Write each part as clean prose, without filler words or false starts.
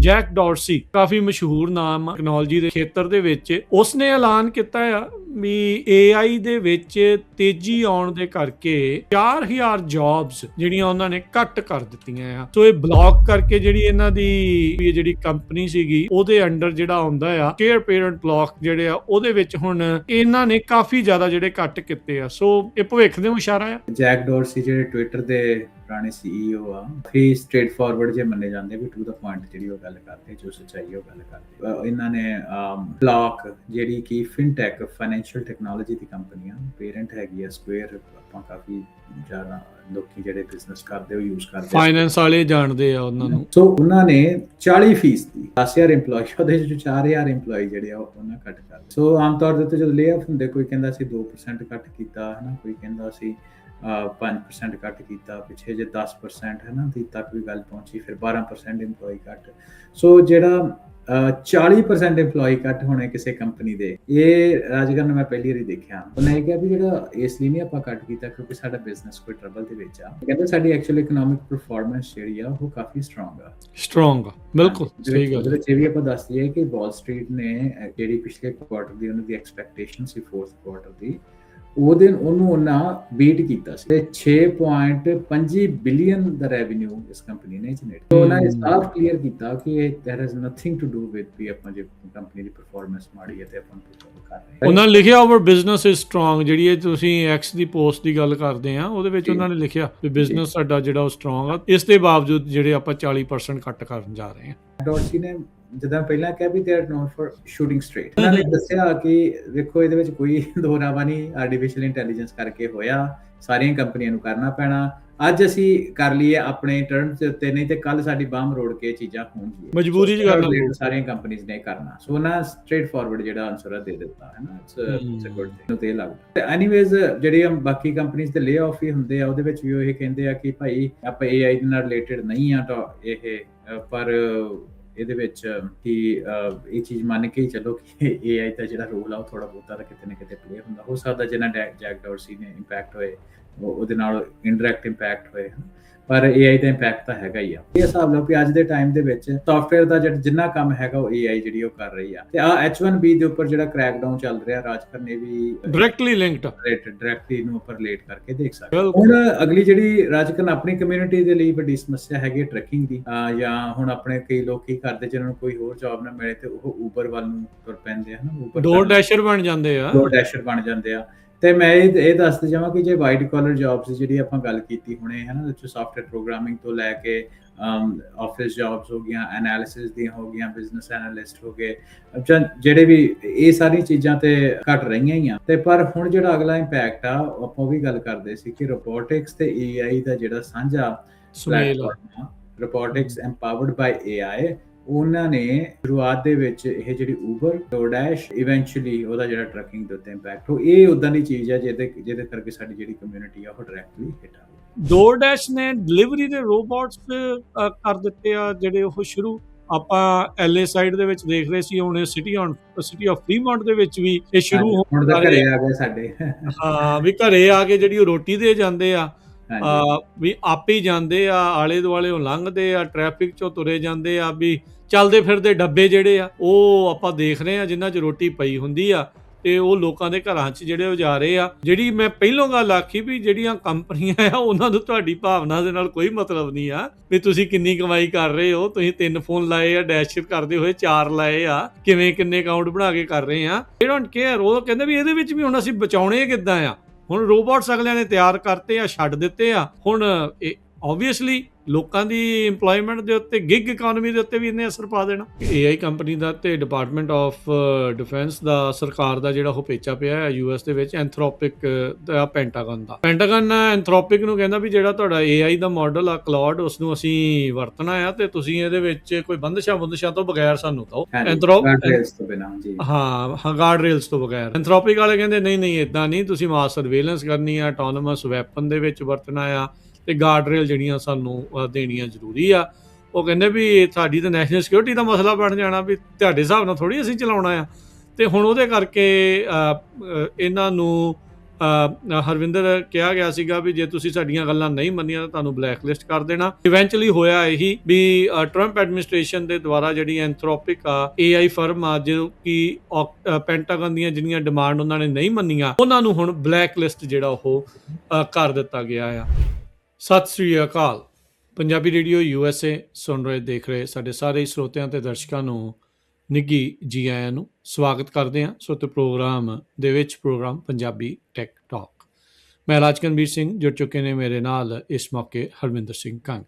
Jack Dorsey ਕਾਫੀ ਮਸ਼ਹੂਰ ਨਾਮ technology ਦੇ ਖੇਤਰ ਦੇ ਵਿੱਚ, ਉਸਨੇ ਐਲਾਨ ਕੀਤਾ ਆ ਵੀ AI ਦੇ ਵਿੱਚ ਤੇਜ਼ੀ ਆਉਣ ਦੇ ਕਰਕੇ 4000 ਜੌਬਸ ਜਿਹੜੀਆਂ ਉਹਨਾਂ ਨੇ ਕੱਟ ਕਰ ਦਿੱਤੀਆਂ ਆ। ਸੋ ਇਹ ਬਲੌਕ ਕਰਕੇ ਜਿਹੜੀ ਇਹਨਾਂ ਦੀ ਜਿਹੜੀ ਕੰਪਨੀ ਸੀਗੀ ਉਹਦੇ ਅੰਡਰ ਜਿਹੜਾ ਆਉਂਦਾ ਆ ਕੇਅਰ ਪੇਰੈਂਟ ਬਲੌਕ ਜਿਹੜੇ ਆ ਉਹਦੇ ਵਿੱਚ ਹੁਣ ਇਹਨਾਂ ਨੇ ਕਾਫੀ ਜ਼ਿਆਦਾ ਜਿਹੜੇ ਕੱਟ ਕੀਤੇ ਆ। ਸੋ ਇਹ ਭਵਿੱਖ ਦੇ ਇਸ਼ਾਰਾ ਆ। ਜੈਕ ਡਾਰਸੀ ਜਿਹੜੇ ਟਵਿੱਟਰ ਦੇ ਪੁਰਾਣੇ CEO ਆ, ਕਾਫੀ ਸਟ੍ਰੇਟ ਫਾਰਵਰਡ ਜੇ ਮੰਨੇ ਜਾਂਦੇ, ਵੀ ਟੂ ਦਾ ਪੁਆਇੰਟ ਜਿਹੜੀ ਉਹ ਗੱਲ ਕਰਦੇ, ਜੋ ਸੱਚਾਈ ਉਹ ਗੱਲ ਕਰਦੇ। ਇਹਨਾਂ ਨੇ ਬਲੌਕ ਜਿਹੜੀ ਕਿ ਫਿਨਟੈਕ ਫਾਈਨੈਂਸ਼ੀਅਲ ਟੈਕਨੋਲੋਜੀ ਦੀ ਕੰਪਨੀ ਆ, ਪੇਰੈਂਟ ਹੈਗੀ ਆ ਸਕੁਏਅਰ, ਆਪਾਂ ਕਾਫੀ ਜ਼ਿਆਦਾ ਲੋਕੀ ਜਿਹੜੇ ਬਿਜ਼ਨਸ ਕਰਦੇ ਉਹ ਯੂਜ਼ ਕਰਦੇ, ਫਾਈਨੈਂਸ ਵਾਲੇ ਜਾਣਦੇ ਆ ਉਹਨਾਂ ਨੂੰ। ਸੋ ਉਹਨਾਂ ਨੇ 40% ਦੀ 10,000 EMPLOYE ਉਹਦੇ ਵਿੱਚ 4,000 EMPLOYE ਜਿਹੜੇ ਆ ਉਹਨਾਂ ਕੱਟ ਕਰ। ਸੋ ਆਮ ਤੌਰ ਦੇ ਉੱਤੇ ਜਦੋਂ ਲੇ ਆਫ ਹੁੰਦੇ, ਕੋਈ ਕਹਿੰਦਾ ਸੀ 2% ਕੱਟ ਕੀਤਾ ਹੈ ਨਾ, ਕੋਈ ਕਹਿੰਦਾ ਸੀ 5% ਕੱਟ ਕੀਤਾ, ਪਿੱਛੇ ਜੇ 10% ਹੈ ਨਾ ਦੀ ਤੱਕ ਵੀ ਗੱਲ ਪਹੁੰਚੀ, ਫਿਰ 12% EMPLOYE ਕੱਟ। ਸੋ ਜਿਹੜਾ 40% EMPLOYE ਕੱਟ ਹੋਣੇ ਕਿਸੇ ਕੰਪਨੀ ਦੇ, ਇਹ ਰਾਜਗਰ ਨੇ ਮੈਂ ਪਹਿਲੀ ਵਾਰੀ ਦੇਖਿਆ। ਉਹਨੇ ਇਹ ਕਿਹਾ ਵੀ ਜਿਹੜਾ ਇਸ ਲਈ ਨਹੀਂ ਆਪਾਂ ਕੱਟ ਕੀਤਾ ਕਿਉਂਕਿ ਸਾਡਾ ਬਿਜ਼ਨਸ ਕੋਈ ਟਰਬਲ ਦੇ ਵਿੱਚ ਆ, ਕਹਿੰਦੇ ਸਾਡੀ ਐਕਚੁਅਲ ਇਕਨੋਮਿਕ ਪਰਫਾਰਮੈਂਸ ਜਿਹੜੀ ਆ ਉਹ ਕਾਫੀ ਸਟਰੋਂਗ ਆ। ਬਿਲਕੁਲ ਸਹੀ ਗੱਲ। ਉਹਦੇ ਵਿੱਚ ਇਹ ਵੀ ਆਪਾਂ ਦੱਸ ਦਈਏ ਕਿ ਵਾਲ ਸਟਰੀਟ ਨੇ ਜਿਹੜੀ ਪਿਛਲੇ ਕੁਆਰਟਰ ਦੀ ਉਹਨਾਂ ਦੀ ਐਕਸਪੈਕਟੇਸ਼ਨ ਸੀ, 4th ਕੁਆਰਟਰ ਦੀ, ਉਹਨੂੰ ਉਹਨਾਂ ਬੀਟ ਕੀਤਾ ਸੀ ਤੇ 6.25 ਬਿਲੀਅਨ ਦਾ ਰੈਵਨਿਊ ਇਸ ਕੰਪਨੀ ਨੇ ਜਨਰੇਟ। ਉਹਨਾਂ ਨੇ ਸਾਫ਼ ਕਲੀਅਰ ਕੀਤਾ ਕਿ there is nothing to do with ਵੀ ਆਪਾਂ ਜੇ ਕੰਪਨੀ ਦੀ ਪਰਫਾਰਮੈਂਸ ਮਾੜੀ ਹੈ ਤੇ ਆਪਾਂ ਕਰ ਰਹੇ ਹਾਂ। ਉਹਨਾਂ ਲਿਖਿਆ ਆਵਰ ਬਿਜ਼ਨਸ ਇਜ਼ ਸਟਰੋਂਗ। ਜਿਹੜੀ ਇਹ ਤੁਸੀਂ X ਦੀ ਪੋਸਟ ਦੀ ਗੱਲ ਕਰਦੇ ਆ, ਉਹਦੇ ਵਿੱਚ ਉਹਨਾਂ ਨੇ ਲਿਖਿਆ ਵੀ ਬਿਜ਼ਨਸ ਸਾਡਾ ਜਿਹੜਾ ਉਹ ਸਟਰੋਂਗ ਆ, ਇਸ ਦੇ ਬਾਵਜੂਦ ਜਿਹੜੇ ਆਪਾਂ 40% ਕੱਟ ਕਰਨ ਜਾ ਰਹੇ ਹਾਂ। ਡਾਰਸੀ ਨੇ ਜਿੱਦਾਂ ਪਹਿਲਾਂ ਕਿਹਾ ਵੀ they are known for shooting straight, ਉਹਨਾਂ ਨੇ ਦੱਸਿਆ ਕਿ ਦੇਖੋ ਇਹਦੇ ਵਿੱਚ ਕੋਈ ਦੋ ਰਾਵਾ ਨਹੀਂ, ਆਰਟੀਫੀਸ਼ੀਅਲ ਇੰਟੈਲੀਜੈਂਸ ਕਰਕੇ ਹੋਇਆ, ਸਾਰੀਆਂ ਕੰਪਨੀਆਂ ਨੂੰ ਕਰਨਾ ਪੈਣਾ। ਅੱਜ ਅਸੀਂ ਕਰ ਲਈਏ ਆਪਣੇ ਟਰਮਸ ਦੇ ਉੱਤੇ, ਨਹੀਂ ਤੇ ਕੱਲ ਸਾਡੀ ਬਾਹ ਮਰੋੜ ਕੇ ਚੀਜ਼ਾਂ ਹੋਣਗੀਆਂ, ਮਜਬੂਰੀ ਚ ਕਰਨਾ ਸਾਰੀਆਂ ਕੰਪਨੀਆਂ ਨੇ ਕਰਨਾ। ਸੋ ਉਹਨਾਂ ਸਟ੍ਰੇਟ ਫਾਰਵਰਡ ਜਿਹੜਾ ਆਨਸਰ ਦੇ ਦਿੱਤਾ ਹੈ ਨਾ, ਇਟਸ ਅ ਗੁੱਡ ਥਿੰਗ ਤੇ ਲੱਗਦਾ। ਐਨੀਵੇਜ਼ ਜਿਹੜੀਆਂ ਬਾਕੀ ਕੰਪਨੀਆਂ ਦੇ ਲੇ ਆਫ ਹੀ ਹੁੰਦੇ ਆ, ਉਹਦੇ ਵਿੱਚ ਵੀ ਉਹ ਇਹ ਕਹਿੰਦੇ ਆ ਕਿ ਭਾਈ ਆਪਾਂ AI ਦੇ ਨਾਲ ਰਿਲੇਟਡ ਨਹੀਂ ਆ ਤਾਂ ਇਹ, ਪਰ ਇਹਦੇ ਵਿੱਚ ਕਿ ਇਹ ਚੀਜ਼ ਮੰਨ ਕੇ ਹੀ ਚਲੋ ਕਿ AI ਦਾ ਜਿਹੜਾ ਰੋਲ ਆ ਉਹ ਥੋੜਾ ਬਹੁਤਾ ਤਾਂ ਕਿਤੇ ਨਾ ਕਿਤੇ ਪਲੇ ਹੁੰਦਾ। ਹੋ ਸਕਦਾ ਜਿੰਨਾ ਜੈਕ ਡਾਰਸੀ ਨੇ ਇੰਪੈਕਟ ਹੋਏ ਉਹਦੇ ਨਾਲ ਇਨਡਾਇਰੈਕਟ ਇੰਪੈਕਟ ਹੋਏ, ਪਰ AI ਦਾ ਇੰਪੈਕਟ ਤਾਂ ਹੈਗਾ ਹੀ ਆ। ਇਹ ਹਿਸਾਬ ਲਓ ਕਿ ਅੱਜ ਦੇ ਟਾਈਮ ਦੇ ਵਿੱਚ ਸੌਫਟਵੇਅਰ ਦਾ ਜਿੰਨਾ ਕੰਮ ਹੈਗਾ ਉਹ AI ਜਿਹੜੀ ਉਹ ਕਰ ਰਹੀ ਆ। ਤੇ ਆ H1B ਦੇ ਉੱਪਰ ਜਿਹੜਾ ਕ੍ਰੈਕਡਾਊਨ ਚੱਲ ਰਿਹਾ, ਰਾਜਕਰ ਨੇ ਵੀ ਡਾਇਰੈਕਟਲੀ ਲਿੰਕਡ ਡਾਇਰੈਕਟਲੀ ਨੂੰ ਉੱਪਰ ਰਿਲੇਟ ਕਰਕੇ ਦੇਖ ਸਕਦੇ। ਹੁਣ ਅਗਲੀ ਜਿਹੜੀ ਰਾਜਕਰ ਆਪਣੀ ਕਮਿਊਨਿਟੀ ਦੇ ਲਈ ਵੱਡੀ ਸਮੱਸਿਆ ਹੈਗੀ ਟਰੈਕਿੰਗ ਦੀ, ਜਾਂ ਹੁਣ ਆਪਣੇ ਕਈ ਲੋਕ ਕੀ ਕਰਦੇ ਜਿਹਨਾਂ ਨੂੰ ਕੋਈ ਹੋਰ ਜੌਬ ਨਾ ਮਿਲੇ ਤੇ ਉਹ ਊਬਰ ਵੱਲ ਨੂੰ ਤੁਰ ਪੈਂਦੇ ਹਨ, ਡੋਰ ਡੈਸ਼ਰ ਬਣ ਜਾਂਦੇ ਆ। ਤੇ ਮੈਂ ਇਹ ਦੱਸਦੇ ਜਾਵਾਂ ਕਿ ਜੇ ਵਾਈਟ ਕਾਲਰ ਜੌਬਸ ਜਿਹੜੀ ਆਪਾਂ ਗੱਲ ਕੀਤੀ ਹੁਣੇ ਹੈ ਨਾ, ਸੌਫਟਵੇਅਰ ਪ੍ਰੋਗਰਾਮਿੰਗ ਤੋਂ ਲੈ ਕੇ ਆਫਿਸ ਜੌਬਸ ਹੋ ਗਈਆਂ, ਐਨਾਲਿਸਿਸ ਦੀਆਂ ਹੋ ਗਈਆਂ, ਬਿਜ਼ਨਸ ਐਨਾਲਿਸਟ ਹੋ ਗਏ, ਜਿਹੜੇ ਵੀ ਇਹ ਸਾਰੀਆਂ ਚੀਜ਼ਾਂ ਤੇ ਘਟ ਰਹੀਆਂ ਹੀ ਆ। ਤੇ ਪਰ ਹੁਣ ਜਿਹੜਾ ਅਗਲਾ ਇੰਪੈਕਟ ਆ, ਆਪਾਂ ਵੀ ਗੱਲ ਕਰਦੇ ਸੀ ਕਿ ਰੋਬੋਟਿਕਸ ਤੇ AI ਦਾ ਜਿਹੜਾ ਸਾਂਝਾ ਪਲੈਟਫਾਰਮ ਆ, ਰੋਬੋਟਿਕਸ ਐਮਪਾਵਰਡ ਬਾਈ AI, ਉਹਨਾਂ ਨੇ ਸ਼ੁਰੂਆਤ ਦੇ ਵਿੱਚ ਇਹ ਜਿਹੜੀ ਊਬਰ, ਡੋਰਡੈਸ਼, ਇਵੈਂਚੁਅਲੀ ਉਹਦਾ ਜਿਹੜਾ ਟਰੱਕਿੰਗ ਦੇ ਉੱਤੇ ਇੰਪੈਕਟ ਹੋ, ਇਹ ਉਦਾਂ ਦੀ ਚੀਜ਼ ਹੈ ਜਿਹਦੇ ਕਰਕੇ ਸਾਡੀ ਜਿਹੜੀ ਕਮਿਊਨਿਟੀ ਆ ਉਹ ਡਾਇਰੈਕਟਲੀ ਹਿੱਟ ਆ। ਡੋਰਡੈਸ਼ ਨੇ ਡਿਲੀਵਰੀ ਦੇ ਰੋਬੋਟਸ ਕਰ ਦਿੱਤੇ ਆ ਜਿਹੜੇ ਉਹ ਸ਼ੁਰੂ। ਆਪਾਂ LA ਸਾਈਡ ਦੇ ਵਿੱਚ ਦੇਖ ਰਹੇ ਸੀ, ਹੁਣ ਸਿਟੀ ਆਫ ਫਰੀਮੌਂਟ ਦੇ ਵਿੱਚ ਵੀ ਇਹ ਸ਼ੁਰੂ ਹੁਣ ਤਾਂ ਘਰੇ ਆ ਗਏ ਸਾਡੇ। ਹਾਂ, ਵੀ ਘਰੇ ਆ ਕੇ ਜਿਹੜੀ ਉਹ ਰੋਟੀ ਦੇ ਜਾਂਦੇ ਆ, ਵੀ ਆਪੇ ਹੀ ਜਾਂਦੇ ਆ, ਆਲੇ ਦੁਆਲੇ ਉਹ ਲੰਘਦੇ ਆ, ਟ੍ਰੈਫਿਕ ਚੋਂ ਤੁਰੇ ਜਾਂਦੇ ਆ, ਵੀ ਚੱਲਦੇ ਫਿਰਦੇ ਡੱਬੇ ਜਿਹੜੇ ਆ ਉਹ ਆਪਾਂ ਦੇਖ ਰਹੇ ਆ ਜਿਨ੍ਹਾਂ 'ਚ ਰੋਟੀ ਪਈ ਹੁੰਦੀ ਆ, ਤੇ ਉਹ ਲੋਕਾਂ ਦੇ ਘਰਾਂ 'ਚ ਜਿਹੜੇ ਉਹ ਜਾ ਰਹੇ ਆ। ਜਿਹੜੀ ਮੈਂ ਪਹਿਲੋਂ ਗੱਲ ਆਖੀ ਵੀ ਜਿਹੜੀਆਂ ਕੰਪਨੀਆਂ ਆ ਉਹਨਾਂ ਨੂੰ ਤੁਹਾਡੀ ਭਾਵਨਾ ਦੇ ਨਾਲ ਕੋਈ ਮਤਲਬ ਨਹੀਂ ਆ ਵੀ ਤੁਸੀਂ ਕਿੰਨੀ ਕਮਾਈ ਕਰ ਰਹੇ ਹੋ। ਤੁਸੀਂ 3 ਫੋਨ ਲਾਏ ਆ, ਡੈਸ਼ ਕਰਦੇ ਹੋਏ 4 ਲਾਏ ਆ, ਕਿੰਨੇ ਅਕਾਊਂਟ ਬਣਾ ਕੇ ਕਰ ਰਹੇ ਆ, they don't care। ਉਹ ਕਹਿੰਦੇ ਵੀ ਇਹਦੇ ਵਿੱਚ ਵੀ ਹੁਣ ਅਸੀਂ ਬਚਾਉਣੇ ਕਿੱਦਾਂ ਆ। ਹੁਣ ਰੋਬੋਟਸ ਅਗਲਿਆਂ ਨੇ ਤਿਆਰ ਕਰਤੇ ਆ, ਛੱਡ ਦਿੱਤੇ ਆ। ਹੁਣ ਓਬਵੀਅਸਲੀ ਲੋਕਾਂ ਦੀ ਇੰਪਲੋਇਮੈਂਟ ਦੇ ਉੱਤੇ, ਗਿਗ ਇਕਨੋਮੀ ਦੇ ਉੱਤੇ ਵੀ ਇਹਨੇ ਅਸਰ ਪਾ ਦੇਣਾ। AI ਕੰਪਨੀ ਦਾ ਤੇ ਡਿਪਾਰਟਮੈਂਟ ਆਫ ਡਿਫੈਂਸ ਦਾ, ਸਰਕਾਰ ਦਾ ਜਿਹੜਾ ਉਹ ਪੇਚਾ ਪਿਆ ਹੈ US ਦੇ ਵਿੱਚ, ਐਂਥਰੋਪਿਕ ਦਾ, ਪੈਂਟਾਗਨ ਐਂਥਰੋਪਿਕ ਨੂੰ ਕਹਿੰਦਾ ਵੀ ਜਿਹੜਾ ਤੁਹਾਡਾ AI ਦਾ ਮਾਡਲ ਆ ਕਲਾਉਡ, ਉਸ ਨੂੰ ਅਸੀਂ ਵਰਤਣਾ ਆ ਤੇ ਤੁਸੀਂ ਇਹਦੇ ਵਿੱਚ ਕੋਈ ਬੰਦਸ਼ਾਂ ਤੋਂ ਬਗੈਰ ਸਾਨੂੰ ਦਿਓ। ਗਾਰਡ ਰੇਲਸ ਤੋਂ ਬਗੈਰ। ਐਂਥਰੋਪਿਕ ਵਾਲੇ ਕਹਿੰਦੇ ਨਹੀਂ ਇਦਾਂ ਨਹੀਂ, ਤੁਸੀਂ ਮਾਸ ਸਰਵੇਲੈਂਸ ਕਰਨੀ ਆ, ਆਟੋਨੋਮਸ ਵੈਪਨ ਦੇ ਵਿੱਚ ਵਰਤਣਾ ਆ, ਤੇ ਗਾਰਡ ਰੇਲ ਜਿਹੜੀਆਂ ਸਾਨੂੰ ਦੇਣੀਆਂ ਜ਼ਰੂਰੀ ਆ। ਉਹ ਕਹਿੰਦੇ ਵੀ ਸਾਡੀ ਤਾਂ ਨੈਸ਼ਨਲ ਸਿਕਿਉਰਿਟੀ ਦਾ ਮਸਲਾ ਬਣ ਜਾਣਾ, ਵੀ ਤੁਹਾਡੇ ਹਿਸਾਬ ਨਾਲ ਥੋੜ੍ਹੀ ਅਸੀਂ ਚਲਾਉਣਾ ਆ। ਤੇ ਹੁਣ ਉਹਦੇ ਕਰਕੇ ਇਹਨਾਂ ਨੂੰ ਹਰਵਿੰਦਰ ਕਿਹਾ ਗਿਆ ਸੀਗਾ ਵੀ ਜੇ ਤੁਸੀਂ ਸਾਡੀਆਂ ਗੱਲਾਂ ਨਹੀਂ ਮੰਨੀਆਂ ਤਾਂ ਤੁਹਾਨੂੰ ਬਲੈਕ ਲਿਸਟ ਕਰ ਦੇਣਾ। ਇਵੈਂਚੁਅਲੀ ਹੋਇਆ ਇਹੀ ਵੀ ਟਰੰਪ ਐਡਮਿਨਿਸਟ੍ਰੇਸ਼ਨ ਦੇ ਦੁਆਰਾ ਜਿਹੜੀ ਐਂਥਰੋਪਿਕ ਆ AI ਫਰਮ ਆ ਜੋ ਕਿ ਪੈਂਟਾਗਨ ਦੀਆਂ ਜਿਹੜੀਆਂ ਡਿਮਾਂਡ ਉਹਨਾਂ ਨੇ ਨਹੀਂ ਮੰਨੀਆਂ, ਉਹਨਾਂ ਨੂੰ ਹੁਣ ਬਲੈਕ ਲਿਸਟ ਜਿਹੜਾ ਉਹ ਕਰ ਦਿੱਤਾ ਗਿਆ ਆ। ਸਤਿ ਸ੍ਰੀ ਅਕਾਲ। ਪੰਜਾਬੀ ਰੇਡੀਓ USA ਸੁਣ ਰਹੇ ਦੇਖ ਰਹੇ ਸਾਡੇ ਸਾਰੇ ਸਰੋਤਿਆਂ ਤੇ ਦਰਸ਼ਕਾਂ ਨੂੰ ਨਿੱਘੀ ਜੀ ਆਇਆਂ ਨੂੰ ਸਵਾਗਤ ਕਰਦੇ ਹਾਂ ਸੋ ਤੇ ਪ੍ਰੋਗਰਾਮ ਦੇ ਵਿੱਚ ਪ੍ਰੋਗਰਾਮ ਪੰਜਾਬੀ ਟੈਕ ਟਾਕ। ਮੈਂ ਰਾਜਕਨਵੀਰ ਸਿੰਘ, ਜੁੜ ਚੁੱਕੇ ਨੇ ਮੇਰੇ ਨਾਲ ਇਸ ਮੌਕੇ ਹਰਵਿੰਦਰ ਸਿੰਘ ਕੰਗ।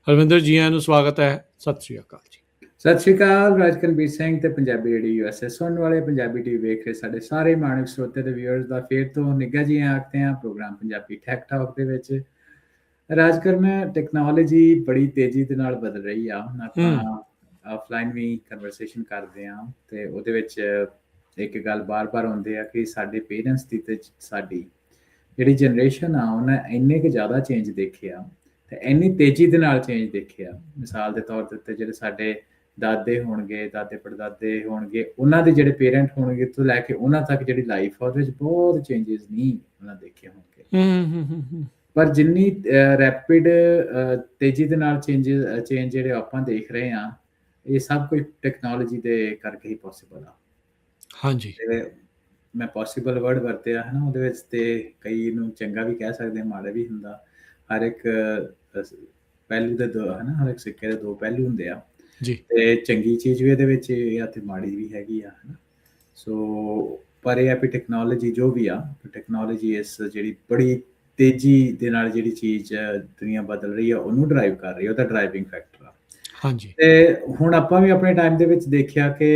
ਹਰਵਿੰਦਰ ਜੀ ਆਇਆਂ ਨੂੰ ਸਵਾਗਤ ਹੈ। ਸਤਿ ਸ੍ਰੀ ਅਕਾਲ ਜੀ। ਸਤਿ ਸ਼੍ਰੀ ਅਕਾਲ ਰਾਜਕਨਵੀਰ ਸਿੰਘ ਤੇ ਪੰਜਾਬੀ ਰੇਡੀਓ USA ਸੁਣਨ ਵਾਲੇ ਪੰਜਾਬੀ ਟੀਵੀ ਵੇਖ ਰਹੇ ਸਾਡੇ ਸਾਰੇ ਮਾਣਕ ਸਰੋਤੇ ਤੇ ਵਿਊਅਰਸ ਦਾ ਫੇਰ ਤੋਂ ਨਿੱਘਾ ਜੀ ਆਖਦੇ ਹਾਂ ਪ੍ਰੋਗਰਾਮ ਪੰਜਾਬੀ ਟੈਕ ਟਾਕ ਦੇ ਵਿੱਚ। ਰਾਜਕਰਨ, ਟੈਕਨੋਲੋਜੀ ਬੜੀ ਤੇਜ਼ੀ ਦੇ ਨਾਲ ਬਦਲ ਰਹੀ ਆ। ਹੁਣ ਆਪਾਂ ਆਫਲਾਈਨ ਵੀ ਕਨਵਰਸੇਸ਼ਨ ਕਰਦੇ ਹਾਂ ਤੇ ਉਹਦੇ ਵਿੱਚ ਇੱਕ ਗੱਲ ਬਾਰ-ਬਾਰ ਆਉਂਦੀ ਆ ਕਿ ਸਾਡੇ ਪੇਰੈਂਟਸ ਦੀ ਤੇ ਸਾਡੀ ਜਿਹੜੀ ਜਨਰੇਸ਼ਨ ਆ ਉਹਨੇ ਇੰਨੇ ਕੁ ਜ਼ਿਆਦਾ ਚੇਂਜ ਦੇਖਿਆ ਤੇ ਇੰਨੀ ਤੇਜ਼ੀ ਦੇ ਨਾਲ ਚੇਂਜ ਦੇਖਿਆ। ਮਿਸਾਲ ਦੇ ਤੌਰ ਦੇ ਉੱਤੇ ਜਿਹੜੇ ਸਾਡੇ ਦਾਦੇ ਹੋਣਗੇ, ਦਾਦੇ ਪੜਦਾਦੇ ਹੋਣਗੇ, ਉਹਨਾਂ ਦੇ ਜਿਹੜੇ ਪੇਰੈਂਟ ਹੋਣਗੇ ਤੋਂ ਲੈ ਕੇ ਉਹਨਾਂ ਤੱਕ ਜਿਹੜੀ ਲਾਈਫ ਆ ਉਹਦੇ ਵਿੱਚ ਬਹੁਤ ਚੇਂਜਸ ਨਹੀਂ ਉਹਨਾਂ ਦੇਖੇ ਹੋਣਗੇ। ਪਰ ਜਿੰਨੀ ਰੈਪਿਡ ਤੇਜ਼ੀ ਦੇ ਨਾਲ ਚੇਂਜ ਜਿਹੜੇ ਆਪਾਂ ਦੇਖ ਰਹੇ ਹਾਂ, ਇਹ ਸਭ ਕੁਝ ਟੈਕਨੋਲੋਜੀ ਦੇ ਕਰਕੇ ਹੀ ਪੋਸੀਬਲ ਆ। ਹਾਂਜੀ, ਮੈਂ ਪੋਸੀਬਲ ਵਰਡ ਵਰਤਿਆ ਹੈ ਨਾ, ਉਹਦੇ ਵਿੱਚ ਤੇ ਕਈ ਨੂੰ ਚੰਗਾ ਵੀ ਕਹਿ ਸਕਦੇ, ਮਾੜਾ ਵੀ ਹੁੰਦਾ। ਹਰ ਇੱਕ ਪਹਿਲੂ ਦੇ ਦੋ ਹੈ ਨਾ, ਹਰ ਇੱਕ ਸਿੱਕੇ ਦੇ ਦੋ ਪਹਿਲੂ ਹੁੰਦੇ ਆ ਜੀ। ਤੇ ਚੰਗੀ ਚੀਜ਼ ਵੀ ਇਹਦੇ ਵਿੱਚ ਆ ਤੇ ਮਾੜੀ ਵੀ ਹੈਗੀ ਆ, ਹੈ ਨਾ। ਸੋ ਪਰ ਇਹ ਆ ਵੀ ਟੈਕਨੋਲੋਜੀ ਜੋ ਵੀ ਆ, ਟੈਕਨੋਲੋਜੀ ਇਸ ਜਿਹੜੀ ਬੜੀ ਤੇਜ਼ੀ ਦੇ ਨਾਲ ਜਿਹੜੀ ਚੀਜ਼ ਦੁਨੀਆ ਬਦਲ ਰਹੀ ਆ ਉਹਨੂੰ ਡਰਾਈਵ ਕਰ ਰਹੀ ਆ, ਉਹਦਾ ਡਰਾਈਵਿੰਗ ਫੈਕਟਰ ਆ। ਹਾਂਜੀ, ਤੇ ਹੁਣ ਆਪਾਂ ਵੀ ਆਪਣੇ ਟਾਈਮ ਦੇ ਵਿੱਚ ਦੇਖਿਆ ਕਿ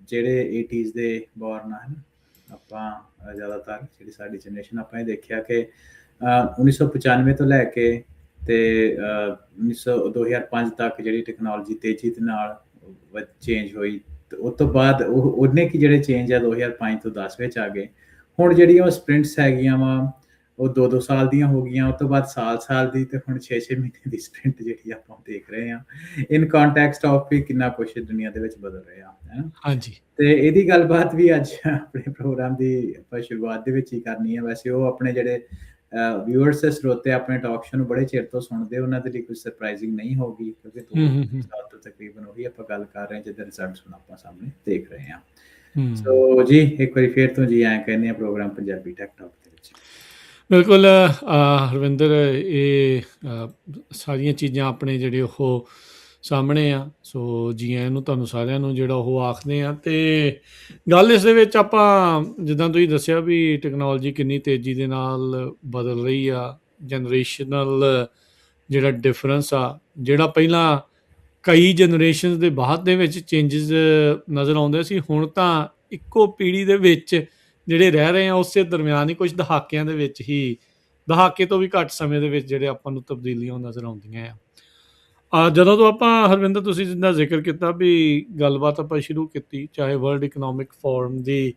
ਜਿਹੜੇ 80s ਦੇ ਬੋਰਨ ਆ, ਆਪਾਂ ਜ਼ਿਆਦਾਤਰ ਜਿਹੜੀ ਸਾਡੀ ਜਨਰੇਸ਼ਨ, ਆਪਾਂ ਇਹ ਦੇਖਿਆ ਕਿ 1995 ਤੋਂ ਲੈ ਕੇ ਤੇ 2005 ਤੱਕ ਜਿਹੜੀ ਟੈਕਨੋਲੋਜੀ ਤੇਜ਼ੀ ਦੇ ਨਾਲ ਚੇਂਜ ਹੋਈ ਤੇ ਉਸ ਤੋਂ ਬਾਅਦ ਉਹਨੇ ਕੀ ਜਿਹੜੇ ਚੇਂਜ ਆ 2005 ਤੋਂ 10 ਵਿੱਚ ਆ ਗਏ। ਹੁਣ ਜਿਹੜੀਆਂ ਉਹ ਸਪ੍ਰਿੰਟਸ ਹੈਗੀਆਂ ਵਾ ਉਹ 2-2 ਸਾਲ ਦੀਆਂ ਹੋ ਗਈਆਂ, ਉਸ ਤੋਂ ਬਾਅਦ ਸਾਲ ਦੀ, ਤੇ ਹੁਣ 6-6 ਮਹੀਨੇ ਦੀ ਸਪ੍ਰਿੰਟ ਜਿਹੜੀ ਆਪਾਂ ਦੇਖ ਰਹੇ ਹਾਂ। ਇਨ ਕੰਟੈਕਸਟ ਆਫ ਵੀ ਕਿੰਨਾ ਕੁਛ ਦੁਨੀਆ ਦੇ ਵਿੱਚ ਬਦਲ ਰਿਹਾ ਹੈ। ਹਾਂਜੀ, ਤੇ ਇਹਦੀ ਗੱਲਬਾਤ ਵੀ ਅੱਜ ਆਪਣੇ ਪ੍ਰੋਗਰਾਮ ਦੀ ਆਪਾਂ ਸ਼ੁਰੂਆਤ ਦੇ ਵਿੱਚ ਹੀ ਕਰਨੀ ਹੈ। ਵੈਸੇ ਉਹ ਆਪਣੇ ਜਿਹੜੇ ਵਿਊਅਰਸ ਤੇ ਸਰੋਤੇ ਆਪਣੇ ਟਾਕ ਸ਼ੋ ਨੂੰ ਬੜੇ ਚਿਰ ਤੋਂ ਸੁਣਦੇ, ਉਹਨਾਂ ਦੇ ਲਈ ਕੁਝ ਸਰਪ੍ਰਾਈਜ਼ਿੰਗ ਨਹੀਂ ਹੋਗੀ ਕਿਉਂਕਿ 2 ਸਾਲ ਤੋਂ ਤਕਰੀਬਨ ਉਹੀ ਆਪਾਂ ਗੱਲ ਕਰ ਰਹੇ ਹਾਂ ਜਿਹਦੇ ਰਿਜ਼ਲਟਸ ਹੁਣ ਆਪਾਂ ਸਾਹਮਣੇ ਦੇਖ ਰਹੇ ਹਾਂ। ਸੋ ਜੀ ਇੱਕ ਵਾਰੀ ਫੇਰ ਤੋਂ ਜੀ ਆਏ ਕਹਿੰਦੇ ਆ ਪ੍ਰੋਗਰਾਮ ਪੰਜਾਬੀ ਟੈਕ ਟਾਕ ਦੇ ਵਿੱਚ। ਬਿਲਕੁਲ ਹਰਵਿੰਦਰ, ਇਹ ਸਾਰੀਆਂ ਚੀਜ਼ਾਂ ਆਪਣੇ ਜਿਹੜੇ ਉਹ ਸਾਹਮਣੇ ਆ। ਸੋ ਜੀ ਆਇਆਂ ਨੂੰ ਤੁਹਾਨੂੰ ਸਾਰਿਆਂ ਨੂੰ ਜਿਹੜਾ ਉਹ ਆਖਦੇ ਆ। ਤੇ ਗੱਲ ਇਸ ਦੇ ਵਿੱਚ ਆਪਾਂ ਜਿੱਦਾਂ ਤੁਸੀਂ ਦੱਸਿਆ ਵੀ ਟੈਕਨੋਲੋਜੀ ਕਿੰਨੀ ਤੇਜ਼ੀ ਦੇ ਨਾਲ ਬਦਲ ਰਹੀ ਆ, ਜਨਰੇਸ਼ਨਲ ਜਿਹੜਾ ਡਿਫਰੈਂਸ ਆ, ਜਿਹੜਾ ਪਹਿਲਾਂ ਕਈ ਜਨਰੇਸ਼ਨਸ ਦੇ ਬਾਅਦ ਦੇ ਵਿੱਚ ਚੇਂਜਸ ਨਜ਼ਰ ਆਉਂਦੇ ਸੀ, ਹੁਣ ਤਾਂ ਇੱਕੋ ਪੀੜ੍ਹੀ ਦੇ ਵਿੱਚ ਜਿਹੜੇ ਰਹਿ ਰਹੇ ਆ ਉਸੇ ਦਰਮਿਆਨ ਹੀ ਕੁਝ ਦਹਾਕਿਆਂ ਦੇ ਵਿੱਚ ਹੀ, ਦਹਾਕੇ ਤੋਂ ਵੀ ਘੱਟ ਸਮੇਂ ਦੇ ਵਿੱਚ ਜਿਹੜੇ ਆਪਾਂ ਨੂੰ ਤਬਦੀਲੀਆਂ ਨਜ਼ਰ ਆਉਂਦੀਆਂ ਆ। ਜਦੋਂ ਤੋਂ ਆਪਾਂ ਹਰਵਿੰਦਰ, ਤੁਸੀਂ ਜਿੱਦਾਂ ਜ਼ਿਕਰ ਕੀਤਾ ਵੀ ਗੱਲਬਾਤ ਆਪਾਂ ਸ਼ੁਰੂ ਕੀਤੀ, ਚਾਹੇ ਵਰਲਡ ਇਕਨੋਮਿਕ ਫੋਰਮ ਦੀ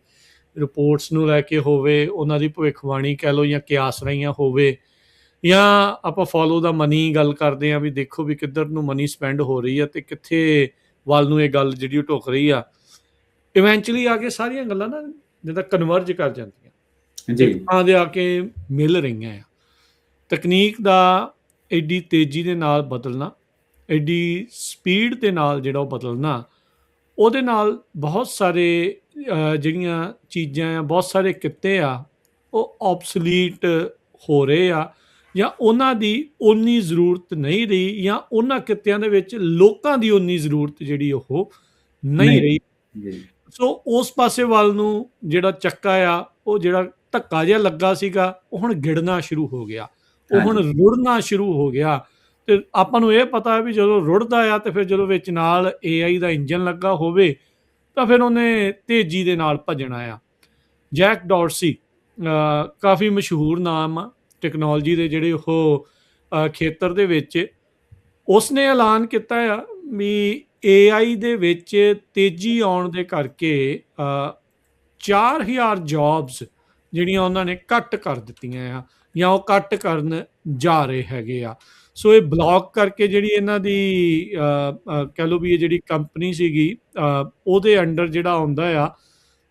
ਰਿਪੋਰਟਸ ਨੂੰ ਲੈ ਕੇ ਹੋਵੇ, ਉਹਨਾਂ ਦੀ ਭਵਿੱਖਬਾਣੀ ਕਹਿ ਲਓ ਜਾਂ ਕਿਆਸ ਰਹੀਆਂ ਹੋਵੇ, ਜਾਂ ਆਪਾਂ ਫੋਲੋ ਦਾ ਮਨੀ ਗੱਲ ਕਰਦੇ ਹਾਂ ਵੀ ਦੇਖੋ ਵੀ ਕਿੱਧਰ ਨੂੰ ਮਨੀ ਸਪੈਂਡ ਹੋ ਰਹੀ ਆ ਤੇ ਕਿੱਥੇ ਵੱਲ ਨੂੰ ਇਹ ਗੱਲ ਜਿਹੜੀ ਉਹ ਢੁੱਕ ਰਹੀ ਆ, ਇਵੈਂਚੁਅਲੀ ਆ ਕੇ ਸਾਰੀਆਂ ਗੱਲਾਂ ਨਾ ਜਿੱਦਾਂ ਕਨਵਰਜ ਕਰ ਜਾਂਦੀਆਂ ਜੀ, ਥਾਂ ਦੇ ਆ ਕੇ ਮਿਲ ਰਹੀਆਂ ਆ। ਤਕਨੀਕ ਦਾ ਐਡੀ ਤੇਜ਼ੀ ਦੇ ਨਾਲ ਬਦਲਣਾ, ਐਡੀ ਸਪੀਡ ਦੇ ਨਾਲ ਜਿਹੜਾ ਉਹ ਬਦਲਣਾ, ਉਹਦੇ ਨਾਲ ਬਹੁਤ ਸਾਰੇ ਜਿਹੜੀਆਂ ਚੀਜ਼ਾਂ ਆ, ਬਹੁਤ ਸਾਰੇ ਕਿੱਤੇ ਆ, ਉਹ ਆਬਸਲੀਟ ਹੋ ਰਹੇ ਆ ਜਾਂ ਉਹਨਾਂ ਦੀ ਓਨੀ ਜ਼ਰੂਰਤ ਨਹੀਂ ਰਹੀ, ਜਾਂ ਉਹਨਾਂ ਕਿੱਤਿਆਂ ਦੇ ਵਿੱਚ ਲੋਕਾਂ ਦੀ ਓਨੀ ਜ਼ਰੂਰਤ ਜਿਹੜੀ ਉਹ ਨਹੀਂ ਰਹੀ। ਸੋ ਉਸ ਪਾਸੇ ਵੱਲ ਨੂੰ ਜਿਹੜਾ ਚੱਕਾ ਆ, ਉਹ ਜਿਹੜਾ ਧੱਕਾ ਜਿਹਾ ਲੱਗਾ ਸੀਗਾ, ਉਹ ਹੁਣ ਗਿੜਨਾ ਸ਼ੁਰੂ ਹੋ ਗਿਆ, ਉਹ ਹੁਣ ਰੁੜਨਾ ਸ਼ੁਰੂ ਹੋ ਗਿਆ। ਤੇ ਆਪਾਂ ਨੂੰ ਇਹ ਪਤਾ ਹੈ ਵੀ ਜਦੋਂ ਰੁੜਦਾ ਆ ਤੇ ਫਿਰ ਜਦੋਂ ਵਿੱਚ ਨਾਲ AI ਦਾ ਇੰਜਨ ਲੱਗਾ ਹੋਵੇ ਤਾਂ ਫਿਰ ਉਹਨੇ ਤੇਜ਼ੀ ਦੇ ਨਾਲ ਭੱਜਣਾ ਆ। ਜੈਕ ਡਾਰਸੀ ਕਾਫੀ ਮਸ਼ਹੂਰ ਨਾਮ ਆ ਟੈਕਨੋਲੋਜੀ ਦੇ ਜਿਹੜੇ ਉਹ ਖੇਤਰ ਦੇ ਵਿੱਚ, ਉਸਨੇ ਐਲਾਨ ਕੀਤਾ ਆ ਵੀ AI ਦੇ ਵਿੱਚ ਤੇਜ਼ੀ ਆਉਣ ਦੇ ਕਰਕੇ 4000 ਜੌਬਸ ਜਿਹੜੀਆਂ ਉਹਨਾਂ ਨੇ ਕੱਟ ਕਰ ਦਿੱਤੀਆਂ ਆ, ਜਾਂ ਉਹ ਕੱਟ ਕਰਨ ਜਾ ਰਹੇ ਹੈਗੇ ਆ। ਸੋ ਇਹ ਬਲੌਕ ਕਰਕੇ ਜਿਹੜੀ ਇਹਨਾਂ ਦੀ ਕਹਿ ਲਓ ਵੀ ਇਹ ਜਿਹੜੀ ਕੰਪਨੀ ਸੀਗੀ ਉਹਦੇ ਅੰਡਰ ਜਿਹੜਾ ਆਉਂਦਾ ਆ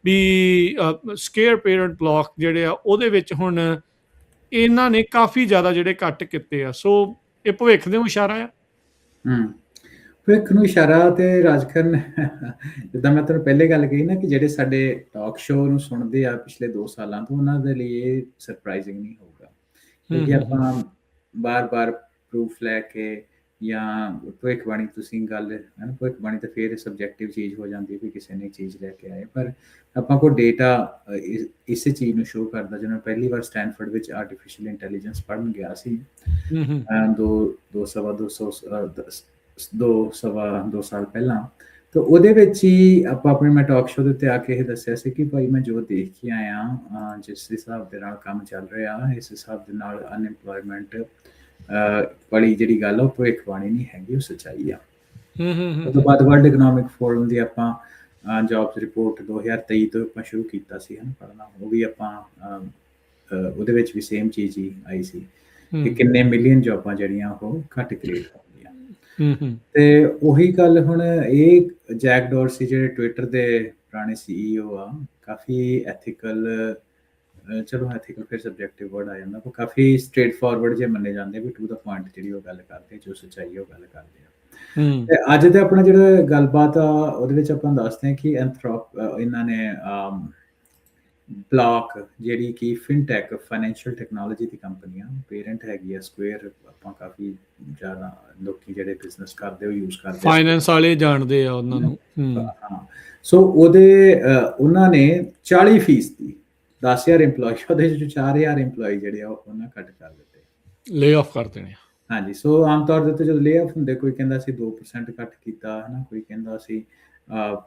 ਵੀ ਸਕੇਅਰ ਪੇਰੈਂਟ ਬਲੌਕ ਜਿਹੜੇ ਆ ਉਹਦੇ ਵਿੱਚ ਹੁਣ ਇਹਨਾਂ ਨੇ ਕਾਫੀ ਜ਼ਿਆਦਾ ਜਿਹੜੇ ਕੱਟ ਕੀਤੇ ਆ। ਸੋ ਇਹ ਭਵਿੱਖ ਦੇ ਇਸ਼ਾਰਾ ਆ। ਹੂੰ ਭਵਿੱਖ ਨੂੰ ਇਸ਼ਾਰਾ ਤੇ ਰਾਜਕਰਨ ਜਿੱਦਾਂ ਮੈਂ ਤੁਹਾਨੂੰ ਪਹਿਲੇ ਗੱਲ ਕਹੀ ਨਾ ਕਿ ਜਿਹੜੇ ਸਾਡੇ ਟਾਕ ਸ਼ੋਅ ਨੂੰ ਸੁਣਦੇ ਆ ਪਿਛਲੇ 2 ਸਾਲਾਂ ਤੋਂ, ਉਹਨਾਂ ਦੇ ਲਈ ਇਹ ਸਰਪ੍ਰਾਈਜ਼ਿੰਗ ਨਹੀਂ ਹੋਊਗਾ, ਕਿਉਂਕਿ ਆਪਾਂ ਬਾਰ-ਬਾਰ ਪ੍ਰੂਫ ਲੈ ਕੇ ਜਾਂ ਭਵਿੱਖਬਾਣੀ, ਤੁਸੀਂ ਗੱਲ ਹੈ ਨਾ, ਭਵਿੱਖਬਾਣੀ ਤਾਂ ਫਿਰ ਸਬਜੈਕਟਿਵ ਚੀਜ਼ ਹੋ ਜਾਂਦੀ ਹੈ ਵੀ ਕਿਸੇ ਨੇ ਚੀਜ਼ ਲੈ ਕੇ ਆਏ, ਪਰ ਆਪਾਂ ਕੋਲ ਡੇਟਾ ਇਸੇ ਚੀਜ਼ ਨੂੰ ਸ਼ੋਅ ਕਰਦਾ। ਜਦੋਂ ਪਹਿਲੀ ਵਾਰ ਸਟੈਨਫੋਰਡ ਵਿੱਚ ਆਰਟੀਫਿਸ਼ੀਅਲ ਇੰਟੈਲੀਜੈਂਸ ਪੜ੍ਹਨ ਗਿਆ ਸੀ 2 ਸਾਲ ਪਹਿਲਾਂ, ਤਾਂ ਉਹਦੇ ਵਿੱਚ ਹੀ ਆਪਾਂ ਆਪਣੇ ਮੈਂ ਟਾਕ ਸ਼ੋਅ ਦੇ ਉੱਤੇ ਆ ਕੇ ਇਹ ਦੱਸਿਆ ਸੀ ਕਿ ਭਾਈ ਮੈਂ ਜੋ ਦੇਖ ਕੇ ਆਇਆ, ਜਿਸ ਹਿਸਾਬ ਦੇ ਨਾਲ ਕੰਮ ਚੱਲ ਰਿਹਾ, ਇਸ ਹਿਸਾਬ ਦੇ ਨਾਲ ਅਨਐਮਪਲੋਇਮੈਂਟ ਵਾਲੀ ਜਿਹੜੀ ਗੱਲ ਉਹ ਭਵਿੱਖਬਾਣੀ ਨਹੀਂ ਹੈਗੀ, ਉਹ ਸੱਚਾਈ ਆ। ਉਸ ਤੋਂ ਬਾਅਦ ਵਰਲਡ ਇਕਨੋਮਿਕ ਫੋਰਮ ਦੀ ਆਪਾਂ ਜੌਬਸ ਰਿਪੋਰਟ 2023 ਤੋਂ ਆਪਾਂ ਸ਼ੁਰੂ ਕੀਤਾ ਸੀ ਪੜ੍ਹਨਾ, ਉਹ ਵੀ ਆਪਾਂ ਉਹਦੇ ਵਿੱਚ ਵੀ ਸੇਮ ਚੀਜ਼ ਹੀ ਆਈ ਸੀ ਕਿ ਕਿੰਨੇ ਮਿਲੀਅਨ ਜੌਬਾਂ ਜਿਹੜੀਆਂ ਉਹ ਘੱਟ ਕ੍ਰੀਏਟ ਹੋਣਗੀਆਂ। ਤੇ ਉਹੀ ਗੱਲ ਹੁਣ ਇਹ ਜੈਕ ਡੋਰਸੀ ਜਿਹੜੇ ਟਵਿੱਟਰ ਦੇ ਪੁਰਾਣੇ CEO ਆ, ਕਾਫੀ ਐਥੀਕਲ, ਚਲੋ ਐਥੀਕਲ ਫਿਰ ਸਬਜੈਕਟਿਵ ਵਰਡ ਆ ਜਾਂਦਾ, ਉਹ ਕਾਫੀ ਸਟ੍ਰੇਟ ਫਾਰਵਰਡ ਜੇ ਮੰਨੇ ਜਾਂਦੇ ਵੀ ਟੂ ਦਾ ਪੁਆਇੰਟ ਜਿਹੜੀ ਉਹ ਗੱਲ ਕਰਦੇ, ਜੋ ਸੱਚਾਈ ਉਹ ਗੱਲ ਕਰਦੇ ਆ। ਤੇ ਅੱਜ ਤੇ ਆਪਣਾ ਜਿਹੜਾ ਗੱਲਬਾਤ ਆ ਉਹਦੇ ਵਿੱਚ ਆਪਾਂ ਦੱਸਦੇ ਹਾਂ ਕਿ ਇਹਨਾਂ ਨੇ ਬਲੌਕ ਜਿਹੜੀ ਕਿ ਫਿਨਟੈਕ ਫਾਈਨੈਂਸ਼ੀਅਲ ਟੈਕਨੋਲੋਜੀ ਦੀ ਕੰਪਨੀ ਆ, ਪੇਰੈਂਟ ਹੈਗੀ ਆ ਸਕੁਏਅਰ, ਆਪਾਂ ਕਾਫੀ ਜ਼ਿਆਦਾ ਲੋਕੀ ਜਿਹੜੇ ਬਿਜ਼ਨਸ ਕਰਦੇ ਉਹ ਯੂਜ਼ ਕਰਦੇ, ਫਾਈਨੈਂਸ ਵਾਲੇ ਜਾਣਦੇ ਆ ਉਹਨਾਂ ਨੂੰ। ਹਾਂ, ਸੋ ਉਹਨਾਂ ਨੇ 40% 10,000 EMPLOYE ਉਹਦੇ ਵਿੱਚ 4,000 EMPLOYE ਜਿਹੜੇ ਆ ਉਹਨਾਂ ਕੱਟ ਕਰ ਦਿੱਤੇ, ਲੇ ਆਫ ਕਰ ਦੇਣੇ। ਹਾਂਜੀ, ਸੋ ਆਮ ਤੌਰ ਦੇ ਉੱਤੇ ਜਦੋਂ ਲੇ ਆਫ ਹੁੰਦੇ, ਕੋਈ ਕਹਿੰਦਾ ਸੀ 2% ਕੱਟ ਕੀਤਾ ਹੈ ਨਾ, ਕੋਈ ਕਹਿੰਦਾ ਸੀ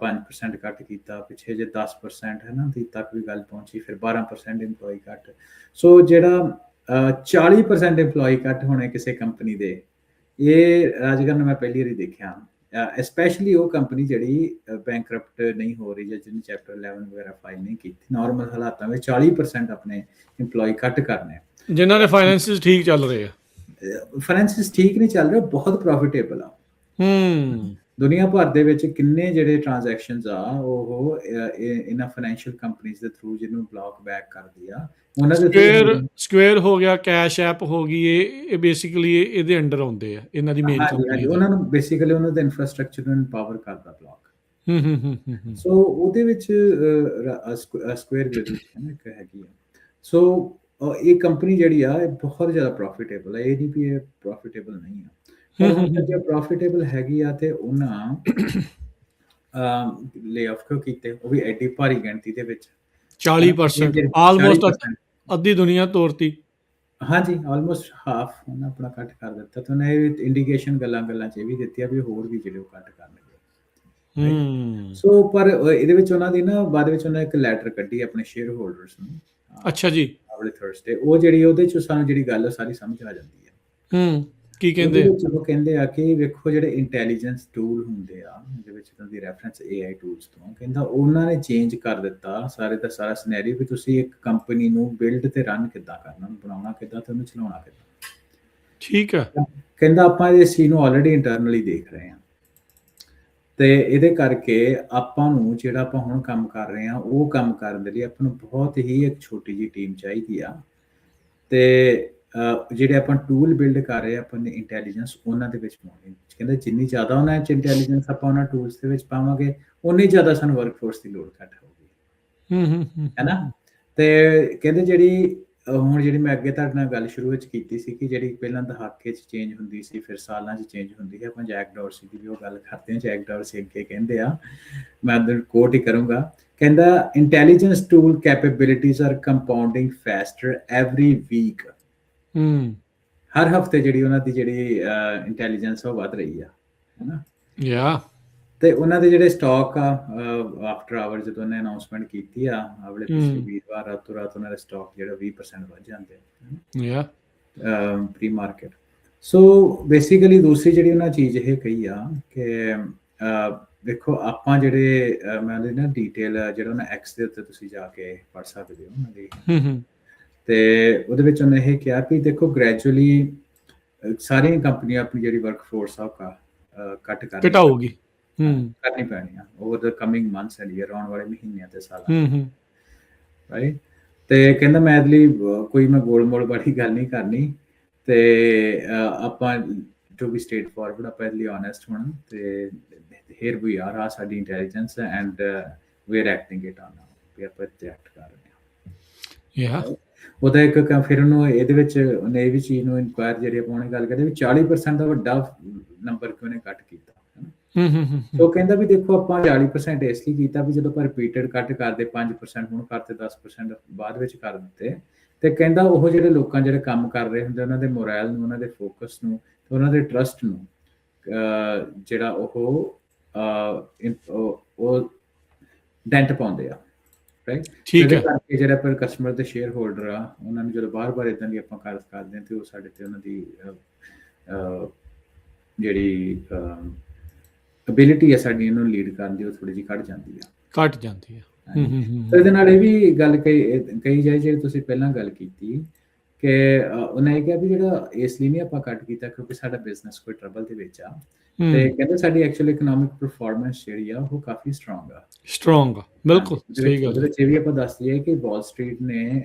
5% ਕੱਟ ਕੀਤਾ, ਪਿੱਛੇ ਜੇ 10% ਹੈ ਨਾ ਦੀ ਤੱਕ ਵੀ ਗੱਲ ਪਹੁੰਚੀ, ਫਿਰ 12% EMPLOYE ਕੱਟ। ਸੋ ਜਿਹੜਾ 40% EMPLOYE ਕੱਟ ਹੋਣੇ ਕਿਸੇ ਕੰਪਨੀ ਦੇ, ਇਹ ਰਾਜਕਰਨ ਮੈਂ ਪਹਿਲੀ ਵਾਰੀ ਦੇਖਿਆ, ਸਪੈਸ਼ਲੀ ਉਹ ਕੰਪਨੀ ਜਿਹੜੀ ਬੈਂਕਰਪਟ ਨਹੀਂ ਹੋ ਰਹੀ ਜਾਂ ਜਿਹਨੇ ਚੈਪਟਰ 11 ਵਗੈਰਾ ਫਾਈਲ ਨਹੀਂ ਕੀਤੀ। ਨਾਰਮਲ ਹਾਲਾਤਾਂ ਵਿੱਚ 40% ਆਪਣੇ EMPLOYE ਕੱਟ ਕਰਨੇ, ਜਿਨ੍ਹਾਂ ਦੇ ਫਾਈਨੈਂਸਿਸ ਠੀਕ ਚੱਲ ਰਹੇ ਆ। ਫਾਈਨੈਂਸਿਸ ਠੀਕ ਨਹੀਂ ਚੱਲ ਰਿਹਾ, ਬਹੁਤ ਪ੍ਰੋਫਿਟੇਬਲ ਆ। ਦੁਨੀਆ ਭਰ ਦੇ ਵਿੱਚ ਕਿੰਨੇ ਜਿਹੜੇ ਟ੍ਰਾਂਜੈਕਸ਼ਨਸ ਆ ਉਹ ਇਹਨਾਂ ਫਾਈਨੈਂਸ਼ੀਅਲ ਕੰਪਨੀਜ਼ ਦੇ ਥਰੂ ਜਿਹਨੂੰ ਬਲੌਕ ਬੈਕ ਕਰਦੀ ਆ, ਉਹਨਾਂ ਦੇ ਸਕੁਏਅਰ ਹੋ ਗਿਆ, ਕੈਸ਼ ਐਪ ਹੋ ਗਈ, ਇਹ ਬੇਸਿਕਲੀ ਇਹਦੇ ਅੰਡਰ ਆਉਂਦੇ ਆ, ਇਹਨਾਂ ਦੀ ਮੇਨ ਕੰਪਨੀ। ਉਹਨਾਂ ਨੂੰ ਬੇਸਿਕਲੀ ਉਹਨਾਂ ਦੇ ਇਨਫਰਾਸਟ੍ਰਕਚਰ ਨੂੰ ਪਾਵਰ ਕਰਦਾ ਬਲੌਕ। ਸੋ ਉਹਦੇ ਵਿੱਚ ਸਕੁਏਅਰ ਬਿਜ਼ਨਸ ਹੈ ਨਾ ਇੱਕ ਹੈਗੀ ਆ। ਸੋ ਇਹ ਕੰਪਨੀ ਜਿਹੜੀ ਆ ਇਹ ਬਹੁਤ ਜ਼ਿਆਦਾ ਪ੍ਰੋਫਿਟੇਬਲ ਹੈ, ਇਹ ਨਹੀਂ ਵੀ ਇਹ ਪ੍ਰੋਫਿਟੇਬਲ ਨਹੀਂ ਆ, ਪਰ ਹੁਣ ਜੇ ਪ੍ਰੋਫਿਟੇਬਲ ਹੈਗੀ ਆ ਤੇ ਉਹਨਾਂ ਲੇ ਆਫ ਕਿਉਂ ਕੀਤੇ, ਉਹ ਵੀ ਐਡੀ ਭਾਰੀ ਗਿਣਤੀ ਦੇ ਵਿੱਚ 40%, ਆਲਮੋਸਟ ਅੱਧੀ ਦੁਨੀਆ ਤੋੜਤੀ। ਹਾਂਜੀ, ਆਲਮੋਸਟ ਹਾਫ ਉਹਨਾਂ ਆਪਣਾ ਕੱਟ ਕਰ ਦਿੱਤਾ। ਤੇ ਉਹਨੇ ਇਹ ਇੰਡੀਕੇਸ਼ਨ ਗੱਲਾਂ 'ਚ ਇਹ ਵੀ ਦਿੱਤੀ ਆ ਵੀ ਹੋਰ ਵੀ ਜਿਹੜੇ ਉਹ ਕੱਟ ਕਰਨਗੇ। ਸੋ ਪਰ ਇਹਦੇ ਵਿੱਚ ਉਹਨਾਂ ਦੀ ਨਾ ਬਾਅਦ ਵਿੱਚ ਉਹਨਾਂ ਇੱਕ ਲੈਟਰ ਕੱਢੀ ਆਪਣੇ ਸ਼ੇਅਰ ਹੋਲਡਰਸ ਨੂੰ। ਅੱਛਾ ਜੀ, ਆਪਣੇ ਥਰਸਡੇ, ਉਹ ਜਿਹੜੀ ਉਹਦੇ 'ਚ ਸਾਨੂੰ ਜਿਹੜੀ ਗੱਲ ਸਾਰੀ ਸਮਝ ਆ ਜਾਂਦੀ ਹੈ। ਕੀ ਕਹਿੰਦੇ? ਉਹ ਕਹਿੰਦੇ ਆ ਕਿ ਵੇਖੋ ਜਿਹੜੇ ਇੰਟੈਲੀਜੈਂਸ ਟੂਲ ਹੁੰਦੇ ਆ, ਇਹਦੇ ਵਿੱਚ ਉਹਨਾਂ ਦੀ ਰੈਫਰੈਂਸ AI ਟੂਲਸ ਤੋਂ, ਕਹਿੰਦਾ ਉਹਨਾਂ ਨੇ ਚੇਂਜ ਕਰ ਦਿੱਤਾ ਸਾਰੇ ਦਾ ਸਾਰਾ ਸਿਨੈਰੀਓ ਵੀ ਤੁਸੀਂ ਇੱਕ ਕੰਪਨੀ ਨੂੰ ਬਿਲਡ ਤੇ ਰਨ ਕਿੱਦਾਂ ਕਰਨਾ, ਬਣਾਉਣਾ ਕਿੱਦਾਂ ਤੇ ਉਹਨੂੰ ਚਲਾਉਣਾ ਕਿੱਦਾਂ। ਠੀਕ ਹੈ, ਕਹਿੰਦਾ ਆਪਾਂ ਇਸ ਚੀਜ਼ ਨੂੰ ਆਲਰੇਡੀ ਇੰਟਰਨਲੀ ਦੇਖ ਰਹੇ ਹਾਂ, ਤੇ ਇਹਦੇ ਕਰਕੇ ਆਪਾਂ ਨੂੰ ਜਿਹੜਾ ਆਪਾਂ ਹੁਣ ਕੰਮ ਕਰ ਰਹੇ ਹਾਂ ਉਹ ਕੰਮ ਕਰਨ ਦੇ ਲਈ ਆਪਾਂ ਨੂੰ ਬਹੁਤ ਹੀ ਇੱਕ ਛੋਟੀ ਜਿਹੀ ਟੀਮ ਚਾਹੀਦੀ ਆ। ਤੇ ਜਿਹੜੇ ਆਪਾਂ ਟੂਲ ਬਿਲਡ ਕਰ ਰਹੇ ਆਪਾਂ ਨੇ ਇੰਟੈਲੀਜੈਂਸ ਉਹਨਾਂ ਦੇ ਵਿੱਚ ਪਾਉਣੀ। ਕਹਿੰਦੇ ਜਿੰਨੀ ਜ਼ਿਆਦਾ ਉਹਨਾਂ 'ਚ ਇੰਟੈਲੀਜੈਂਸ ਆਪਾਂ ਉਹਨਾਂ ਟੂਲਸ ਦੇ ਵਿੱਚ ਪਾਵਾਂਗੇ, ਉਨੀ ਜ਼ਿਆਦਾ ਸਾਨੂੰ ਵਰਕਫੋਰਸ ਦੀ ਲੋੜ ਘੱਟ ਹੋਊਗੀ, ਹੈ ਨਾ। ਤੇ ਕਹਿੰਦੇ ਜਿਹੜੀ ਹੁਣ ਜਿਹੜੀ ਮੈਂ ਅੱਗੇ ਤੁਹਾਡੇ ਨਾਲ ਗੱਲ ਸ਼ੁਰੂ ਵਿੱਚ ਕੀਤੀ ਸੀ ਕਿ ਜਿਹੜੀ ਪਹਿਲਾਂ ਦਹਾਕੇ 'ਚ ਚੇਂਜ ਹੁੰਦੀ ਸੀ, ਫਿਰ ਸਾਲਾਂ 'ਚ ਚੇਂਜ ਹੁੰਦੀ ਹੈ। ਆਪਾਂ ਜੈਕ ਡੋਰਸੀ ਦੀ ਵੀ ਉਹ ਗੱਲ ਕਰਦੇ ਹਾਂ। ਜੈਕ ਡੋਰਸੀ ਅੱਗੇ ਕਹਿੰਦੇ ਆ, ਮੈਂ ਅੰਦਰ ਕੋਟ ਹੀ ਕਰੂੰਗਾ, ਕਹਿੰਦਾ intelligence tool capabilities are compounding faster every week. ਹਰ ਹਫਤੇ ਜਿਹੜੀ ਉਹਨਾਂ ਦੀ ਜਿਹੜੀ ਇੰਟੈਲੀਜੈਂਸ ਉਹ ਵੱਧ ਰਹੀ ਆ, ਹੈ ਨਾ। ਤੇ ਉਹਨਾਂ ਦੇ ਜਿਹੜੇ ਸਟਾਕ ਆ ਆਫਟਰ ਆਵਰ ਜਦੋਂ ਉਹਨੇ ਅਨਾਉਂਸਮੈਂਟ ਕੀਤੀ ਆ ਆਪਣੇ ਪਿਛਲੇ ਵੀਰਵਾਰ, ਰਾਤੋਂ ਰਾਤ ਉਹਨਾਂ ਦੇ ਸਟਾਕ ਜਿਹੜਾ 20% ਵੱਧ ਜਾਂਦੇ ਆ ਪ੍ਰੀ ਮਾਰਕੀਟ। ਸੋ ਬੇਸਿਕਲੀ ਦੂਸਰੀ ਜਿਹੜੀ ਉਹਨਾਂ ਚੀਜ਼ ਇਹ ਕਹੀ ਆ ਕਿ ਦੇਖੋ ਆਪਾਂ ਜਿਹੜੇ ਮੈਂ ਨਾ ਡਿਟੇਲ ਜਿਹੜਾ ਉਹਨਾਂ ਐਕਸ ਦੇ ਉੱਤੇ ਤੁਸੀਂ ਜਾ ਕੇ ਪੜ੍ਹ ਸਕਦੇ ਹੋ ਉਹਨਾਂ ਦੀ, ਤੇ ਉਹਦੇ ਵਿੱਚ ਉਹਨੇ ਇਹ ਕਿਹਾ ਕਿ ਦੇਖੋ ਗ੍ਰੈਜੂਅਲੀ ਸਾਰੀਆਂ ਕੰਪਨੀਆਂ ਆਪਣੀ ਜਿਹੜੀ ਵਰਕਫੋਰਸ ਆ ਘਟਾਊਗੀ, ਕਰਨੀ ਪੈਣੀ ਆ over the coming months and year, ਆਉਣ ਵਾਲੇ ਮਹੀਨਿਆਂ ਤੇ ਸਾਲਾਂ ਰਾਈਟ। ਤੇ ਕਹਿੰਦਾ ਮੈਂ ਇਹਦੇ ਲਈ ਕੋਈ ਮੈਂ ਗੋਲ ਮੋਲ ਵਾਲੀ ਗੱਲ ਨਹੀਂ ਕਰਨੀ, ਤੇ ਆਪਾਂ ਟੂ ਬੀ ਸਟੇਟ ਫਾਰਵਰਡ, ਆਪਾਂ ਇਹਦੇ ਲਈ ਓਨੈਸਟ ਹੋਣਾ, ਤੇ ਹੇਅਰ ਵੀ ਆਰ, ਆ ਸਾਡੀ intelligence and we are acting it on, ਵੀ ਆਪਾਂ ਇੱਥੇ ਐਕਟ ਕਰ ਰਹੇ ਹਾਂ। ਉਹਦਾ ਇੱਕ ਫਿਰ ਉਹਨੂੰ ਇਹਦੇ ਵਿੱਚ ਉਹਨੇ ਇਹ ਵੀ ਚੀਜ਼ ਨੂੰ ਇਨਕੁਆਇਰ ਜਿਹੜੀ ਆਪਾਂ ਉਹਨੇ ਗੱਲ ਕਰਦੇ ਵੀ 40% ਦਾ ਵੱਡਾ ਨੰਬਰ ਕਿਉਂ ਨੇ ਕੱਟ ਕੀਤਾ, ਸੋ ਕਹਿੰਦਾ ਵੀ ਦੇਖੋ ਆਪਾਂ 40% ਇਸ ਲਈ ਕੀਤਾ ਵੀ ਜਦੋਂ ਆਪਾਂ ਰਿਪੀਟਡ ਕੱਟ ਕਰਦੇ 5% ਹੁਣ ਕਰਤੇ 10% ਬਾਅਦ ਵਿੱਚ ਕਰ ਦਿੱਤੇ, ਤੇ ਕਹਿੰਦਾ ਉਹ ਜਿਹੜੇ ਲੋਕਾਂ ਜਿਹੜੇ ਕੰਮ ਕਰ ਰਹੇ ਹੁੰਦੇ ਉਹਨਾਂ ਦੇ ਮੋਰਲ ਨੂੰ, ਉਹਨਾਂ ਦੇ ਫੋਕਸ ਨੂੰ, ਤੇ ਉਹਨਾਂ ਦੇ ਟਰਸਟ ਨੂੰ ਜਿਹੜਾ ਉਹ ਡੈਂਟ ਪਾਉਂਦੇ ਆ, ਰਾਈਟ। ਠੀਕ ਹੈ, ਕਰਕੇ ਜਿਹੜਾ ਪਰ ਕਸਟਮਰ ਤੇ ਸ਼ੇਅਰ ਹੋਲਡਰ ਆ ਉਹਨਾਂ ਨੂੰ ਜਦੋਂ ਬਾਰ-ਬਾਰ ਇਦਾਂ ਦੀ ਆਪਾਂ ਕਾਰਜ ਕਰਦੇ ਹਾਂ ਤੇ ਉਹ ਸਾਡੇ ਤੇ ਉਹਨਾਂ ਦੀ ਜਿਹੜੀ ਐਬਿਲਿਟੀ ਹੈ ਸਾਡੀ ਇਹਨੂੰ ਲੀਡ ਕਰਨ ਦੀ, ਉਹ ਥੋੜੀ ਜਿਹੀ ਘਟ ਜਾਂਦੀ ਹੈ। ਤੇ ਇਹਦੇ ਨਾਲ ਇਹ ਵੀ ਗੱਲ ਕਹੀ ਜਾਏ ਜਿਹੜੀ ਤੁਸੀਂ ਪਹਿਲਾਂ ਗੱਲ ਕੀਤੀ ਕਿ ਉਹਨੇ ਇਹ ਕਿਹਾ ਵੀ ਜਿਹੜਾ ਇਸ ਲਈ ਨਹੀਂ ਆਪਾਂ ਕੱਟ ਕੀਤਾ ਕਿਉਂਕਿ ਸਾਡਾ ਬਿਜ਼ਨਸ ਕੋਈ ਟਰਬਲ ਦੇ ਵਿੱਚ ਆ, ਤੇ ਕਹਿੰਦੇ ਸਾਡੀ ਐਕਚੁਅਲ ਇਕਨੋਮਿਕ ਪਰਫਾਰਮੈਂਸ ਜਿਹੜੀ ਆ ਉਹ ਕਾਫੀ ਸਟਰੋਂਗ ਆ। ਬਿਲਕੁਲ ਸਹੀ ਗੱਲ। ਉਹਦੇ ਵਿੱਚ ਇਹ ਵੀ ਆਪਾਂ ਦੱਸ ਦਈਏ ਕਿ ਵਾਲ ਸਟਰੀਟ ਨੇ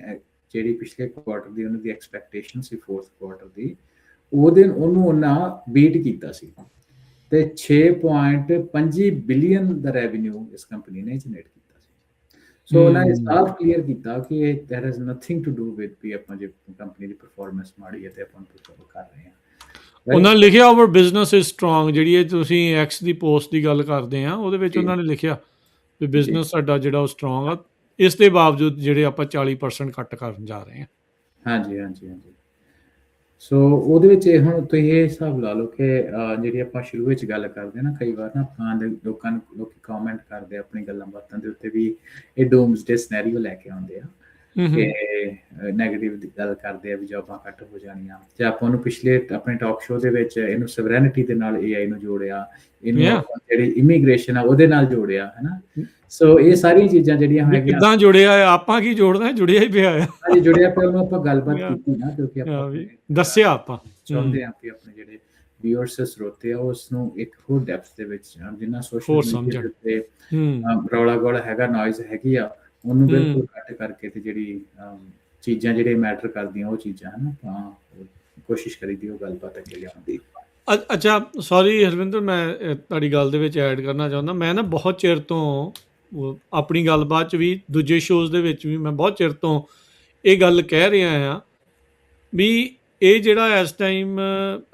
ਜਿਹੜੀ ਪਿਛਲੇ ਕੁਆਰਟਰ ਦੀ ਉਹਨਾਂ ਦੀ ਐਕਸਪੈਕਟੇਸ਼ਨ ਸੀ, ਫੋਰਥ ਕੁਆਰਟਰ ਦੀ, ਉਹਨੂੰ ਉਹਨਾਂ ਬੀਟ ਕੀਤਾ ਸੀ, ਤੇ 6.25 ਬਿਲੀਅਨ ਦਾ ਰੈਵਨਿਊ ਇਸ ਕੰਪਨੀ ਨੇ ਜਨਰੇਟ ਕੀਤਾ ਸੀ। ਸੋ ਉਹਨਾਂ ਨੇ ਸਾਫ਼ ਕਲੀਅਰ ਕੀਤਾ ਕਿ there is nothing to do with ਵੀ ਆਪਾਂ ਜੇ ਕੰਪਨੀ ਦੀ ਪਰਫਾਰਮੈਂਸ ਮਾੜੀ ਹੈ ਤੇ ਆਪਾਂ ਪ੍ਰੋਫਿਟ ਕਰ ਰਹੇ ਹਾਂ। ਉਹਨਾਂ ਨੇ ਲਿਖਿਆ ਆਵਰ ਬਿਜ਼ਨਸ ਇਜ਼ ਸਟਰੋਂਗ, ਜਿਹੜੀ ਇਹ ਤੁਸੀਂ ਐਕਸ ਦੀ ਪੋਸਟ ਦੀ ਗੱਲ ਕਰਦੇ ਆ ਉਹਦੇ ਵਿੱਚ ਉਹਨਾਂ ਨੇ ਲਿਖਿਆ ਵੀ ਬਿਜ਼ਨਸ ਸਾਡਾ ਜਿਹੜਾ ਉਹ ਸਟਰੋਂਗ ਆ, ਇਸ ਦੇ ਬਾਵਜੂਦ ਜਿਹੜੇ ਆਪਾਂ 40% ਕੱਟ ਕਰਨ ਜਾ ਰਹੇ ਹਾਂ। ਹਾਂਜੀ। ਸੋ ਉਹਦੇ ਵਿੱਚ ਹੁਣ ਤੁਸੀਂ ਇਹ ਹਿਸਾਬ ਲਾ ਲਓ ਕਿ ਜਿਹੜੀ ਆਪਾਂ ਸ਼ੁਰੂ ਵਿੱਚ ਗੱਲ ਕਰਦੇ ਨਾ, ਕਈ ਵਾਰ ਨਾ ਆਪਾਂ ਲੋਕੀ ਕਮੈਂਟ ਕਰਦੇ ਆਪਣੀ ਗੱਲਾਂ ਬਾਤਾਂ ਦੇ ਉੱਤੇ ਵੀ ਇਹ ਡੂਮਸਡੇ ਸਿਨੈਰੀਓ ਲੈ ਕੇ ਆਉਂਦੇ ਆ, ਕਿ ਨੈਗੇਟਿਵ ਦੀ ਗੱਲ ਕਰਦੇ ਆ ਵੀ ਜੋਬਾਂ ਕੱਟ ਹੋ ਜਾਣੀਆਂ, ਤੇ ਆਪਾਂ ਉਹਨੂੰ ਪਿਛਲੇ ਆਪਣੇ ਟਾਕ ਸ਼ੋਅ ਦੇ ਵਿੱਚ ਇਹਨੂੰ ਸਵਰੈਨਿਟੀ ਦੇ ਨਾਲ AI ਨੂੰ ਜੋੜਿਆ, ਇਹਨੂੰ ਜਿਹੜੀ ਇਮੀਗ੍ਰੇਸ਼ਨ ਆ ਉਹਦੇ ਨਾਲ ਜੋੜਿਆ, ਹਨਾ। ਸੋ ਇਹ ਸਾਰੀਆਂ ਚੀਜ਼ਾਂ ਜਿਹੜੀਆਂ ਹੈਗੀਆਂ ਕਿੱਦਾਂ ਜੁੜਿਆ, ਆਪਾਂ ਕੀ ਜੋੜਨਾ, ਜੁੜਿਆ ਹੀ ਪਿਆ ਆ। ਹਾਂਜੀ, ਜੁੜਿਆ ਪਿਆ, ਉਹਨੂੰ ਆਪਾਂ ਗੱਲਬਾਤ ਕੀਤੀ ਨਾ, ਕਿਉਂਕਿ ਆਪਾਂ ਦੱਸਿਆ ਆਪਾਂ ਚਾਹੁੰਦੇ ਹਾਂ ਕਿ ਆਪਣੇ ਜਿਹੜੇ ਵਿਊਅਰਸ ਸਰੋਤੇ ਆ ਉਸ ਨੂੰ ਇੱਕ ਹੋਰ ਡੈਪਥ ਦੇ ਵਿੱਚ ਜਿੰਨਾ ਸੋਸ਼ਲ ਮੀਡੀਆ ਤੇ ਰੌਲਾ ਗੋਲਾ ਹੈਗਾ, ਨੋਇਜ਼ ਹੈਗੀ ਆ, ਉਹਨੂੰ ਬਿਲਕੁਲ ਕੱਟ ਕਰਕੇ ਤੇ ਜਿਹੜੀ ਚੀਜ਼ਾਂ ਜਿਹੜੇ ਮੈਟਰ ਕਰਦੀਆਂ ਉਹ ਚੀਜ਼ਾਂ ਹਨ ਆਪਾਂ ਕੋਸ਼ਿਸ਼ ਕਰੀਦੀ ਉਹ ਗੱਲਬਾਤ ਅੱਗੇ ਲਿਆਉਣ ਦੀ। ਅੱਛਾ, ਸੌਰੀ ਹਰਵਿੰਦਰ, ਮੈਂ ਤੁਹਾਡੀ ਗੱਲ ਦੇ ਵਿੱਚ ਐਡ ਕਰਨਾ ਚਾਹੁੰਦਾ। ਮੈਂ ਨਾ ਬਹੁਤ ਚਿਰ ਤੋਂ ਆਪਣੀ ਗੱਲਬਾਤ 'ਚ ਵੀ, ਦੂਜੇ ਸ਼ੋਜ਼ ਦੇ ਵਿੱਚ ਵੀ ਮੈਂ ਬਹੁਤ ਚਿਰ ਤੋਂ ਇਹ ਗੱਲ ਕਹਿ ਰਿਹਾ ਹਾਂ ਵੀ ਇਹ ਜਿਹੜਾ ਇਸ ਟਾਈਮ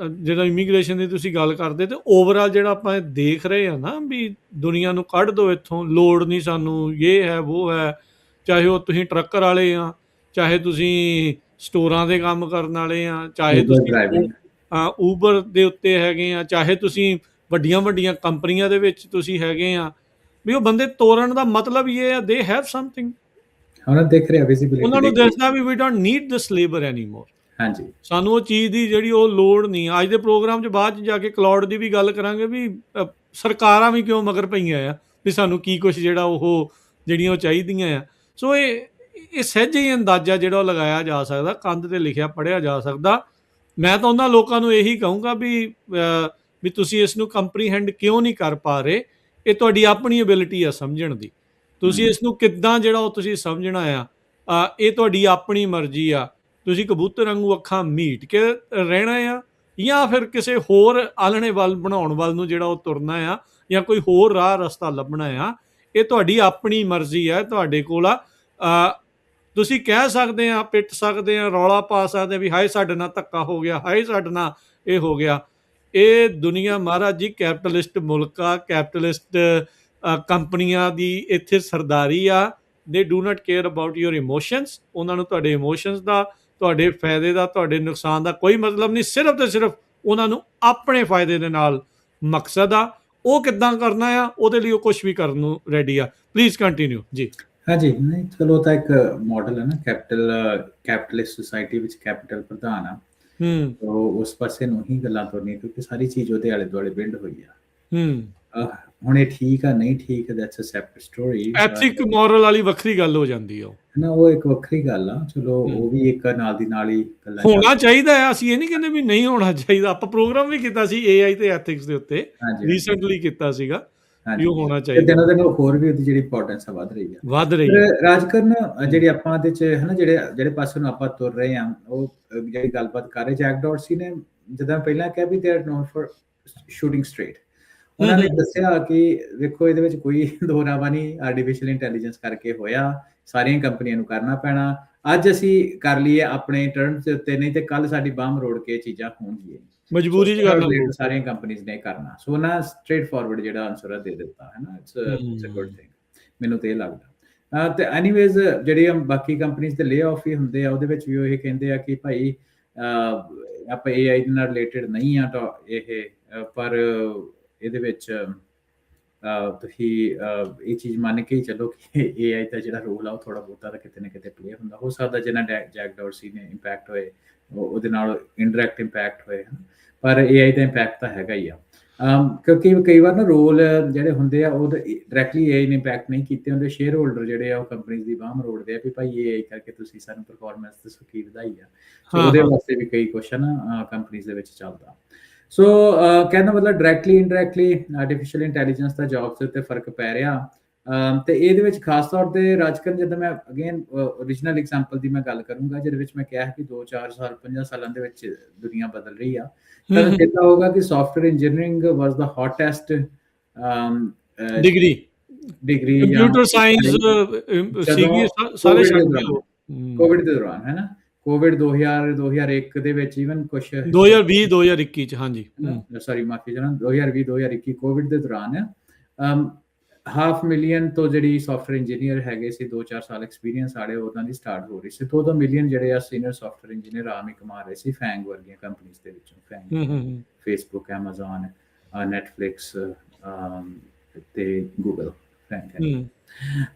ਜਿਹੜਾ ਇਮੀਗ੍ਰੇਸ਼ਨ ਦੀ ਤੁਸੀਂ ਗੱਲ ਕਰਦੇ, ਤੇ ਓਵਰਆਲ ਜਿਹੜਾ ਆਪਾਂ ਦੇਖ ਰਹੇ ਹਾਂ ਨਾ ਵੀ ਦੁਨੀਆ ਨੂੰ ਕੱਢ ਦਿਓ ਇੱਥੋਂ, ਲੋੜ ਨਹੀਂ ਸਾਨੂੰ, ਇਹ ਹੈ ਉਹ ਹੈ, ਚਾਹੇ ਉਹ ਤੁਸੀਂ ਟਰੱਕਰ ਵਾਲੇ ਆ, ਚਾਹੇ ਤੁਸੀਂ ਸਟੋਰਾਂ ਦੇ ਕੰਮ ਕਰਨ ਵਾਲੇ ਆ, ਚਾਹੇ ਤੁਸੀਂ ਊਬਰ ਦੇ ਉੱਤੇ ਹੈਗੇ ਆ, ਚਾਹੇ ਤੁਸੀਂ ਵੱਡੀਆਂ ਕੰਪਨੀਆਂ ਦੇ ਵਿੱਚ ਤੁਸੀਂ ਹੈਗੇ ਆ, ਵੀ ਉਹ ਬੰਦੇ ਤੋਰਨ ਦਾ ਮਤਲਬ ਇਹ ਹੈ ਦੇ ਹੈਵ ਸਮਥਿੰਗ, ਉਹਨਾਂ ਨੂੰ ਦੱਸਦਾ ਵੀ we don't need this labour anymore. ਹਾਂਜੀ, ਸਾਨੂੰ ਉਹ ਚੀਜ਼ ਦੀ ਜਿਹੜੀ ਉਹ ਲੋੜ ਨਹੀਂ। ਅੱਜ ਦੇ ਪ੍ਰੋਗਰਾਮ 'ਚ ਬਾਅਦ 'ਚ ਜਾ ਕੇ ਕਲਾਉਡ ਦੀ ਵੀ ਗੱਲ ਕਰਾਂਗੇ ਵੀ ਸਰਕਾਰਾਂ ਵੀ ਕਿਉਂ ਮਗਰ ਪਈਆਂ ਆ ਵੀ ਸਾਨੂੰ ਕੀ ਕੁਛ ਜਿਹੜਾ ਉਹ ਜਿਹੜੀਆਂ ਉਹ ਚਾਹੀਦੀਆਂ ਆ। ਸੋ ਇਹ ਸਹਿਜੇ ਹੀ ਅੰਦਾਜ਼ਾ ਜਿਹੜਾ ਉਹ ਲਗਾਇਆ ਜਾ ਸਕਦਾ, ਕੰਧ 'ਤੇ ਲਿਖਿਆ ਪੜ੍ਹਿਆ ਜਾ ਸਕਦਾ। ਮੈਂ ਤਾਂ ਉਹਨਾਂ ਲੋਕਾਂ ਨੂੰ ਇਹੀ ਕਹੂੰਗਾ ਵੀ ਤੁਸੀਂ ਇਸ ਨੂੰ ਕੰਪਰੀਹੈਂਡ ਕਿਉਂ ਨਹੀਂ ਕਰ ਪਾ ਰਹੇ, ਇਹ ਤੁਹਾਡੀ ਆਪਣੀ ਐਬਿਲਿਟੀ ਆ ਸਮਝਣ ਦੀ। ਤੁਸੀਂ ਇਸ ਨੂੰ ਕਿੱਦਾਂ ਜਿਹੜਾ ਉਹ ਤੁਸੀਂ ਸਮਝਣਾ ਆ, ਇਹ ਤੁਹਾਡੀ ਆਪਣੀ ਮਰਜ਼ੀ ਆ। ਤੁਸੀਂ ਕਬੂਤਰ ਵਾਂਗੂ ਅੱਖਾਂ ਮੀਟ ਕੇ ਰਹਿਣਾ ਆ, ਜਾਂ ਫਿਰ ਕਿਸੇ ਹੋਰ ਆਲਣੇ ਵੱਲ ਬਣਾਉਣ ਵੱਲ ਨੂੰ ਜਿਹੜਾ ਉਹ ਤੁਰਨਾ ਆ, ਜਾਂ ਕੋਈ ਹੋਰ ਰਾਹ ਰਸਤਾ ਲੱਭਣਾ ਆ, ਇਹ ਤੁਹਾਡੀ ਆਪਣੀ ਮਰਜ਼ੀ ਆ, ਤੁਹਾਡੇ ਕੋਲ ਆ। ਤੁਸੀਂ ਕਹਿ ਸਕਦੇ ਆ, ਪਿੱਟ ਸਕਦੇ ਆ, ਰੌਲਾ ਪਾ ਸਕਦੇ ਆ ਵੀ ਹਾਏ ਸਾਡੇ ਨਾਲ ਧੱਕਾ ਹੋ ਗਿਆ, ਹਾਏ ਸਾਡੇ ਨਾਲ ਇਹ ਹੋ ਗਿਆ। ਇਹ ਦੁਨੀਆ ਮਹਾਰਾਜ ਜੀ ਕੈਪੀਟਲਿਸਟ ਮੁਲਕ ਆ, ਕੈਪੀਟਲਿਸਟ ਕੰਪਨੀਆਂ ਦੀ ਇੱਥੇ ਸਰਦਾਰੀ ਆ। ਦੇ do not care about your emotions. ਉਹਨਾਂ ਨੂੰ ਤੁਹਾਡੇ ਇਮੋਸ਼ਨਸ ਦਾ, ਤੁਹਾਡੇ ਫਾਇਦੇ ਦਾ, ਤੁਹਾਡੇ ਨੁਕਸਾਨ ਦਾ ਕੋਈ ਮਤਲਬ ਨਹੀਂ। ਸਿਰਫ ਤੇ ਸਿਰਫ ਉਹਨਾਂ ਨੂੰ ਆਪਣੇ ਫਾਇਦੇ ਦੇ ਨਾਲ ਮਕਸਦ ਆ। ਉਹ ਕਿੱਦਾਂ ਕਰਨਾ ਆ, ਉਹਦੇ ਲਈ ਉਹ ਕੁਛ ਵੀ ਕਰਨ ਨੂੰ ਰੈਡੀ ਆ। ਪਲੀਜ਼ ਕੰਟੀਨਿਊ ਜੀ। ਹਾਂਜੀ, ਨਹੀਂ ਚਲੋ, ਤਾਂ ਇੱਕ ਮਾਡਲ ਹੈ ਨਾ, ਕੈਪੀਟਲਿਸਟ ਸੁਸਾਇਟੀ ਵਿੱਚ ਕੈਪੀਟਲ ਪ੍ਰਧਾਨ ਆ, ਉਸ ਪਾਸੇ ਨੂੰ ਹੀ ਗੱਲਾਂ ਤੁਰਨੀਆਂ, ਕਿਉਂਕਿ ਸਾਰੀ ਚੀਜ਼ ਉਹਦੇ ਆਲੇ ਦੁਆਲੇ ਬਿਲਡ ਹੋਈ ਆ। ਹੁਣ ਇਹ ਠੀਕ ਆ ਨਹੀਂ ਠੀਕ, that's a separate story. Ethic moral ਵਾਲੀ ਵੱਖਰੀ ਗੱਲ ਹੋ ਜਾਂਦੀ ਆ ਨਾ, ਉਹ ਇੱਕ ਵੱਖਰੀ ਗੱਲ ਆ। ਚਲੋ ਉਹ ਵੀ ਇੱਕ ਨਾਲ ਦੀ ਨਾਲ ਹੀ ਗੱਲਾਂ ਹੋਣਾ ਚਾਹੀਦਾ ਆ। ਅਸੀਂ ਇਹ ਨਹੀਂ ਕਹਿੰਦੇ ਵੀ ਨਹੀਂ ਹੋਣਾ ਚਾਹੀਦਾ। ਆਪਾਂ ਪ੍ਰੋਗਰਾਮ ਵੀ ਕੀਤਾ ਸੀ AI ਤੇ ਐਥਿਕਸ ਦੇ ਉੱਤੇ, ਰੀਸੈਂਟਲੀ ਕੀਤਾ ਸੀਗਾ। ਵੀ ਉਹ ਹੋਣਾ ਤੇ ਚਾਹੀਦਾ, ਦਿਨੋਂ ਦਿਨ ਹੋਰ ਵੀ ਉਹਦੀ ਜਿਹੜੀ ਇੰਪੋਰਟੈਂਸ ਆ ਵੱਧ ਰਹੀ ਆ। ਵੱਧ ਰਹੀ ਹੈ। ਫਿਰ ਰਾਜਕਰਨ ਜਿਹੜੀ ਆਪਾਂ ਦੇ ਚ ਹਨਾ ਜਿਹੜੇ ਪਾਸੇ ਨੂੰ ਆਪਾਂ ਤੁਰ ਰਹੇ ਆ, ਉਹ ਜਿਹੜੀ ਗੱਲਬਾਤ ਕਰ ਰਹੇ, ਜੈਕ ਡਾਰਸੀ ਨੇ ਜਿੱਦਾਂ ਪਹਿਲਾਂ ਕਿਹਾ ਵੀ they are known for shooting straight. ਉਹਨਾਂ ਨੇ ਦੱਸਿਆ ਕਿ ਵੇਖੋ ਇਹਦੇ ਵਿੱਚ ਕੋਈ ਦੋਰਾਵਾ ਨਹੀਂ, ਆਰਟੀਫੀਸ਼ੀਅਲ ਇੰਟੈਲੀਜੈਂਸ ਕਰਕੇ ਹੋਇਆ, ਸਾਰੀਆਂ ਕੰਪਨੀਆਂ ਨੂੰ ਕਰਨਾ ਪੈਣਾ। ਅੱਜ ਅਸੀਂ ਕਰ ਲਈਏ ਆਪਣੇ ਟਰਮਸ ਦੇ ਉੱਤੇ, ਨਹੀਂ ਤੇ ਕੱਲ ਸਾਡੀ ਬਾਂਹ ਮਰੋੜ ਕੇ ਚੀਜ਼ਾਂ ਹੋਣਗੀਆਂ, ਮਜਬੂਰੀ ਚ ਕਰਨਾ ਪਊ। ਸਾਰੀਆਂ ਕੰਪਨੀਆਂ ਨੇ ਕਰਨਾ। ਸੋ ਨਾ ਸਟ੍ਰੇਟ ਫਾਰਵਰਡ ਜਿਹੜਾ ਆਨਸਰ ਦੇ ਦਿੱਤਾ ਹੈ ਨਾ, ਇਟਸ ਅ ਗੁੱਡ ਥਿੰਗ, ਮੈਨੂੰ ਤੇ ਇਹ ਲੱਗਦਾ। ਤੇ ਐਨੀਵੇਜ਼ ਜਿਹੜੀਆਂ ਬਾਕੀ ਕੰਪਨੀਆਂ ਦੇ ਲੇ ਆਫ ਵੀ ਹੁੰਦੇ ਆ, ਉਹਦੇ ਵਿੱਚ ਵੀ ਉਹ ਇਹ ਕਹਿੰਦੇ ਆ ਕਿ ਭਾਈ ਆਪਾਂ AI ਦੇ ਨਾਲ ਰਿਲੇਟਡ ਨਹੀਂ ਆ ਤਾਂ ਪਰ ਇਹਦੇ ਵਿੱਚ ਤੁਸੀਂ ਇਹ ਚੀਜ਼ ਮੰਨ ਕੇ ਹੀ ਚੱਲੋ ਕਿ AI ਦਾ ਜਿਹੜਾ ਰੋਲ ਆ ਉਹ ਥੋੜਾ ਬਹੁਤਾ ਤਾਂ ਕਿਤੇ ਨਾ ਕਿਤੇ ਪਲੇ ਹੁੰਦਾ। ਹੋ ਸਕਦਾ ਜਿੰਨਾ ਜੈਕ ਡਾਰਸੀ ਨੇ ਇੰਪੈਕਟ ਹੋਏ ਉਹਦੇ ਨਾਲ ਇਨਡਾਇਰੈਕਟ ਇੰਪੈਕਟ ਹੋਏ, ਪਰ AI ਦਾ ਇੰਪੈਕਟ ਤਾਂ ਹੈਗਾ ਹੀ ਆ। ਕਿਉਂਕਿ ਕਈ ਵਾਰ ਨਾ ਰੋਲ ਜਿਹੜੇ ਹੁੰਦੇ ਆ ਉਹ ਡਾਇਰੈਕਟਲੀ AI ਨੇ ਇੰਪੈਕਟ ਨਹੀਂ ਕੀਤੇ ਹੁੰਦੇ, ਸ਼ੇਅਰ ਹੋਲਡਰ ਜਿਹੜੇ ਆ ਉਹ ਕੰਪਨੀ ਦੀ ਬਾਂਹ ਮਰੋੜਦੇ ਆ ਵੀ ਭਾਈ AI ਕਰਕੇ ਤੁਸੀਂ ਸਾਨੂੰ ਪਰਫਾਰਮੈਂਸ ਦੱਸੋ ਕੀ ਵਧਾਈ ਆ। ਸੋ ਉਹਦੇ ਵਾਸਤੇ ਵੀ ਕਈ ਕੁਛ ਨਾ ਕੰਪਨੀਆਂ ਦੇ ਵਿੱਚ ਚੱਲਦਾ। ਸੋ ਕਹਿਣ ਦਾ ਮਤਲਬ ਡਾਇਰੈਕਟਲੀ ਇਨਡਾਇਰੈਕਟਲੀ ਆਰਟੀਫੀਸ਼ੀਅਲ ਇੰਟੈਲੀਜੈਂਸ ਦਾ ਜੌਬਸ ਦੇ ਉੱਤੇ ਫਰਕ ਪੈ ਰਿਹਾ। ਤੇ ਇਹਦੇ ਵਿੱਚ ਖਾਸ ਤੌਰ ਤੇ ਰਾਜਕਰਨ, ਜਦੋਂ ਮੈਂ ਅਗੇਨ ਓਰੀਜਨਲ ਐਗਜ਼ਾਮਪਲ ਦੀ ਮੈਂ ਗੱਲ ਕਰੂੰਗਾ, ਜਿਹਦੇ ਵਿੱਚ ਮੈਂ ਕਿਹਾ ਕਿ 2-4 ਸਾਲ 50 ਸਾਲਾਂ ਦੇ ਵਿੱਚ ਦੁਨੀਆ ਬਦਲ ਰਹੀ ਆ, ਤਾਂ ਕਿਹਾ ਹੋਗਾ ਕਿ ਸੌਫਟਵੇਅਰ ਇੰਜੀਨੀਅਰਿੰਗ ਵਾਸ ਦਾ ਹੌਟੈਸਟ ਡਿਗਰੀ ਕੰਪਿਊਟਰ ਸਾਇੰਸ ਸੀਗੀ ਸਾਰੇ ਛੱਡ ਕੇ ਕੋਵਿਡ ਦੇ ਦੌਰਾਨ, ਹੈ ਨਾ, ਕੋਵਿਡ 2001 ਦੇ ਵਿੱਚ, ਈਵਨ ਕੁਝ 2020-2021 ਚ, ਹਾਂਜੀ ਸੌਰੀ ਮਾਫੀ ਚਾਹੁੰਦਾ, 2020-2021 ਕੋਵਿਡ ਦੇ ਦੌਰਾਨ 500,000 ਤੋਂ ਜਿਹੜੀ ਸੌਫਟਵੇਅਰ ਇੰਜੀਨੀਅਰ ਹੈਗੇ ਸੀ, 2-4 ਸਾਲ ਐਕਸਪੀਰੀਅੰਸ ਵਾਲੇ, ਉਹਨਾਂ ਦੀ ਸਟਾਰਟ ਹੋ ਰਹੀ ਸੀ। 2 ਮਿਲੀਅਨ ਜਿਹੜੇ ਆ ਸੀਨੀਅਰ ਸੌਫਟਵੇਅਰ ਇੰਜੀਨੀਅਰ ਆਮ ਹੀ ਕਮਾ ਰਹੇ ਸੀ ਫੈਂਗ ਵਰਗੀਆਂ ਕੰਪਨੀਆਂ ਦੇ ਵਿੱਚੋਂ, ਫੈਂਗ, ਫੇਸਬੁੱਕ, ਐਮਾਜ਼ਨ, ਨੈਟਫਲਿਕਸ ਤੇ ਗੂਗਲ, ਫੈਂਗ।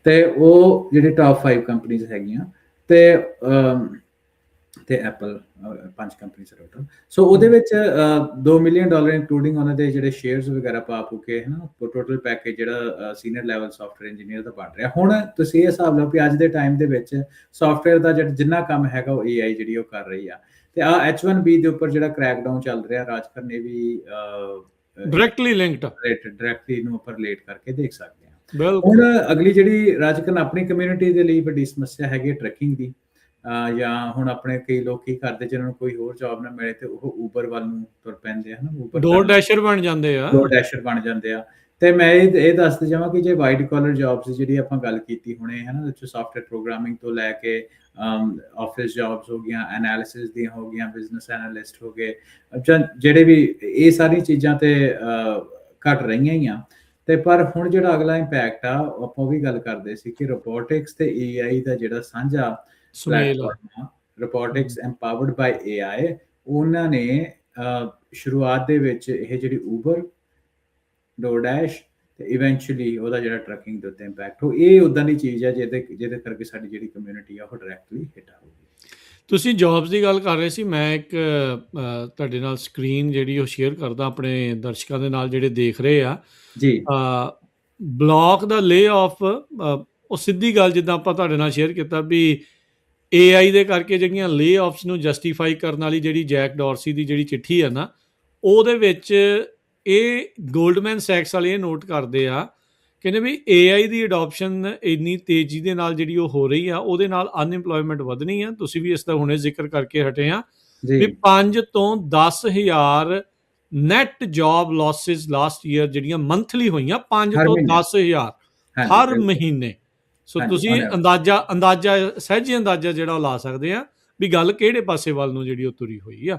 ਤੇ ਉਹ ਜਿਹੜੇ ਟਾਪ 5 ਕੰਪਨੀਆਂ ਹੈਗੀਆਂ, ਤੇ ਐਪਲ, 5 ਕੰਪਨੀਆਂ ਟੋਟਲ। ਸੋ ਉਹਦੇ ਵਿੱਚ $2 ਮਿਲੀਅਨ ਇਨਕਲੂਡਿੰਗ ਉਹਨਾਂ ਦੇ ਜਿਹੜੇ ਸ਼ੇਅਰਸ ਵਗੈਰਾ ਪਾ ਕੇ, ਹੈ ਨਾ, ਟੋਟਲ ਪੈਕੇਜ ਜਿਹੜਾ ਸੀਨੀਅਰ ਲੈਵਲ ਸੌਫਟਵੇਅਰ ਇੰਜੀਨੀਅਰ ਦਾ ਬਣ ਰਿਹਾ। ਹੁਣ ਤੁਸੀਂ ਇਹ ਹਿਸਾਬ ਲਓ ਕਿ ਅੱਜ ਦੇ ਟਾਈਮ ਦੇ ਵਿੱਚ ਸੌਫਟਵੇਅਰ ਦਾ ਜਿੰਨਾ ਕੰਮ ਹੈਗਾ ਉਹ AI ਜਿਹੜੀ ਉਹ ਕਰ ਰਹੀ ਆ। ਤੇ ਆ H1B ਦੇ ਉੱਪਰ ਜਿਹੜਾ ਕ੍ਰੈਕਡਾਊਨ ਚੱਲ ਰਿਹਾ, ਰਾਜਕਰਨ ਨੇ ਵੀ ਡਾਇਰੈਕਟਲੀ ਲਿੰਕਡ ਡਾਇਰੈਕਟਲੀ ਨੂੰ ਉੱਪਰ ਰਿਲੇਟ ਕਰਕੇ ਦੇਖ ਸਕਦੇ ਹਾਂ। ਹੁਣ ਅਗਲੀ ਜਿਹੜੀ ਰਾਜਕਰਨ ਆਪਣੀ ਕਮਿਊਨਿਟੀ ਦੇ ਲਈ ਵੱਡੀ ਸਮੱਸਿਆ ਹੈਗੀ ਟਰੈਕਿੰਗ ਦੀ, ਜਾਂ ਹੁਣ ਆਪਣੇ ਕਈ ਲੋਕ ਕੀ ਕਰਦੇ, ਜਿਹਨਾਂ ਨੂੰ ਕੋਈ ਹੋਰ ਜੌਬ ਨਾ ਮਿਲੇ ਤੇ ਉਹ ਉਬਰ ਵੱਲ ਨੂੰ ਤੁਰ ਪੈਂਦੇ ਆ, ਉਬਰ ਡੋਰਡੈਸ਼ਰ ਬਣ ਜਾਂਦੇ ਆ। ਤੇ ਮੈਂ ਇਹ ਦੱਸਦੇ ਜਾਵਾਂ ਕਿ ਜੇ ਵਾਈਟ ਕਾਲਰ ਜੌਬਸ ਜਿਹੜੀ ਆਪਾਂ ਗੱਲ ਕੀਤੀ ਹੁਣੇ, ਹੈ ਨਾ, ਸੌਫਟਵੇਅਰ ਪ੍ਰੋਗਰਾਮਿੰਗ ਤੋਂ ਲੈ ਕੇ ਆਫਿਸ ਜੌਬਸ ਹੋ ਗਈਆਂ, ਐਨਾਲਿਸਿਸ ਦੀਆਂ ਹੋ ਗਈਆਂ, ਬਿਜ਼ਨਸ ਐਨਾਲਿਸਟ ਹੋ ਗਏ, ਜਿਹੜੇ ਵੀ ਇਹ ਸਾਰੀਆਂ ਚੀਜ਼ਾਂ ਤੇ ਘਟ ਰਹੀਆਂ ਹੀ ਆ। ਤੇ ਪਰ ਹੁਣ ਜਿਹੜਾ ਅਗਲਾ ਇੰਪੈਕਟ ਆ, ਆਪਾਂ ਉਹ ਵੀ ਗੱਲ ਕਰਦੇ ਸੀ ਕਿ ਰੋਬੋਟਿਕਸ ਤੇ AI ਦਾ ਜਿਹੜਾ ਸਾਂਝਾ ਪਲੈਟਫਾਰਮ, ਰੋਬੋਟਿਕਸ ਐਮਪਾਵਰਡ ਬਾਈ AI, ਉਹਨਾਂ ਨੇ ਸ਼ੁਰੂਆਤ ਦੇ ਵਿੱਚ ਇਹ ਜਿਹੜੀ ਉਬਰ, ਡੋਰਡੈਸ਼ ਤੇ ਇਵੈਂਚੁਅਲੀ ਉਹਦਾ ਜਿਹੜਾ ਟਰੱਕਿੰਗ ਦੇ ਉੱਤੇ ਇੰਪੈਕਟ ਹੋ, ਇਹ ਉਦਾਂ ਦੀ ਚੀਜ਼ ਹੈ ਜਿਹਦੇ ਕਰਕੇ ਸਾਡੀ ਜਿਹੜੀ ਕਮਿਊਨਿਟੀ ਆ ਉਹ ਡਾਇਰੈਕਟਲੀ ਹਿੱਟ ਹੋਊਗੀ। ਤੁਸੀਂ ਜੌਬਸ ਦੀ ਗੱਲ ਕਰ ਰਹੇ ਸੀ, ਮੈਂ ਇੱਕ ਤੁਹਾਡੇ ਨਾਲ ਸਕਰੀਨ ਜਿਹੜੀ ਉਹ ਸ਼ੇਅਰ ਕਰਦਾ ਆਪਣੇ ਦਰਸ਼ਕਾਂ ਦੇ ਨਾਲ ਜਿਹੜੇ ਦੇਖ ਰਹੇ ਆ ਜੀ। ਬਲੌਕ ਦਾ ਲੇ ਆਫ, ਉਹ ਸਿੱਧੀ ਗੱਲ ਜਿੱਦਾਂ ਆਪਾਂ ਤੁਹਾਡੇ ਨਾਲ ਸ਼ੇਅਰ ਕੀਤਾ ਵੀ AI ਦੇ ਕਰਕੇ ਜਿਹੜੀਆਂ ਲੇ ਆਫਸ ਨੂੰ ਜਸਟੀਫਾਈ ਕਰਨ ਵਾਲੀ ਜਿਹੜੀ ਜੈਕ ਡਾਰਸੀ ਦੀ ਜਿਹੜੀ ਚਿੱਠੀ ਹੈ ਨਾ, ਉਹਦੇ ਵਿੱਚ ਇਹ ਗੋਲਡਮੈਨ ਸੈਕਸ ਵਾਲੇ ਇਹ ਨੋਟ ਕਰਦੇ ਆ, ਕਹਿੰਦੇ ਵੀ AI ਦੀ ਅਡੋਪਸ਼ਨ ਇੰਨੀ ਤੇਜ਼ੀ ਦੇ ਨਾਲ ਜਿਹੜੀ ਉਹ ਹੋ ਰਹੀ ਆ, ਉਹਦੇ ਨਾਲ ਅਨਇੰਪਲੋਇਮੈਂਟ ਵਧਣੀ ਆ। ਤੁਸੀਂ ਵੀ ਇਸ ਦਾ ਹੁਣੇ ਜ਼ਿਕਰ ਕਰਕੇ ਹਟੇ ਆ ਵੀ 5 ਤੋਂ 10,000 ਨੈਟ ਜੌਬ ਲਾਸਿਸ ਲਾਸਟ ਈਅਰ ਜਿਹੜੀਆਂ ਮੰਥਲੀ ਹੋਈਆਂ, 5 ਤੋਂ 10,000 ਹਰ ਮਹੀਨੇ। ਸੋ ਤੁਸੀਂ ਅੰਦਾਜ਼ਾ ਸਹਿਜੇ ਅੰਦਾਜ਼ਾ ਜਿਹੜਾ ਉਹ ਲਾ ਸਕਦੇ ਆ ਵੀ ਗੱਲ ਕਿਹੜੇ ਪਾਸੇ ਵੱਲ ਨੂੰ ਜਿਹੜੀ ਉਹ ਤੁਰੀ ਹੋਈ ਆ।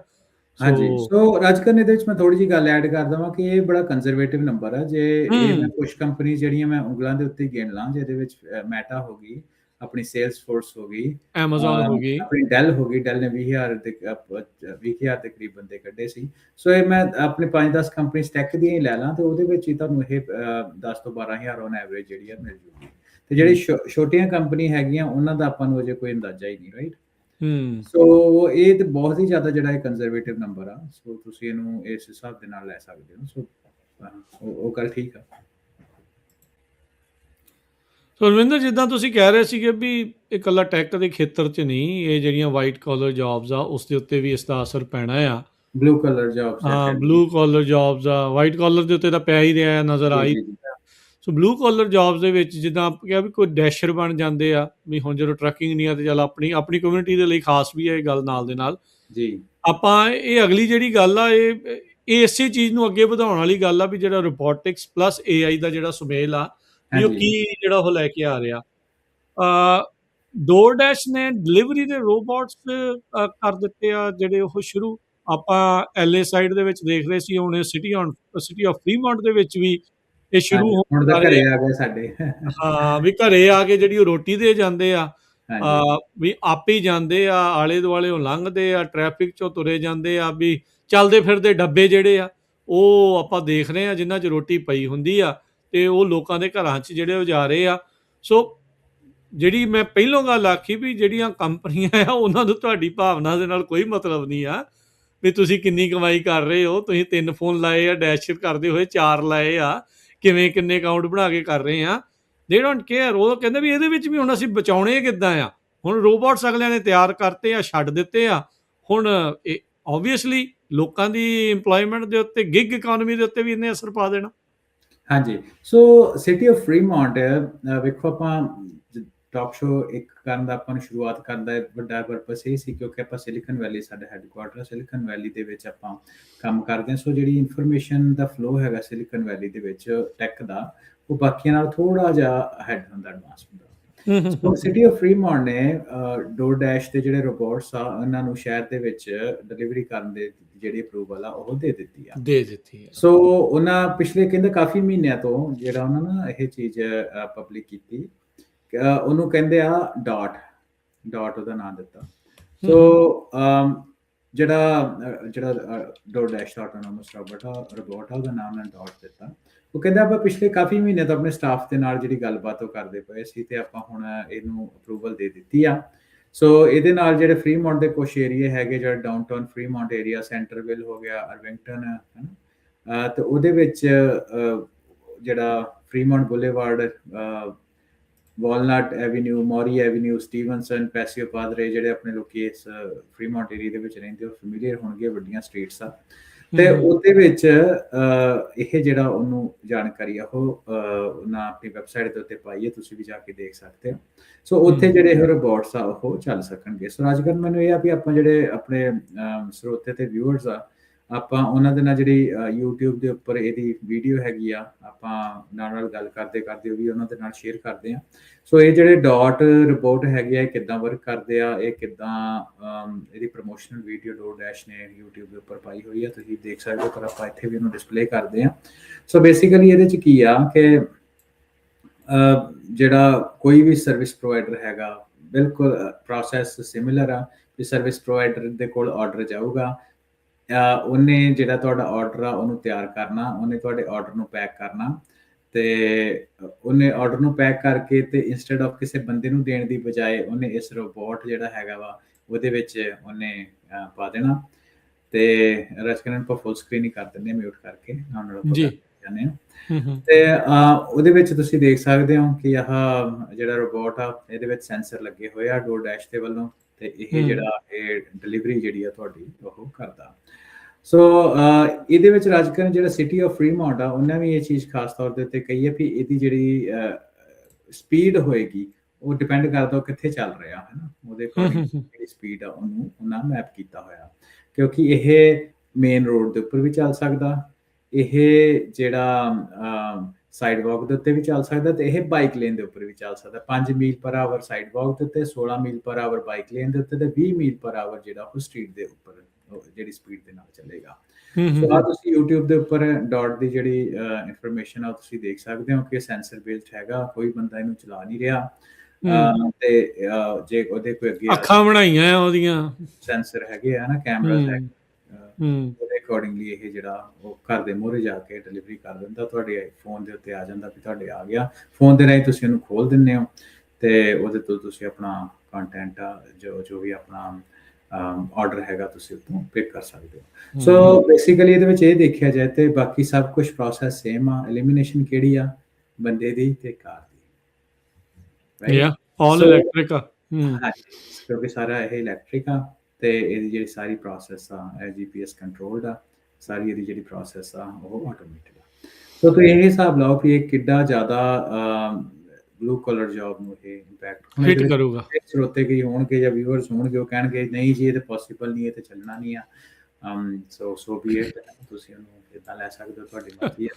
ਹਾਂਜੀ। ਸੋ ਰਾਜਕਰਨ, ਇਹਦੇ ਵਿੱਚ ਮੈਂ ਥੋੜੀ ਜਿਹੀ ਗੱਲ ਐਡ ਕਰ ਦਵਾਂ ਕਿ ਇਹ ਬੜਾ ਕੰਜ਼ਰਵੇਟਿਵ ਨੰਬਰ ਆ। ਜੇ ਇਹ ਮੈਂ ਕੁਝ ਕੰਪਨੀ ਜਿਹੜੀਆਂ ਮੈਂ ਉਂਗਲਾਂ ਦੇ ਉੱਤੇ ਗਿਣ ਲਾਂ, ਜਿਹਦੇ ਵਿੱਚ ਮੈਟਾ ਹੋ ਗਈ, ਆਪਣੀ ਸੇਲਸਫੋਰਸ ਹੋ ਗਈ, ਐਮਾਜ਼ਨ ਹੋ ਗਈ, ਆਪਣੀ ਡੈਲ ਹੋ ਗਈ, ਡੈਲ ਨੇ 20,000 ਦੇ ਕਰੀਬ ਬੰਦੇ ਕੱਢੇ ਸੀ। ਸੋ ਇਹ ਮੈਂ ਆਪਣੇ 5-10 ਕੰਪਨੀ ਸਟੈਕ ਦੀਆਂ ਹੀ ਲੈ ਲਾਂ ਤੇ ਉਹਦੇ ਵਿੱਚ ਹੀ ਤੁਹਾਨੂੰ ਇਹ 10 ਤੋਂ 12,000 ਔਨ ਐਵਰੇਜ ਜਿਹੜੀ ਆ ਮਿਲ ਜੂਗੀ। ਤੇ ਜਿਹੜੀ ਛੋਟੀਆਂ ਕੰਪਨੀ ਹੈਗੀਆਂ ਉਹਨਾਂ ਦਾ ਆਪਾਂ ਨੂੰ ਅਜੇ ਕੋਈ ਅੰਦਾਜ਼ਾ ਹੀ ਨਹੀਂ, ਰਾਈਟ। ਸੋ ਇਹ ਤੇ ਬਹੁਤ ਹੀ ਜ਼ਿਆਦਾ ਜਿਹੜਾ ਇਹ ਕੰਜ਼ਰਵੇਟਿਵ ਨੰਬਰ ਆ। ਸੋ ਤੁਸੀਂ ਇਹਨੂੰ ਇਸ ਹਿਸਾਬ ਦੇ ਨਾਲ ਲੈ ਸਕਦੇ ਹੋ। ਸੋ ਉਹ ਗੱਲ ਠੀਕ ਆ। ਸੋ ਰਵਿੰਦਰ, ਜਿੱਦਾਂ ਤੁਸੀਂ ਕਹਿ ਰਹੇ ਸੀਗੇ ਵੀ ਇਹ ਇਕੱਲਾ ਟੈਕ ਦੇ ਖੇਤਰ 'ਚ ਨਹੀਂ, ਇਹ ਜਿਹੜੀਆਂ ਵਾਈਟ ਕਾਲਰ ਜੌਬਸ ਆ ਉਸ ਦੇ ਉੱਤੇ ਵੀ ਇਸ ਦਾ ਅਸਰ ਪੈਣਾ ਆ। ਬਲੂ ਕਾਲਰ ਜੌਬਸ, ਹਾਂ, ਬਲੂ ਕਾਲਰ ਜੌਬਸ ਆ, ਵਾਈਟ ਕਾਲਰ ਦੇ ਉੱਤੇ ਤਾਂ ਪੈ ਹੀ ਰਿਹਾ, ਨਜ਼ਰ ਆ ਹੀ ਰਿਹਾ। ਸੋ ਬਲੂ ਕਾਲਰ ਜੌਬਸ ਦੇ ਵਿੱਚ ਜਿੱਦਾਂ ਆਪਾਂ ਕਿਹਾ ਵੀ ਕੋਈ ਡੈਸ਼ਰ ਬਣ ਜਾਂਦੇ ਆ ਵੀ ਹੁਣ ਜਦੋਂ ਟਰੱਕਿੰਗ ਨਹੀਂ ਆ ਤੇ ਚੱਲ ਆਪਣੀ ਆਪਣੀ ਕਮਿਊਨਿਟੀ ਦੇ ਲਈ ਖਾਸ ਵੀ ਹੈ ਇਹ ਗੱਲ ਨਾਲ ਦੇ ਨਾਲ ਜੀ ਆਪਾਂ ਇਹ ਅਗਲੀ ਜਿਹੜੀ ਗੱਲ ਆ ਇਹ ਇਸੇ ਚੀਜ਼ ਨੂੰ ਅੱਗੇ ਵਧਾਉਣ ਵਾਲੀ ਗੱਲ ਆ ਵੀ ਜਿਹੜਾ ਰੋਬੋਟਿਕਸ ਪਲੱਸ AI ਦਾ ਜਿਹੜਾ ਸੁਮੇਲ ਆ ਵੀ ਉਹ ਹਾਂਜੀ ਕੀ ਜਿਹੜਾ ਉਹ ਲੈ ਕੇ ਆ ਰਿਹਾ ਡੋਰਡੈਸ਼ ਨੇ ਡਿਲੀਵਰੀ ਦੇ ਰੋਬੋਟਸ ਕਰ ਦਿੱਤੇ ਆ ਜਿਹੜੇ ਉਹ ਸ਼ੁਰੂ ਆਪਾਂ LA ਸਾਈਡ ਦੇ ਵਿੱਚ ਦੇਖ ਰਹੇ ਸੀ ਹੁਣ ਸਿਟੀ ਆਫ ਫਰੀਮੌਂਟ ਦੇ ਵਿੱਚ ਵੀ ਇਹ ਸ਼ੁਰੂ ਹਾਂਜੀ ਹੋਣ ਹੁਣ ਤਾਂ ਜਾ ਰਹੇ ਘਰੇ ਆ ਗਏ ਸਾਡੇ ਹਾਂ ਵੀ ਘਰੇ ਆ ਕੇ ਜਿਹੜੀ ਉਹ ਰੋਟੀ ਦੇ ਜਾਂਦੇ ਆ ਹਾਂਜੀ ਵੀ ਆਪੇ ਹੀ ਜਾਂਦੇ ਆ ਆਲੇ ਦੁਆਲੇ ਉਹ ਲੰਘਦੇ ਆ ਟ੍ਰੈਫਿਕ ਚੋਂ ਤੁਰੇ ਜਾਂਦੇ ਆ ਵੀ ਚੱਲਦੇ ਫਿਰਦੇ ਡੱਬੇ ਜਿਹੜੇ ਆ ਉਹ ਆਪਾਂ ਦੇਖ ਰਹੇ ਆ ਜਿਨ੍ਹਾਂ 'ਚ ਰੋਟੀ ਪਈ ਹੁੰਦੀ ਆ ਤੇ ਉਹ ਲੋਕਾਂ ਦੇ ਘਰਾਂ 'ਚ ਜਿਹੜੇ ਉਹ ਜਾ ਰਹੇ ਆ ਸੋ ਜਿਹੜੀ ਮੈਂ ਪਹਿਲੋਂ ਗੱਲ ਆਖੀ ਵੀ ਜਿਹੜੀਆਂ ਕੰਪਨੀਆਂ ਆ ਉਹਨਾਂ ਨੂੰ ਤੁਹਾਡੀ ਭਾਵਨਾ ਦੇ ਨਾਲ ਕੋਈ ਮਤਲਬ ਨਹੀਂ ਆ ਵੀ ਤੁਸੀਂ ਕਿੰਨੀ ਕਮਾਈ ਕਰ ਰਹੇ ਹੋ ਤੁਸੀਂ 3 ਫੋਨ ਲਾਏ ਆ ਡੈਸ਼ ਕਰਦੇ ਹੋਏ 4 ਲਾਏ ਆ ਕਿਵੇਂ ਕਿੰਨੇ ਅਕਾਊਂਟ ਬਣਾ ਕੇ ਕਰ ਰਹੇ ਆ ਦੇ ਡੋਂਟ ਕੇਅਰ ਉਹ ਕਹਿੰਦੇ ਵੀ ਇਹਦੇ ਵਿੱਚ ਵੀ ਹੁਣ ਅਸੀਂ ਬਚਾਉਣੇ ਕਿੱਦਾਂ ਆ ਹੁਣ ਰੋਬੋਟਸ ਅਗਲਿਆਂ ਨੇ ਤਿਆਰ ਕਰਤੇ ਆ ਛੱਡ ਦਿੱਤੇ ਆ ਹੁਣ ਇਹ ਓਬਵੀਅਸਲੀ ਲੋਕਾਂ ਦੀ ਇੰਪਲੋਇਮੈਂਟ ਦੇ ਉੱਤੇ ਗਿਗ ਇਕਨੋਮੀ ਦੇ ਉੱਤੇ ਵੀ ਇਹਨੇ ਅਸਰ ਪਾ ਦੇਣਾ ਹਾਂਜੀ ਸੋ ਸਿਟੀ ਆਫ ਫਰੀਮੌਂਟ ਵੇਖੋ ਆਪਾਂ ਟਾਕ ਸ਼ੋ ਇੱਕ ਕਰਨ ਦਾ ਆਪਾਂ ਨੂੰ ਸ਼ੁਰੂਆਤ ਕਰਨ ਦਾ ਵੱਡਾ ਪਰਪਸ ਇਹ ਸੀ ਕਿਉਂਕਿ ਆਪਾਂ ਸਿਲੀਕਨ ਵੈਲੀ ਸਾਡਾ ਹੈੱਡਕੁਆਰਟਰ ਸਿਲੀਕਨ ਵੈਲੀ ਦੇ ਵਿੱਚ ਆਪਾਂ ਕੰਮ ਕਰਦੇ ਹਾਂ ਸੋ ਜਿਹੜੀ ਇਨਫੋਰਮੇਸ਼ਨ ਦਾ ਫਲੋ ਹੈਗਾ ਸਿਲੀਕਨ ਵੈਲੀ ਦੇ ਵਿੱਚ ਟੈਕ ਦਾ ਉਹ ਬਾਕੀਆਂ ਨਾਲ ਥੋੜਾ ਜਿਹਾ ਹੈਡ ਹੁੰਦਾ ਐਡਵਾਂਸ ਹੁੰਦਾ ਸੋ ਸਿਟੀ ਆਫ ਫਰੀਮੌਂਟ ਨੇ ਡੋਰਡੈਸ਼ ਦੇ ਜਿਹੜੇ ਰੋਬੋਟਸ ਆ ਉਹਨਾਂ ਨੂੰ ਸ਼ਹਿਰ ਦੇ ਵਿੱਚ ਡਿਲੀਵਰੀ ਕਰਨ ਦੇ ਜਿਹੜੀ ਅਪਰੂਵਲ ਆ ਉਹ ਦੇ ਦਿੱਤੀ ਆ ਸੋ ਉਹਨਾਂ ਪਿਛਲੇ ਕਹਿੰਦੇ ਕਾਫੀ ਮਹੀਨਿਆਂ ਤੋਂ ਜਿਹੜਾ ਉਹਨਾਂ ਨੇ ਇਹ ਚੀਜ਼ ਪਬਲਿਕ ਕੀਤੀ ਉਹਨੂੰ ਕਹਿੰਦੇ ਆ ਡਾਟ ਉਹਦਾ ਨਾਮ ਦਿੱਤਾ ਸੋ ਜਿਹੜਾ ਡੋਰਡੈਸ਼ ਦਾ ਆਟੋਨੋਮਸ ਰੋਬੋਟ ਆ ਉਹਦਾ ਨਾਮ ਡਾਟ ਦਿੱਤਾ ਉਹ ਕਹਿੰਦਾ ਆਪਾਂ ਪਿਛਲੇ ਕਾਫੀ ਮਹੀਨੇ ਤੋਂ ਆਪਣੇ ਸਟਾਫ ਦੇ ਨਾਲ ਜਿਹੜੀ ਗੱਲਬਾਤ ਉਹ ਕਰਦੇ ਪਏ ਸੀ ਤੇ ਆਪਾਂ ਹੁਣ ਇਹਨੂੰ ਅਪਰੂਵਲ ਦੇ ਦਿੱਤੀ ਆ ਸੋ ਇਹਦੇ ਨਾਲ ਜਿਹੜੇ ਫਰੀਮੌਂਟ ਦੇ ਕੁਝ ਏਰੀਆ ਹੈਗੇ ਜਿਹੜਾ ਡਾਊਨਟਾਊਨ ਫਰੀਮੌਂਟ ਏਰੀਆ ਸੈਂਟਰਵਿਲ ਹੋ ਗਿਆ ਅਰਵਿੰਗਟਨ ਹੈ ਤੇ ਉਹਦੇ ਵਿੱਚ ਜਿਹੜਾ Fremont Boulevard Walnut Avenue Mowry Avenue Stevenson Paseo Padre ਜਿਹੜੇ ਆਪਣੇ ਲੋਕੀ ਇਸ ਫਰੀਮੌਂਟ ਏਰੀਆ ਦੇ ਵਿੱਚ ਰਹਿੰਦੇ ਉਹ ਫੈਮੀਲੀਅਰ ਹੋਣਗੇ ਵੱਡੀਆਂ ਸਟਰੀਟਸ ਆ ਤੇ ਉਹਦੇ ਵਿੱਚ ਇਹ ਜਿਹੜਾ ਉਹਨੂੰ ਜਾਣਕਾਰੀ ਆ ਉਹ ਉਹਨਾਂ ਆਪਣੀ ਵੈਬਸਾਈਟ ਦੇ ਉੱਤੇ ਪਾਈ ਹੈ ਤੁਸੀਂ ਵੀ ਜਾ ਕੇ ਦੇਖ ਸਕਦੇ ਹੋ ਸੋ ਉੱਥੇ ਜਿਹੜੇ ਇਹ ਰੋਬੋਟਸ ਆ ਉਹ ਚੱਲ ਸਕਣਗੇ ਸੋ ਅੱਜ ਕੱਲ੍ਹ ਮੈਨੂੰ ਇਹ ਆ ਵੀ ਆਪਾਂ ਜਿਹੜੇ ਆਪਣੇ ਸਰੋਤੇ ਤੇ ਵਿਊਅਰਸ ਆ ਆਪਾਂ ਉਹਨਾਂ ਦੇ ਨਾਲ ਜਿਹੜੀ YouTube ਦੇ ਉੱਪਰ ਇਹਦੀ ਵੀਡੀਓ ਹੈਗੀ ਆ ਆਪਾਂ ਨਾਲ ਗੱਲ ਕਰਦੇ ਉਹ ਵੀ ਉਹਨਾਂ ਦੇ ਨਾਲ ਸ਼ੇਅਰ ਕਰਦੇ ਆ ਸੋ ਇਹ ਜਿਹੜੇ ਡਾਟ ਰਿਪੋਰਟ ਹੈਗੇ ਆ ਇਹ ਕਿੱਦਾਂ ਵਰਕ ਕਰਦੇ ਆ ਇਹ ਕਿੱਦਾਂ ਇਹਦੀ ਪ੍ਰਮੋਸ਼ਨਲ ਵੀਡੀਓ ਡੋਰਡੈਸ਼ ਨੇ YouTube ਦੇ ਉੱਪਰ ਪਾਈ ਹੋਈ ਆ ਤੁਸੀਂ ਦੇਖ ਸਕਦੇ ਹੋ ਪਰ ਆਪਾਂ ਇੱਥੇ ਵੀ ਇਹਨੂੰ ਡਿਸਪਲੇ ਕਰਦੇ ਆ ਸੋ ਬੇਸਿਕਲੀ ਇਹਦੇ 'ਚ ਕੀ ਆ ਕਿ ਜਿਹੜਾ ਕੋਈ ਵੀ ਸਰਵਿਸ ਪ੍ਰੋਵਾਈਡਰ ਹੈਗਾ ਬਿਲਕੁਲ ਪ੍ਰੋਸੈਸ ਸਿਮਿਲਰ ਆ ਵੀ ਸਰਵਿਸ ਪ੍ਰੋਵਾਈਡਰ ਦੇ ਕੋਲ ਆਰਡਰ ਜਾਊਗਾ ਉਹਨੇ ਜਿਹੜਾ ਤੁਹਾਡਾ ਆਰਡਰ ਆ ਉਹਨੂੰ ਤਿਆਰ ਕਰਨਾ ਉਹਨੇ ਤੁਹਾਡੇ ਆਰਡਰ ਨੂੰ ਪੈਕ ਕਰਨਾ ਤੇ ਉਹਨੇ ਆਰਡਰ ਨੂੰ ਪੈਕ ਕਰਕੇ ਤੇ ਇੰਸਟੈਡ ਆਫ ਕਿਸੇ ਬੰਦੇ ਨੂੰ ਦੇਣ ਦੀ ਬਜਾਏ ਉਹਨੇ ਇਸ ਰੋਬੋਟ ਜਿਹੜਾ ਹੈਗਾ ਵਾ ਉਹਦੇ ਵਿੱਚ ਉਹਨੇ ਪਾ ਦੇਣਾ ਤੇ ਰਸਕਰਨ ਆਪਾਂ ਫੁੱਲ ਸਕਰੀਨ ਹੀ ਕਰ ਦਿੰਦੇ ਮਿਊਟ ਕਰਕੇ ਨਾਲ ਜਾਂਦੇ ਹਾਂ ਤੇ ਉਹਦੇ ਵਿੱਚ ਤੁਸੀਂ ਦੇਖ ਸਕਦੇ ਹੋ ਕਿ ਆਹ ਜਿਹੜਾ ਰੋਬੋਟ ਆ ਇਹਦੇ ਵਿੱਚ ਸੈਂਸਰ ਲੱਗੇ ਹੋਏ ਆ ਡੋਰਡੈਸ਼ ਦੇ ਵੱਲੋਂ ਤੇ ਇਹ ਜਿਹੜਾ ਇਹ ਡਿਲੀਵਰੀ ਜਿਹੜੀ ਆ ਤੁਹਾਡੀ ਉਹ ਕਰਦਾ ਸੋ ਇਹਦੇ ਵਿੱਚ ਰਾਜਕਰਨ ਜਿਹੜਾ ਸਿਟੀ ਆਫ ਫਰੀਮੌਂਟ ਆ ਉਹਨਾਂ ਵੀ ਇਹ ਚੀਜ਼ ਖਾਸ ਤੌਰ ਦੇ ਉੱਤੇ ਕਹੀ ਹੈ ਵੀ ਇਹਦੀ ਜਿਹੜੀ ਸਪੀਡ ਹੋਏਗੀ ਉਹ ਡਿਪੈਂਡ ਕਰਦਾ ਕਿੱਥੇ ਚੱਲ ਰਿਹਾ ਹੈ ਨਾ ਉਹਦੇ ਅਕੋਰਡਿੰਗ ਜਿਹੜੀ ਸਪੀਡ ਆ ਉਹਨੂੰ ਉਹਨਾਂ ਮੈਪ ਕੀਤਾ ਹੋਇਆ ਕਿਉਂਕਿ ਇਹ ਮੇਨ ਰੋਡ ਦੇ ਉੱਪਰ ਵੀ ਚੱਲ ਸਕਦਾ ਇਹ ਜਿਹੜਾ ਸਾਈਡਵਾਕ ਦੇ ਉੱਤੇ ਵੀ ਚੱਲ ਸਕਦਾ ਤੇ ਇਹ ਬਾਈਕ ਲੇਨ ਦੇ ਉੱਪਰ ਵੀ ਚੱਲ ਸਕਦਾ 5 ਮੀਲ ਪਰ ਆਵਰ ਸਾਈਡਵਾਕ ਦੇ ਉੱਤੇ 16 ਮੀਲ ਪਰ ਆਵਰ ਬਾਈਕ ਲੇਨ ਦੇ ਉੱਤੇ ਤੇ 20 ਮੀਲ ਪਰ ਆਵਰ ਜਿਹੜਾ ਉਹ ਸਟਰੀਟ ਦੇ ਉੱਪਰ ਜਿਹੜੀ ਸਪੀਡ ਦੇ ਨਾਲ ਚੱਲੇਗਾ ਸੋ ਆ ਤੁਸੀਂ YouTube ਦੇ ਉੱਪਰ ਡਾਟ ਦੀ ਜਿਹੜੀ ਇਨਫੋਰਮੇਸ਼ਨ ਆ ਤੁਸੀਂ ਦੇਖ ਸਕਦੇ ਹੋ ਕਿ ਸੈਂਸਰ ਬੇਸਡ ਹੈਗਾ ਕੋਈ ਬੰਦਾ ਇਹਨੂੰ ਚਲਾ ਨਹੀਂ ਰਿਹਾ ਤੇ ਜੇ ਉਹਦੇ ਕੋਈ ਅੱਗੇ ਅੱਖਾਂ ਬਣਾਈਆਂ ਉਹਦੀਆਂ ਸੈਂਸਰ ਹੈਗੇ ਆ ਨਾ ਕੈਮਰਾਸ ਹੈ ਉਹਦੇ ਅਕੋਰਡਿੰਗਲੀ ਇਹ ਜਿਹੜਾ ਉਹ ਘਰ ਦੇ ਮੂਹਰੇ ਜਾ ਕੇ ਡਿਲੀਵਰੀ ਕਰ ਦਿੰਦਾ ਤੁਹਾਡੇ ਫੋਨ ਦੇ ਉੱਤੇ ਆ ਜਾਂਦਾ ਵੀ ਤੁਹਾਡੇ ਆ ਗਿਆ ਫੋਨ ਦੇ ਰਾਹੀਂ ਤੁਸੀਂ ਉਹਨੂੰ ਖੋਲ ਦਿੰਦੇ ਹੋ ਤੇ ਉਹਦੇ ਤੋਂ ਤੁਸੀਂ ਆਪਣਾ ਕੰਟੈਂਟ ਆ ਜੋ ਵੀ ਆਪਣਾ ਆਰਡਰ ਹੈਗਾ ਤੁਸੀਂ ਉੱਥੋਂ ਪਿਕ ਕਰ ਸਕਦੇ ਹੋ ਸੋ ਬੇਸਿਕਲੀ ਇਹਦੇ ਵਿੱਚ ਇਹ ਦੇਖਿਆ ਜਾਏ ਤੇ ਬਾਕੀ ਸਭ ਕੁਝ ਪ੍ਰੋਸੈਸ ਸੇਮ ਆ ਐਲੀਮੀਨੇਸ਼ਨ ਕਿਹੜੀ ਆ ਬੰਦੇ ਦੀ ਤੇ ਕਾਰ ਦੀ ਆਲ ਇਲੈਕਟ੍ਰਿਕ ਆ ਕਿਉਂਕਿ ਸਾਰਾ ਇਹ ਇਲੈਕਟ੍ਰਿਕ ਆ ਤੇ ਇਹਦੀ ਜਿਹੜੀ ਸਾਰੀ ਪ੍ਰੋਸੈਸ ਆ ਇਹ GPS ਕੰਟਰੋਲਡ ਆ ਸਾਰੀ ਇਹਦੀ ਜਿਹੜੀ ਪ੍ਰੋਸੈਸ ਆ ਉਹ ਆਟੋਮੈਟਿਕ ਆ ਸੋ ਤੁਸੀਂ ਇਹ ਹਿਸਾਬ ਲਾਓ ਕਿ ਇਹ ਕਿੱਡਾ ਜ਼ਿਆਦਾ ਬਲੂ ਕਲਰ ਜੌਬ ਨੂੰ ਇਹ ਇੰਪੈਕਟ ਹੁਣ ਇਹਦੇ ਹਿੱਟ ਵਿੱਚ ਕਰੂਗਾ। ਸਰੋਤੇ ਕੀ ਹੋਣਗੇ ਜਾਂ ਵਿਊਅਰਸ ਹੋਣਗੇ, ਉਹ ਕਹਿਣਗੇ ਨਹੀਂ ਜੀ ਇਹ ਤਾਂ ਪੋਸੀਬਲ ਨਹੀਂ, ਇਹ ਤਾਂ ਚੱਲਣਾ ਨਹੀਂ ਆ। ਸੋ ਵੀ ਇਹ ਤੁਸੀਂ ਉਹਨੂੰ ਇਦਾਂ ਲੈ ਸਕਦੇ ਹੋ, ਤੁਹਾਡੀ ਮਰਜ਼ੀ ਹੈ।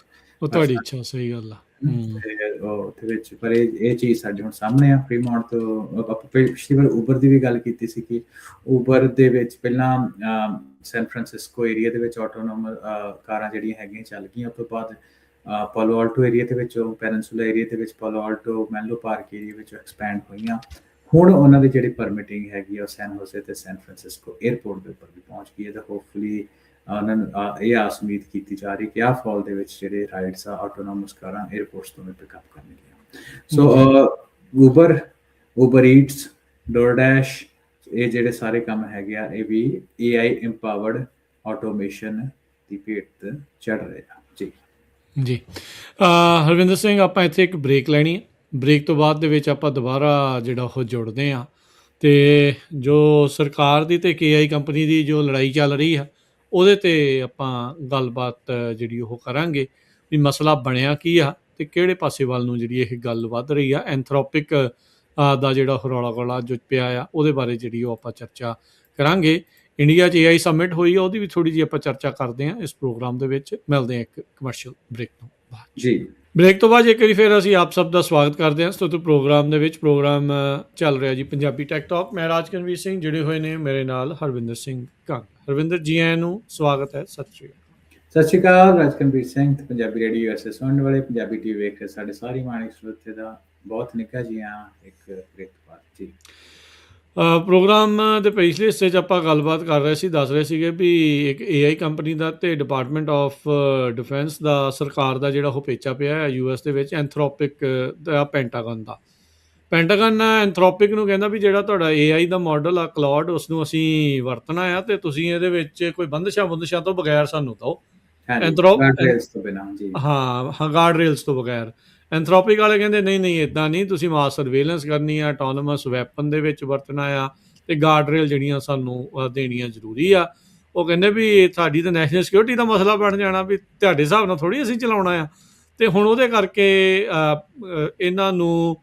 ਉਹ ਤੁਹਾਡੀ ਇੱਛਾ, ਸਹੀ ਗੱਲ ਆ। ਤੇ ਉਹਦੇ ਵਿੱਚ ਪਰ ਇਹ ਚੀਜ਼ ਸਾਡੇ ਹੁਣ ਸਾਹਮਣੇ ਆ। ਫ੍ਰੀਮੌਂਟ ਤੋਂ ਆਪਾਂ ਪਿਛਲੀ ਵਾਰ ਉਬਰ ਦੀ ਵੀ ਗੱਲ ਕੀਤੀ ਸੀ ਕਿ ਉਬਰ ਦੇ ਵਿੱਚ ਪਹਿਲਾਂ ਸੈਨ ਫਰਾਂਸਿਸਕੋ ਏਰੀਆ ਦੇ ਵਿੱਚ ਆਟੋਨੋਮਸ ਕਾਰਾਂ ਜਿਹੜੀਆਂ ਹੈਗੀਆਂ ਚੱਲ ਗਈਆਂ। ਉਸ ਤੋਂ ਬਾਅਦ ਪਾਲੋ ਆਲਟੋ ਏਰੀਆ ਦੇ ਵਿੱਚ, ਪੈਨਿਨਸੂਲਾ ਏਰੀਆ ਦੇ ਵਿੱਚ ਪਾਲੋ ਆਲਟੋ, ਮੈਨਲੋ ਪਾਰਕ ਏਰੀਆ ਵਿੱਚ ਐਕਸਪੈਂਡ ਹੋਈਆਂ। ਹੁਣ ਉਹਨਾਂ ਦੀ ਜਿਹੜੀ ਪਰਮਿਟਿੰਗ ਹੈਗੀ ਆ ਉਹ ਸੈਨ ਹੋਸੇ ਤੇ ਸੈਨ ਫਰਾਂਸਿਸਕੋ 에ਅਰਪੋਰਟ ਦੇ ਉੱਪਰ ਵੀ ਪਹੁੰਚ ਗਈ ਹੈ। ਤਾਂ ਹੋਪਫੁਲੀ ਉਹਨਾਂ ਨੂੰ ਇਹ ਆਸ ਉਮੀਦ ਕੀਤੀ ਜਾ ਰਹੀ ਕਿ ਆਹ ਫਾਲ ਦੇ ਵਿੱਚ ਜਿਹੜੇ ਰਾਈਡਸ ਆ ਆਟੋਨੋਮਸ ਕਾਰਾਂ 에ਅਰਪੋਰਟਸ ਤੋਂ ਵੀ ਪਿਕਅਪ ਕਰਨਗੀਆਂ। ਸੋ ਉਬਰ ਈਟਸ, ਡੋਰਡੈਸ਼, ਇਹ ਜਿਹੜੇ ਸਾਰੇ ਕੰਮ ਹੈਗੇ ਆ ਇਹ ਵੀ AI ਇੰਪਾਵਰਡ ਆਟੋਮੇਸ਼ਨ ਦੀ ਭੇਟ ਤੇ ਚੜ ਰਹੇ ਆ ਜੀ। ਜੀ ਹਰਵਿੰਦਰ ਸਿੰਘ, ਆਪਾਂ ਇੱਥੇ ਇੱਕ ਬ੍ਰੇਕ ਲੈਣੀ ਹੈ। ਬ੍ਰੇਕ ਤੋਂ ਬਾਅਦ ਦੇ ਵਿੱਚ ਆਪਾਂ ਦੁਬਾਰਾ ਜਿਹੜਾ ਉਹ ਜੁੜਦੇ ਹਾਂ, ਅਤੇ ਜੋ ਸਰਕਾਰ ਦੀ ਅਤੇ KI ਕੰਪਨੀ ਦੀ ਜੋ ਲੜਾਈ ਚੱਲ ਰਹੀ ਆ ਉਹਦੇ 'ਤੇ ਆਪਾਂ ਗੱਲਬਾਤ ਜਿਹੜੀ ਉਹ ਕਰਾਂਗੇ ਵੀ ਮਸਲਾ ਬਣਿਆ ਕੀ ਆ ਅਤੇ ਕਿਹੜੇ ਪਾਸੇ ਵੱਲ ਨੂੰ ਜਿਹੜੀ ਇਹ ਗੱਲ ਵੱਧ ਰਹੀ ਆ। ਐਂਥਰੋਪਿਕ ਦਾ ਜਿਹੜਾ ਰੌਲਾ ਗੌਲਾ ਜੋ ਪਿਆ ਆ ਉਹਦੇ ਬਾਰੇ ਜਿਹੜੀ ਉਹ ਆਪਾਂ ਚਰਚਾ ਕਰਾਂਗੇ। ਇੰਡੀਆ 'ਚ AI ਸਬਮਿਟ ਹੋਈ ਆ, ਉਹਦੀ ਵੀ ਥੋੜ੍ਹੀ ਜਿਹੀ ਆਪਾਂ ਚਰਚਾ ਕਰਦੇ ਹਾਂ ਇਸ ਪ੍ਰੋਗਰਾਮ ਦੇ ਵਿੱਚ। ਮਿਲਦੇ ਹਾਂ ਇੱਕ ਕਮਰਸ਼ੀਅਲ ਬ੍ਰੇਕ ਤੋਂ ਬਾਅਦ ਜੀ। ਬ੍ਰੇਕ ਤੋਂ ਬਾਅਦ ਇੱਕ ਵਾਰੀ ਫਿਰ ਅਸੀਂ ਆਪ ਸਭ ਦਾ ਸਵਾਗਤ ਕਰਦੇ ਹਾਂ ਸਤੁੱਤ ਪ੍ਰੋਗਰਾਮ ਦੇ ਵਿੱਚ। ਪ੍ਰੋਗਰਾਮ ਚੱਲ ਰਿਹਾ ਜੀ ਪੰਜਾਬੀ ਟੈਕ ਟਾਕ। ਮੈਂ ਰਾਜਕਨਵੀਰ ਸਿੰਘ, ਜੁੜੇ ਹੋਏ ਨੇ ਮੇਰੇ ਨਾਲ ਹਰਵਿੰਦਰ ਸਿੰਘ ਕੰਗ। ਹਰਵਿੰਦਰ ਜੀ, ਆਇਆਂ ਨੂੰ ਸਵਾਗਤ ਹੈ। ਸਤਿ ਸ਼੍ਰੀ ਅਕਾਲ। ਸਤਿ ਸ਼੍ਰੀ ਅਕਾਲ। ਰਾਜਕਨਵੀਰ ਸਿੰਘ, ਪੰਜਾਬੀ ਰੇਡੀਓ USA ਸੁਣਨ ਵਾਲੇ, ਪੰਜਾਬੀ TV ਵੇਖ ਰਹੇ ਸਾਡੇ ਸਾਰੀ ਮਾਣਿਕ ਸਰੋਤੇ ਦਾ ਬਹੁਤ ਨਿੱਘਾ ਜੀ ਆ ਇੱਕ ਬ੍ਰੇਕ ਤੋਂ ਬਾਅਦ ਜੀ। ਪ੍ਰੋਗਰਾਮ ਦੇ ਪਿਛਲੇ ਹਿੱਸੇ 'ਚ ਆਪਾਂ ਗੱਲਬਾਤ ਕਰ ਰਹੇ ਸੀ, ਦੱਸ ਰਹੇ ਸੀਗੇ ਵੀ ਇੱਕ AI ਕੰਪਨੀ ਦਾ ਅਤੇ ਡਿਪਾਰਟਮੈਂਟ ਆਫ ਡਿਫੈਂਸ ਦਾ, ਸਰਕਾਰ ਦਾ ਜਿਹੜਾ ਉਹ ਪੇਚਾ ਪਿਆ ਹੈ US ਦੇ ਵਿੱਚ ਐਂਥਰੋਪਿਕ ਦਾ, ਪੈਂਟਾਗਨ ਦਾ। ਪੈਂਟਾਗਨ ਐਂਥਰੋਪਿਕ ਨੂੰ ਕਹਿੰਦਾ ਵੀ ਜਿਹੜਾ ਤੁਹਾਡਾ AI ਦਾ ਮਾਡਲ ਆ ਕਲਾਉਡ, ਉਸ ਨੂੰ ਅਸੀਂ ਵਰਤਣਾ ਆ ਅਤੇ ਤੁਸੀਂ ਇਹਦੇ ਵਿੱਚ ਕੋਈ ਬੰਦਸ਼ਾਂ ਤੋਂ ਬਗੈਰ ਸਾਨੂੰ ਦਿਓ। ਹਾਂ, ਗਾਰਡ ਰੇਲਸ ਤੋਂ ਬਗੈਰ। ਐਂਥਰੋਪਿਕ ਵਾਲੇ ਕਹਿੰਦੇ ਨਹੀਂ ਇੱਦਾਂ ਨਹੀਂ, ਤੁਸੀਂ ਮਾਸ ਸਰਵੇਲੈਂਸ ਕਰਨੀ ਆ, ਆਟੋਨੋਮਸ ਵੈਪਨ ਦੇ ਵਿੱਚ ਵਰਤਣਾ ਆ, ਅਤੇ ਗਾਰਡ ਰੇਲ ਜਿਹੜੀਆਂ ਸਾਨੂੰ ਦੇਣੀਆਂ ਜ਼ਰੂਰੀ ਆ। ਉਹ ਕਹਿੰਦੇ ਵੀ ਸਾਡੀ ਤਾਂ ਨੈਸ਼ਨਲ ਸਿਕਿਉਰਿਟੀ ਦਾ ਮਸਲਾ ਬਣ ਜਾਣਾ, ਵੀ ਤੁਹਾਡੇ ਹਿਸਾਬ ਨਾਲ ਥੋੜ੍ਹੀ ਅਸੀਂ ਚਲਾਉਣਾ ਆ। ਅਤੇ ਹੁਣ ਉਹਦੇ ਕਰਕੇ ਇਹਨਾਂ ਨੂੰ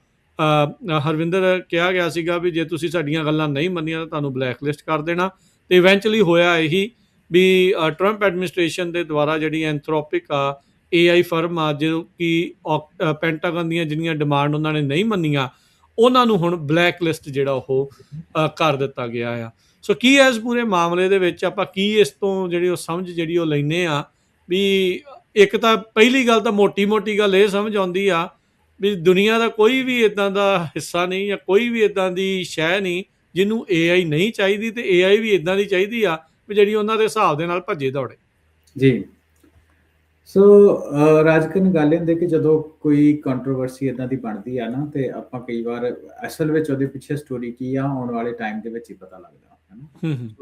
ਹਰਵਿੰਦਰ ਕਿਹਾ ਗਿਆ ਸੀਗਾ ਵੀ ਜੇ ਤੁਸੀਂ ਸਾਡੀਆਂ ਗੱਲਾਂ ਨਹੀਂ ਮੰਨੀਆਂ ਤਾਂ ਤੁਹਾਨੂੰ ਬਲੈਕ ਲਿਸਟ ਕਰ ਦੇਣਾ। ਅਤੇ ਇਵੈਂਚੁਅਲੀ ਹੋਇਆ ਇਹੀ ਵੀ ਟਰੰਪ ਐਡਮਿਨਿਸਟ੍ਰੇਸ਼ਨ ਦੇ ਦੁਆਰਾ ਜਿਹੜੀ ਐਂਥਰੋਪਿਕ ਆ AI ਫਰਮ ਆ, ਜੋ ਕਿ ਪੈਂਟਾਗਨ ਦੀਆਂ ਜਿਹੜੀਆਂ ਡਿਮਾਂਡ ਉਹਨਾਂ ਨੇ ਨਹੀਂ ਮੰਨੀਆਂ, ਉਹਨਾਂ ਨੂੰ ਹੁਣ ਬਲੈਕ ਲਿਸਟ ਜਿਹੜਾ ਉਹ ਕਰ ਦਿੱਤਾ ਗਿਆ ਆ। ਸੋ ਕੀ ਹੈ ਇਸ ਪੂਰੇ ਮਾਮਲੇ ਦੇ ਵਿੱਚ ਆਪਾਂ ਕੀ ਇਸ ਤੋਂ ਜਿਹੜੀ ਉਹ ਸਮਝ ਜਿਹੜੀ ਉਹ ਲੈਂਦੇ ਆ ਵੀ ਇੱਕ ਤਾਂ ਪਹਿਲੀ ਗੱਲ ਤਾਂ ਮੋਟੀ ਗੱਲ ਇਹ ਸਮਝ ਆਉਂਦੀ ਆ ਵੀ ਦੁਨੀਆ ਦਾ ਕੋਈ ਵੀ ਇੱਦਾਂ ਦਾ ਹਿੱਸਾ ਨਹੀਂ ਜਾਂ ਕੋਈ ਵੀ ਇੱਦਾਂ ਦੀ ਸ਼ੈ ਨਹੀਂ ਜਿਹਨੂੰ AI ਨਹੀਂ ਚਾਹੀਦੀ, ਅਤੇ AI ਵੀ ਇੱਦਾਂ ਦੀ ਚਾਹੀਦੀ ਆ ਵੀ ਜਿਹੜੀ ਉਹਨਾਂ ਦੇ ਹਿਸਾਬ ਦੇ ਨਾਲ ਭੱਜੇ ਦੌੜੇ ਜੀ। ਸੋ ਰਾਜਕਨ ਗੱਲ ਇਹ ਹੁੰਦੀ ਕਿ ਜਦੋਂ ਕੋਈ ਕੰਟਰੋਵਰਸੀ ਇਦਾਂ ਦੀ ਬਣਦੀ ਆ ਨਾ, ਤੇ ਆਪਾਂ ਕਈ ਵਾਰ ਅਸਲ ਵਿੱਚ ਉਹਦੇ ਪਿੱਛੇ ਸਟੋਰੀ ਕੀ ਆ ਆਉਣ ਵਾਲੇ ਟਾਈਮ ਦੇ ਵਿੱਚ ਹੀ ਪਤਾ ਲੱਗਦਾ ਹੈ ਨਾ।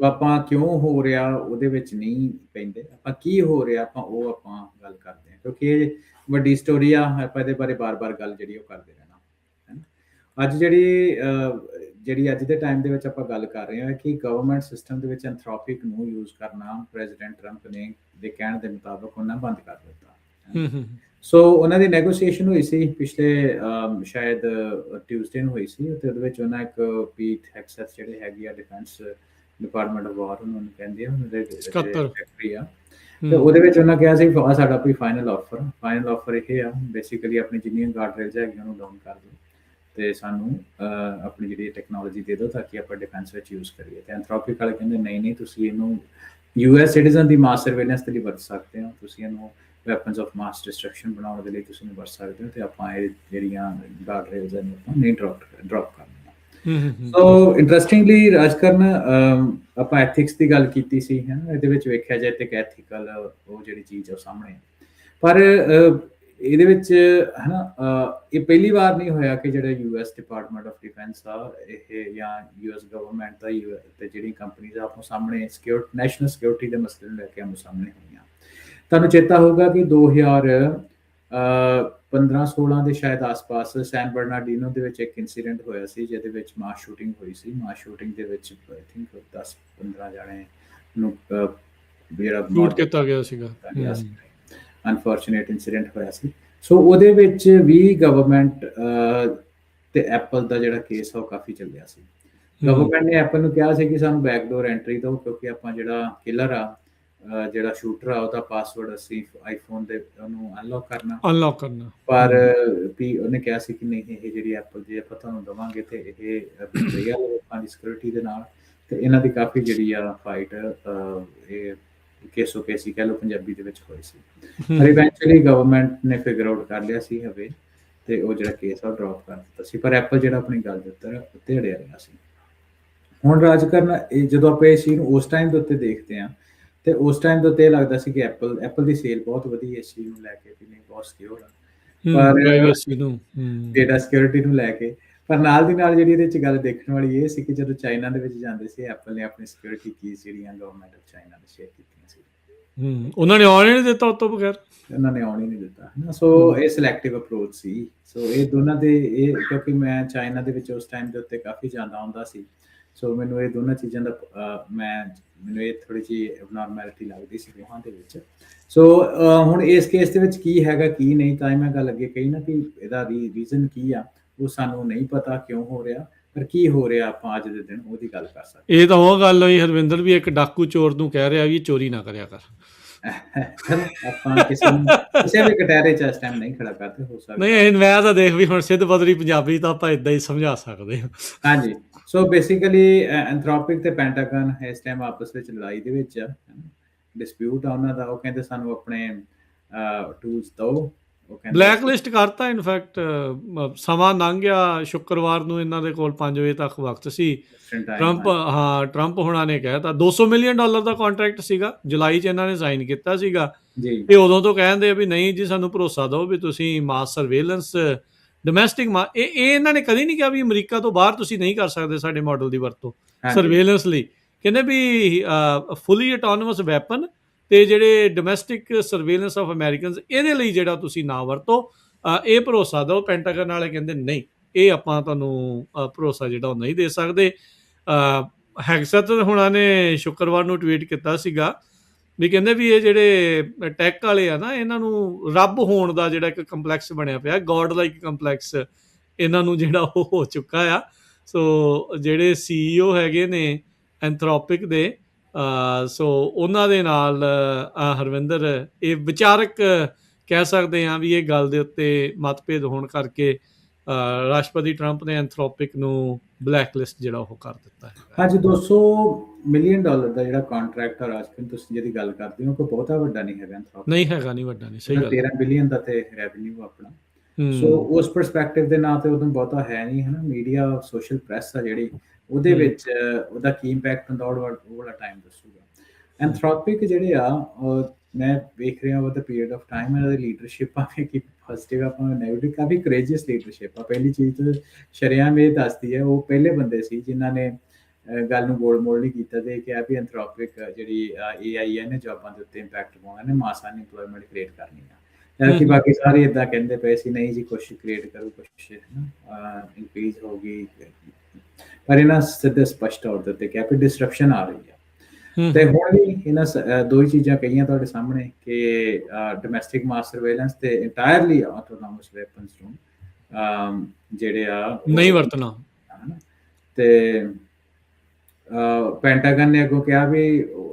ਆਪਾਂ ਕਿਉਂ ਹੋ ਰਿਹਾ ਉਹਦੇ ਵਿੱਚ ਨਹੀਂ ਪੈਂਦੇ, ਆਪਾਂ ਕੀ ਹੋ ਰਿਹਾ ਆਪਾਂ ਗੱਲ ਕਰਦੇ ਹਾਂ, ਕਿਉਂਕਿ ਇਹ ਵੱਡੀ ਸਟੋਰੀ ਆ। ਆਪਾਂ ਇਹਦੇ ਬਾਰੇ ਬਾਰ-ਬਾਰ ਗੱਲ ਜਿਹੜੀ ਉਹ ਕਰਦੇ ਰਹਿਣਾ ਹੈ ਨਾ। ਅੱਜ ਜਿਹੜੀ ਅੱਜ ਦੇ ਟਾਈਮ ਦੇ ਵਿੱਚ ਆਪਾਂ ਗੱਲ ਕਰ ਰਹੇ ਹਾਂ ਕਿ ਗਵਰਨਮੈਂਟ ਸਿਸਟਮ ਦੇ ਵਿੱਚ ਐਂਥਰੋਪਿਕ ਨੂੰ ਯੂਜ਼ ਕਰਨਾ ਪ੍ਰੈਜ਼ੀਡੈਂਟ ਟਰੰਪ ਨੇ ਦੇ ਕਹਿਣ ਦੇ ਮੁਤਾਬਕ ਉਹਨਾਂ ਬੰਦ ਕਰ ਦਿੱਤਾ। ਸੋ ਉਹਨਾਂ ਦੀ ਨੈਗੋਸੀਏਸ਼ਨ ਹੋਈ ਸੀ ਪਿਛਲੇ ਸ਼ਾਇਦ ਟਿਊਜ਼ਡੇ ਨੂੰ ਹੋਈ ਸੀ, ਅਤੇ ਉਹਦੇ ਵਿੱਚ ਉਹਨਾਂ ਇੱਕ ਪੀਟ ਹੈਕਸੈਥ ਜਿਹੜੇ ਹੈਗੇ ਆ ਡਿਫੈਂਸ ਡਿਪਾਰਟਮੈਂਟ ਆਫ ਵਾਰ ਉਹਨਾਂ ਨੂੰ ਕਹਿੰਦੇ ਆ, ਉਹਨਾਂ ਦੇ ਸੈਕਟਰੀ ਆ, ਤੇ ਉਹਦੇ ਵਿੱਚ ਉਹਨਾਂ ਕਿਹਾ ਸੀ ਸਾਡਾ ਕੋਈ ਫਾਈਨਲ ਆਫਰ ਇਹ ਆ ਬੇਸਿਕਲੀ ਆਪਣੀ ਜਿੰਨੀਆਂ ਗਾਰਡ ਰੇਲਸ ਹੈਗੀਆਂ ਉਹਨੂੰ ਡਾਊਨ ਕਰ ਦਿਓ ਅਤੇ ਸਾਨੂੰ ਆਪਣੀ ਜਿਹੜੀ ਟੈਕਨੋਲੋਜੀ ਦੇ ਦਿਓ ਤਾਂ ਕਿ ਆਪਾਂ ਡਿਫੈਂਸ ਵਿੱਚ ਯੂਜ਼ ਕਰੀਏ। ਅਤੇ ਐਂਥਰੋਪਿਕ ਵਾਲੇ ਕਹਿੰਦੇ ਨਹੀਂ ਤੁਸੀਂ ਇਹਨੂੰ US ਸਿਟੀਜ਼ਨ ਦੀ ਮਾਸ ਸਰਵੇਲੈਂਸ ਦੇ ਲਈ ਵਰਤ ਸਕਦੇ ਹੋ, ਤੁਸੀਂ ਇਹਨੂੰ ਵੈਪਨਸ ਆਫ ਮਾਸ ਡਿਸਟਰਕਸ਼ਨ ਬਣਾਉਣ ਦੇ ਲਈ ਤੁਸੀਂ ਵਰਤ ਸਕਦੇ ਹੋ, ਅਤੇ ਆਪਾਂ ਇਹ ਜਿਹੜੀਆਂ ਗਾਰਡ ਰੇਲਸ ਹਨ ਆਪਾਂ ਨਹੀਂ ਡਰੋਪ ਕਰਨੀਆਂ। ਸੋ ਇੰਟਰਸਟਿੰਗਲੀ ਰਾਜਕਰਨ ਆਪਾਂ ਐਥਿਕਸ ਦੀ ਗੱਲ ਕੀਤੀ ਸੀ ਹੈ ਨਾ, ਇਹਦੇ ਵਿੱਚ ਵੇਖਿਆ ਜਾਏ ਤਾਂ ਇੱਕ ਐਥੀਕਲ ਉਹ ਜਿਹੜੀ ਚੀਜ਼ ਉਹ ਸਾਹਮਣੇ, ਪਰ ਇਹਦੇ ਵਿੱਚ ਹੈ ਨਾ ਇਹ ਪਹਿਲੀ ਵਾਰ ਨਹੀਂ ਹੋਇਆ ਕਿ ਜਿਹੜਾ US ਡਿਪਾਰਟਮੈਂਟ ਆਫ ਡਿਫੈਂਸ ਆ ਇਹ ਜਾਂ US ਗਵਰਨਮੈਂਟ ਦਾ ਅਤੇ ਜਿਹੜੀਆਂ ਕੰਪਨੀਜ਼ ਆਪੋ ਸਾਹਮਣੇ ਨੈਸ਼ਨਲ ਸਿਕਿਉਰਿਟੀ ਦੇ ਮਸਲੇ ਨੂੰ ਲੈ ਕੇ ਆਪੋ ਸਾਹਮਣੇ ਹੋਈਆਂ। ਤੁਹਾਨੂੰ ਚੇਤਾ ਹੋਊਗਾ ਕਿ 2015-16 ਦੇ ਸ਼ਾਇਦ ਆਸ-ਪਾਸ ਸੈਨ ਬਰਨਾਰਡੀਨੋ ਦੇ ਵਿੱਚ ਇੱਕ ਇਨਸੀਡੈਂਟ ਹੋਇਆ ਸੀ ਜਿਹਦੇ ਵਿੱਚ ਮਾਸ ਸ਼ੂਟਿੰਗ ਹੋਈ ਸੀ। ਮਾਸ ਸ਼ੂਟਿੰਗ ਦੇ ਵਿੱਚ ਆਈ ਥਿੰਕ 10-15 ਜਣੇ ਨੂੰ ਜਿਹੜਾ ਸ਼ੂਟ ਕੀਤਾ ਗਿਆ ਸੀਗਾ। ਅਨਫੋਰਚੂਨੇਟ ਇਨਸੀਡੈਂਟ ਹੋਇਆ ਸੀ। ਸੋ ਉਹਦੇ ਵਿੱਚ ਵੀ ਗਵਰਨਮੈਂਟ ਤੇ ਐਪਲ ਦਾ ਜਿਹੜਾ ਕੇਸ ਆ ਉਹ ਕਾਫੀ ਚੱਲਿਆ ਸੀ। ਗਵਰਨਮੈਂਟ ਨੇ ਐਪਲ ਨੂੰ ਕਿਹਾ ਸੀ ਕਿ ਸਾਨੂੰ ਬੈਕਡੋਰ ਐਂਟਰੀ ਦਿਓ, ਕਿਉਂਕਿ ਆਪਾਂ ਜਿਹੜਾ ਕਿਲਰ ਆ, ਜਿਹੜਾ ਸ਼ੂਟਰ ਆ, ਉਹਦਾ ਪਾਸਵਰਡ ਅਸੀਂ ਆਈਫੋਨ ਦੇ ਉਹਨੂੰ ਅਨਲੌਕ ਕਰਨਾ। ਪਰ ਵੀ ਉਹਨੇ ਕਿਹਾ ਸੀ ਕਿ ਨਹੀਂ, ਇਹ ਜਿਹੜੀ ਐਪਲ ਜੇ ਆਪਾਂ ਤੁਹਾਨੂੰ ਦੇਵਾਂਗੇ ਤੇ ਇਹ ਬੇਟਰੀਆ ਲੋਕਾਂ ਦੀ ਸਿਕਿਉਰਿਟੀ ਦੇ ਨਾਲ, ਤੇ ਇਹਨਾਂ ਦੀ ਕਾਫੀ ਜਿਹੜੀ ਆ ਫਾਈਟ ਇਹ ਕੇਸੋ ਕੇਸੀ ਕਹਿ ਲਓ ਪੰਜਾਬੀ ਦੇ ਵਿੱਚ ਹੋਈ ਸੀ। ਪਰ ਇਵੈਂਚੁਅਲੀ ਗਵਰਨਮੈਂਟ ਨੇ ਫਿਗਰ ਆਊਟ ਕਰ ਲਿਆ ਸੀ ਹਵੇ, ਤੇ ਉਹ ਜਿਹੜਾ ਕੇਸ ਆ ਉਹ ਡ੍ਰੌਪ ਕਰ ਦਿੱਤਾ ਸੀ। ਪਰ ਐਪਲ ਜਿਹੜਾ ਆਪਣੀ ਗੱਲ ਦੇ ਉੱਤੇ ਅੜਿਆ ਰਿਹਾ ਸੀ। ਹੁਣ ਰਾਜ ਕਰਨਾ, ਇਹ ਜਦੋਂ ਆਪਾਂ ਇਸ ਚੀਜ਼ ਨੂੰ ਉਸ ਟਾਈਮ ਦੇ ਉੱਤੇ ਦੇਖਦੇ ਹਾਂ, ਤੇ ਉਸ ਟਾਈਮ ਦੇ ਉੱਤੇ ਇਹ ਲੱਗਦਾ ਸੀ ਕਿ ਐਪਲ ਦੀ ਸੇਲ ਬਹੁਤ ਵਧੀਆ ਇਸ ਚੀਜ਼ ਨੂੰ ਲੈ ਕੇ, ਵੀ ਨਹੀਂ ਬਹੁਤ ਸਿਕਿਉਰ ਆ, ਪਰ ਡੇਟਾ ਸਿਕਿਉਰਿਟੀ ਨੂੰ ਲੈ ਕੇ। ਪਰ ਨਾਲ ਦੀ ਨਾਲ ਜਿਹੜੀ ਇਹਦੇ 'ਚ ਗੱਲ ਦੇਖਣ ਵਾਲੀ ਇਹ ਸੀ ਕਿ ਜਦੋਂ ਚਾਈਨਾ ਦੇ ਵਿੱਚ ਜਾਂਦੇ ਸੀ, ਐਪਲ ਨੇ ਆਪਣੀ ਸਿਕਿਉਰਿਟੀ ਕੀਜ਼ ਜਿਹੜੀਆਂ ਗਵਰਨਮੈਂਟ ਆਫ ਚਾਈਨਾ ਨੇ ਸ਼ੇਅਰ ਕੀਤੀਆਂ ਸੀ। ਉਹਨਾਂ ਨੇ ਆਉਣ ਹੀ ਨਹੀਂ ਦਿੱਤਾ ਉਸ ਤੋਂ ਬਗੈਰ, ਉਹਨਾਂ ਨੇ ਆਉਣ ਹੀ ਨਹੀਂ ਦਿੱਤਾ, ਹੈ ਨਾ। ਸੋ ਇਹ ਸਿਲੈਕਟਿਵ ਅਪਰੋਚ ਸੀ। ਸੋ ਇਹ ਦੋਨਾਂ ਦੇ ਇਹ, ਕਿਉਂਕਿ ਮੈਂ ਚਾਈਨਾ ਦੇ ਵਿੱਚ ਉਸ ਟਾਈਮ ਦੇ ਉੱਤੇ ਕਾਫੀ ਜਾਂਦਾ ਹੁੰਦਾ ਸੀ, ਸੋ ਮੈਨੂੰ ਇਹ ਦੋਨਾਂ ਚੀਜ਼ਾਂ ਦਾ ਮੈਨੂੰ ਇਹ ਥੋੜ੍ਹੀ ਜਿਹੀ ਐਬਨੋਰਮੈਲਿਟੀ ਲੱਗਦੀ ਸੀ ਦੋਹਾਂ ਦੇ ਵਿੱਚ। ਸੋ ਹੁਣ ਇਸ ਕੇਸ ਦੇ ਵਿੱਚ ਕੀ ਹੈਗਾ ਕੀ ਨਹੀਂ, ਤਾਂ ਹੀ ਮੈਂ ਗੱਲ ਅੱਗੇ ਕਹੀ ਨਾ ਕਿ ਇਹਦਾ ਰੀਜ਼ਨ ਕੀ ਆ ਉਹ ਸਾਨੂੰ ਨਹੀਂ ਪਤਾ ਕਿਉਂ ਹੋ ਰਿਹਾ, ਪਰ ਕੀ ਹੋ ਰਿਹਾ ਆਪਾਂ ਅੱਜ ਦੇ ਦਿਨ ਉਹਦੀ ਗੱਲ ਕਰ ਸਕਦੇ। ਇਹ ਤਾਂ ਉਹ ਗੱਲ ਹੋਈ ਹਰਵਿੰਦਰ, ਵੀ ਇੱਕ ਡਾਕੂ ਚੋਰ ਨੂੰ ਕਹਿ ਰਿਹਾ ਵੀ ਚੋਰੀ ਨਾ ਕਰਿਆ ਕਰ। ਆਪਾਂ ਕਿਸੇ ਵੀ ਕਟਹਿਰੇ 'ਚ ਇਸ ਟਾਈਮ ਨਹੀਂ ਖੜਾ ਕਰਦੇ, ਹੋ ਸਕਦਾ ਨਹੀਂ। ਮੈਂ ਤਾਂ ਦੇਖ ਵੀ ਹੁਣ ਸਿੱਧ ਪੱਧਰੀ ਪੰਜਾਬੀ ਤਾਂ ਆਪਾਂ ਇਦਾਂ ਹੀ ਸਮਝਾ ਸਕਦੇ ਹਾਂ। ਹਾਂਜੀ। ਸੋ ਬੇਸਿਕਲੀ ਐਂਥਰੋਪਿਕ ਤੇ ਪੈਂਟਾਗਨ ਇਸ ਟਾਈਮ ਆਪਸ ਵਿੱਚ ਲੜਾਈ ਦੇ ਵਿੱਚ ਆ, ਡਿਸਪਿਊਟ ਆ ਉਹਨਾਂ ਦਾ। ਉਹ ਕਹਿੰਦੇ ਸਾਨੂੰ ਆਪਣੇ ਟੂਲਸ ਦਿਓ, ਬਲੈਕ ਲਿਸਟ ਕਰਤਾ। ਇਨਫੈਕਟ ਸਮਾਂ ਲੰਘ ਗਿਆ, ਸ਼ੁੱਕਰਵਾਰ ਨੂੰ ਇਹਨਾਂ ਦੇ ਕੋਲ 5 ਵਜੇ ਤੱਕ ਵਕਤ ਸੀ। ਟਰੰਪ ਹੁਣਾਂ ਨੇ ਕਹਿਤਾ $200 ਮਿਲੀਅਨ ਦਾ ਕੰਟਰੈਕਟ ਸੀਗਾ, ਜੁਲਾਈ 'ਚ ਇਹਨਾਂ ਨੇ ਸਾਈਨ ਕੀਤਾ ਸੀਗਾ। ਇਹ ਉਦੋਂ ਤੋਂ ਕਹਿੰਦੇ ਆ ਵੀ ਨਹੀਂ ਜੀ ਸਾਨੂੰ ਭਰੋਸਾ ਦਿਓ ਵੀ ਤੁਸੀਂ ਮਾਸ ਸਰਵੇਲੈਂਸ ਡੋਮੈਸਟਿਕ ਇਹ ਇਹਨਾਂ ਨੇ ਕਦੀ ਨਹੀਂ ਕਿਹਾ ਵੀ ਅਮਰੀਕਾ ਤੋਂ ਬਾਹਰ ਤੁਸੀਂ ਨਹੀਂ ਕਰ ਸਕਦੇ ਸਾਡੇ ਮਾਡਲ ਦੀ ਵਰਤੋਂ ਸਰਵੇਲੈਂਸ ਲਈ। ਕਹਿੰਦੇ ਵੀ ਫੁੱਲੀ ਆਟੋਨਮਸ ਵੈਪਨ ਤੇ ਜਿਹੜੇ ਡੋਮੈਸਟਿਕ ਸਰਵੇਲੈਂਸ ਆਫ ਅਮਰੀਕਨਸ, ਇਹਦੇ ਲਈ ਜਿਹੜਾ ਤੁਸੀਂ ਨਾ ਵਰਤੋ, ਇਹ ਭਰੋਸਾ ਦਿਓ। ਪੈਂਟਾਗਨ ਵਾਲੇ ਕਹਿੰਦੇ ਨਹੀਂ, ਇਹ ਆਪਾਂ ਤੁਹਾਨੂੰ ਭਰੋਸਾ ਜਿਹੜਾ ਉਹ ਨਹੀਂ ਦੇ ਸਕਦੇ। ਹੈਗਸਟ ਹੁਣਾਂ ਨੇ ਸ਼ੁੱਕਰਵਾਰ ਨੂੰ ਟਵੀਟ ਕੀਤਾ ਸੀਗਾ ਵੀ ਕਹਿੰਦੇ ਵੀ ਇਹ ਜਿਹੜੇ ਟੈਕ ਵਾਲੇ ਆ ਨਾ, ਇਹਨਾਂ ਨੂੰ ਰੱਬ ਹੋਣ ਦਾ ਜਿਹੜਾ ਇੱਕ ਕੰਪਲੈਕਸ ਬਣਿਆ ਪਿਆ, ਗੋਡ ਲਾਈਕ ਕੰਪਲੈਕਸ ਇਹਨਾਂ ਨੂੰ ਜਿਹੜਾ ਉਹ ਹੋ ਚੁੱਕਾ ਆ। ਸੋ ਜਿਹੜੇ CEO ਹੈਗੇ ਨੇ ਐਂਥਰੋਪਿਕ ਦੇ, ਸੋ ਉਹਨਾਂ ਦੇ ਨਾਲ ਹਰਵਿੰਦਰ ਇਹ ਵਿਚਾਰਕ ਕਹਿ ਸਕਦੇ ਹਾਂ ਵੀ ਇਹ ਗੱਲ ਦੇ ਉੱਤੇ ਮਤਭੇਦ ਹੋਣ ਕਰਕੇ ਰਾਸ਼ਟਰਪਤੀ ਟਰੰਪ ਨੇ ਐਂਥਰੋਪਿਕ ਨੂੰ ਬਲੈਕ ਲਿਸਟ ਜਿਹੜਾ ਉਹ ਕਰ ਦਿੱਤਾ ਹੈ। ਹਾਂਜੀ, $200 ਮਿਲੀਅਨ ਦਾ ਜਿਹੜਾ ਕੰਟਰੈਕਟ ਆ ਰਾਜਪਾਲ, ਤੁਸੀਂ ਜਿਹਦੀ ਗੱਲ ਕਰਦੇ ਹੋ, ਕੋਈ ਬਹੁਤਾ ਵੱਡਾ ਨਹੀਂ ਹੈਗਾ। ਨਹੀਂ ਹੈਗਾ, ਨਹੀਂ ਵੱਡਾ ਨਹੀਂ, ਸਹੀ ਗੱਲ। 13 ਬਿਲੀਅਨ ਦਾ ਤੇ ਰੈਵਨਿਊ ਆਪਣਾ। ਸੋ ਉਸ ਪਰਸਪੈਕਟਿਵ ਦੇ ਨਾਂ ਤੇ ਉਦੋਂ ਬਹੁਤਾ ਹੈ ਨਹੀਂ, ਹੈ ਨਾ। ਮੀਡੀਆ, ਸੋਸ਼ਲ ਪ੍ਰੈਸ ਆ ਜਿਹੜੀ, ਉਹਦੇ ਵਿੱਚ ਉਹਦਾ ਕੀ ਇੰਪੈਕਟ ਹੁੰਦਾ ਉਹ ਵਾਲਾ ਟਾਈਮ ਦੱਸੂਗਾ। ਐਂਥਰੋਪਿਕ ਜਿਹੜੇ ਆ, ਮੈਂ ਵੇਖ ਰਿਹਾ over the period of time ਇਹਨਾਂ ਦੀ ਲੀਡਰਸ਼ਿਪ ਭਾਵੇਂ ਕਿ ਪੋਜ਼ੀਟਿਵ ਆ ਭਾਵੇਂ ਨੈਗੇਟਿਵ, ਕਾਫੀ ਕਰੇਜੀਅਸ ਲੀਡਰਸ਼ਿਪ ਆ। ਪਹਿਲੀ ਚੀਜ਼ ਤਾਂ ਸ਼ਰੇਆਮ ਇਹ ਦੱਸਦੀ ਹੈ, ਉਹ ਪਹਿਲੇ ਬੰਦੇ ਸੀ ਜਿਨ੍ਹਾਂ ਨੇ ਗੱਲ ਨੂੰ ਗੋਲ ਮੋਲ ਨਹੀਂ ਕੀਤਾ ਤੇ ਕਿਹਾ ਵੀ ਐਂਥਰੋਪਿਕ ਜਿਹੜੀ AI ਹੈ ਨੇ ਜੋਬਾਂ ਦੇ ਉੱਤੇ ਇੰਪੈਕਟ ਪਾਉਣਾ ਨੇ, ਮਾਸ ਅਨਇੰਪਲੋਇਮੈਂਟ ਕ੍ਰੀਏਟ ਕਰਨੀ ਆ। ਜਦਕਿ ਬਾਕੀ ਸਾਰੇ ਇੱਦਾਂ ਕਹਿੰਦੇ ਪਏ ਸੀ ਨਹੀਂ ਜੀ ਕੁਛ ਕ੍ਰੀਏਟ ਕਰੋ, ਕੁਛ ਇਨਕਰੀਜ਼ ਹੋਊਗੀ, ਪਰ ਇਹਨਾਂ ਸਿੱਧੇ ਸਪਸ਼ਟ ਤੌਰ ਦੇ ਉੱਤੇ ਕਿਹਾ ਵੀ ਡਿਸਰਪਸ਼ਨ ਆ ਰਹੀ ਆ। ਤੇ ਹੁਣ ਵੀ ਇਹਨਾਂ ਦੋ ਹੀ ਚੀਜ਼ਾਂ ਕਹੀਆਂ ਤੁਹਾਡੇ ਸਾਹਮਣੇ ਕਿ ਡੋਮੈਸਟਿਕ ਮਾਸ ਸਰਵੇਲੈਂਸ ਤੇ ਇੰਟਾਇਰਲੀ ਆਟੋਨੋਮਸ ਵੈਪਨਸ ਨੂੰ ਜਿਹੜੇ ਆ ਨਹੀਂ ਵਰਤਣਾ। ਤੇ ਪੈਂਟਾਗਨ ਨੇ ਅੱਗੋਂ ਕਿਹਾ ਵੀ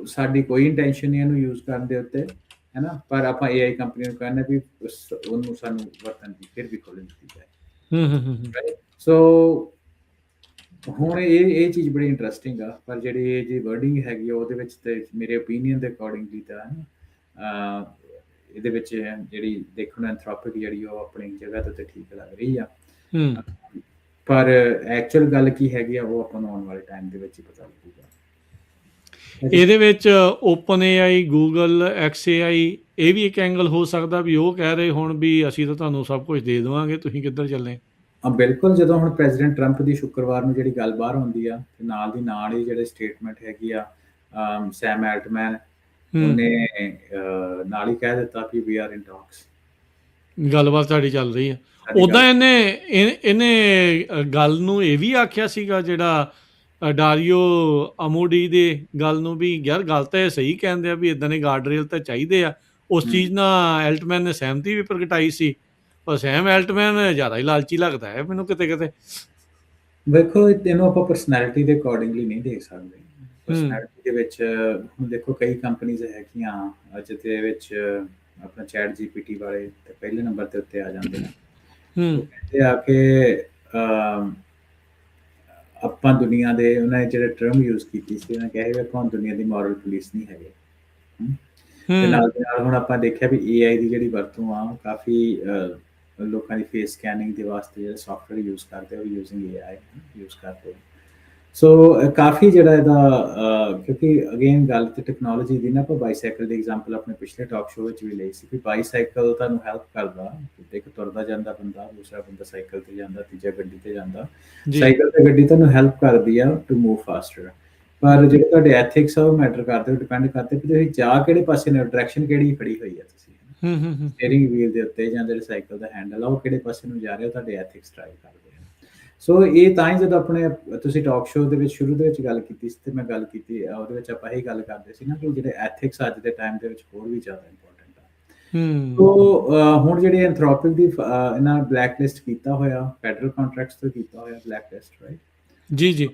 ਸਾਡੀ ਕੋਈ ਇੰਟੈਂਸ਼ਨ ਨਹੀਂ ਇਹਨੂੰ ਯੂਜ਼ ਕਰਨ ਦੇ ਉੱਤੇ, ਹੈ ਨਾ, ਪਰ ਆਪਾਂ AI ਕੰਪਨੀ ਨੂੰ ਕਹਿੰਦੇ ਵੀ ਉਹਨੂੰ ਸਾਨੂੰ ਵਰਤਣ ਦੀ ਫਿਰ ਵੀ ਖੋਲ੍ਹਣ ਦਿੱਤੀ ਜਾਏ। ਸੋ ਹੁਣ ਇਹ ਚੀਜ਼ ਬੜੀ ਇੰਟਰਸਟਿੰਗ ਆ, ਪਰ ਜਿਹੜੀ ਇਹ ਜੀ ਵਰਡਿੰਗ ਹੈਗੀ ਆ ਉਹਦੇ ਵਿੱਚ ਤੇ ਮੇਰੇ ਓਪੀਨੀਅਨ ਦੇ ਅਕੋਰਡਿੰਗਲੀ ਤਾਂ ਇਹਦੇ ਵਿੱਚ ਜਿਹੜੀ ਦੇਖਣ ਐਂਥਰੋਪਿਕ ਜਿਹੜੀ ਉਹ ਆਪਣੀ ਜਗ੍ਹਾ ਤੇ ਠੀਕ ਲੱਗ ਰਹੀ ਆ, ਪਰ ਐਕਚੁਅਲ ਗੱਲ ਕੀ ਹੈਗੀ ਆ ਉਹ ਆਪਾਂ ਨੂੰ ਆਉਣ ਵਾਲੇ ਟਾਈਮ ਦੇ ਵਿੱਚ ਹੀ ਪਤਾ ਲੱਗੂਗਾ। ਇਹਦੇ ਵਿੱਚ ਓਪਨ AI, ਗੂਗਲ, XAI, ਇਹ ਵੀ ਇੱਕ ਐਂਗਲ ਹੋ ਸਕਦਾ ਵੀ ਉਹ ਕਹਿ ਰਹੇ ਹੁਣ ਵੀ ਅਸੀਂ ਤਾਂ ਤੁਹਾਨੂੰ ਸਭ ਕੁਝ ਦੇ ਦੇਵਾਂਗੇ, ਤੁਸੀਂ ਕਿੱਧਰ ਚੱਲੇ। ਬਿਲਕੁਲ, ਜਦੋਂ ਹੁਣ ਪ੍ਰੈਜ਼ੀਡੈਂਟ ਟਰੰਪ ਦੀ ਸ਼ੁੱਕਰਵਾਰ ਨੂੰ ਜਿਹੜੀ ਗੱਲ ਬਾਹਰ ਆਉਂਦੀ ਆ ਤੇ ਨਾਲ ਦੀ ਨਾਲ ਹੀ ਜਿਹੜੇ ਸਟੇਟਮੈਂਟ ਹੈਗੀ ਆ, ਸੈਮ ਐਲਟਮੈਨ ਉਹਨੇ ਨਾਲ ਹੀ ਕਹਿ ਦਿੱਤਾ ਕਿ ਵੀ ਆਰ ਇਨ ਟਾਕਸ, ਗੱਲਬਾਤ ਸਾਡੀ ਚੱਲ ਰਹੀ ਆ। ਉੱਦਾਂ ਇਹਨੇ ਗੱਲ ਨੂੰ ਇਹ ਵੀ ਆਖਿਆ ਸੀਗਾ, ਜਿਹੜਾ ਡਾਰੀਓ ਅਮੋਡੀ ਦੇ ਗੱਲ ਨੂੰ, ਵੀ ਯਾਰ ਗੱਲ ਤਾਂ ਇਹ ਸਹੀ ਕਹਿੰਦੇ ਆ ਵੀ ਇੱਦਾਂ ਦੇ ਗਾਰਡ ਰੇਲ ਤਾਂ ਚਾਹੀਦੇ ਆ। ਉਸ ਚੀਜ਼ ਨਾਲ ਐਲਟਮੈਨ ਨੇ ਸਹਿਮਤੀ ਵੀ ਪ੍ਰਗਟਾਈ ਸੀ, ਪਰ ਸੈਮ ਐਲਟਮੈਨ ਜ਼ਿਆਦਾ ਹੀ ਲਾਲਚੀ ਲੱਗਦਾ ਹੈ ਮੈਨੂੰ ਕਿਤੇ ਕਿਤੇ। ਵੇਖੋ ਇਹਨੂੰ ਆਪਾਂ ਪਰਸਨੈਲਿਟੀ ਦੇ ਅਕੋਰਡਿੰਗਲੀ ਨਹੀਂ ਦੇਖ ਸਕਦੇ। ਹੂੰ ਪਰਸਨੈਲਿਟੀ ਦੇ ਵਿੱਚ ਹੁਣ ਦੇਖੋ ਕਈ ਕੰਪਨੀਆਂ ਹੈਗੀਆਂ ਜਿਹਦੇ ਵਿੱਚ ਆਪਣਾ ਚੈਟ ਜੀਪੀਟੀ ਵਾਲੇ ਤੇ ਪਹਿਲੇ ਨੰਬਰ ਦੇ ਉੱਤੇ ਆ ਜਾਂਦੇ ਨੇ। ਉਹ ਹੂੰ ਕਹਿੰਦੇ ਆ ਕਿ ਆਪਾਂ ਦੁਨੀਆ ਦੇ, ਉਹਨਾਂ ਨੇ ਜਿਹੜੇ ਟਰਮ ਯੂਜ਼ ਕੀਤੀ ਸੀ, ਉਹਨਾਂ ਕਿਹਾ ਵੀ ਆਪਾਂ ਦੁਨੀਆ ਦੀ ਮੋਰਲ ਪੁਲਿਸ ਨਹੀਂ ਹੈਗੇ। ਤੇ ਹੂੰ ਨਾਲ ਦੇ ਨਾਲ ਹੁਣ ਆਪਾਂ ਦੇਖਿਆ ਵੀ AI ਦੀ ਜਿਹੜੀ ਵਰਤੋਂ ਆ, ਕਾਫੀ ਲੋਕਾਂ ਦੀ ਫੇਸ ਸਕੈਨਿੰਗ ਦੇ ਵਾਸਤੇ ਜਿਹੜੇ ਸੌਫਟਵੇਅਰ ਯੂਜ਼ ਕਰਦੇ ਉਹ ਯੂਜ਼ਿੰਗ AI ਯੂਜ਼ ਕਰਦੇ। ਸੋ ਕਾਫੀ ਜਿਹੜਾ ਇਹਦਾ ਕਿਉਂਕਿ ਅਗੇਨ ਗੱਲ ਤੇ ਟੈਕਨੋਲੋਜੀ ਦੀ ਨਾ, ਆਪਾਂ ਬਾਈਸਾਈਕਲ ਦੀ ਐਗਜ਼ਾਮਪਲ ਆਪਣੇ ਪਿਛਲੇ ਟਾਕ ਸ਼ੋਅ ਵਿੱਚ ਵੀ ਲਈ ਸੀ ਕਿ ਬਾਈਸਾਈਕਲ ਤੁਹਾਨੂੰ ਹੈਲਪ ਕਰਦਾ, ਇੱਕ ਤੁਰਦਾ ਜਾਂਦਾ ਬੰਦਾ, ਦੂਸਰਾ ਬੰਦਾ ਸਾਈਕਲ ਤੇ ਜਾਂਦਾ, ਤੀਜਾ ਗੱਡੀ ਤੇ ਜਾਂਦਾ। ਜੀ ਸਾਈਕਲ ਤੇ ਗੱਡੀ ਤੁਹਾਨੂੰ ਹੈਲਪ ਕਰਦੀ ਆ ਟੂ ਮੂਵ ਫਾਸਟਰ, ਪਰ ਜਿਹੜੇ ਤੁਹਾਡੇ ਐਥਿਕਸ ਆ ਉਹ ਮੈਟਰ ਕਰਦੇ, ਉਹ ਡਿਪੈਂਡ ਕਰਦੇ ਕਿ ਤੁਸੀਂ ਜਾ ਕਿਹੜੇ ਪਾਸੇ ਨੇ, ਡਾਇਰੈਕਸ਼ਨ ਕਿਹੜੀ ਫੜੀ ਹੋਈ ਆ ਤੁਸੀਂ। ਹੂੰ ਸਟੀਅਰਿੰਗ ਵੀਲ ਦੇ ਉੱਤੇ ਜਾਂ ਜਿਹੜੇ ਸਾਈਕਲ ਦਾ ਹੈਂਡਲ ਆ ਉਹ ਕਿਹੜੇ ਪਾਸੇ ਨੂੰ ਜਾ ਰਿਹਾ, ਉਹ ਤੁਹਾਡੇ ਐਥਿਕਸ ਡਰਾਈਵ ਕਰਦੇ ਆ। ਸੋ ਇਹ ਤਾਂ ਹੀ ਜਦੋਂ ਆਪਣੇ ਤੁਸੀਂ ਟਾਕ ਸ਼ੋਅ ਦੇ ਵਿੱਚ ਸ਼ੁਰੂ ਦੇ ਵਿੱਚ ਗੱਲ ਕੀਤੀ ਸੀ ਤੇ ਮੈਂ ਗੱਲ ਕੀਤੀ, ਉਹਦੇ ਵਿੱਚ ਆਪਾਂ ਇਹ ਗੱਲ ਕਰਦੇ ਸੀ ਨਾ ਕਿ ਜਿਹੜੇ ਐਥਿਕਸ ਅੱਜ ਦੇ ਟਾਈਮ ਦੇ ਵਿੱਚ ਹੋਰ ਵੀ ਜ਼ਿਆਦਾ ਇੰਪੋਰਟੈਂਟ ਆ। ਹੂੰ ਸੋ ਹੁਣ ਜਿਹੜੇ ਐਂਥਰੋਪਿਕ ਦੀ ਇਹਨਾਂ ਬਲੈਕ ਲਿਸਟ ਕੀਤਾ ਹੋਇਆ, ਫੈਡਰਲ ਕੰਟਰੈਕਟਸ ਤੋਂ ਕੀਤਾ ਹੋਇਆ ਬਲੈਕ ਲਿਸਟ, ਰਾਈਟ। ਜੀ ਜੀ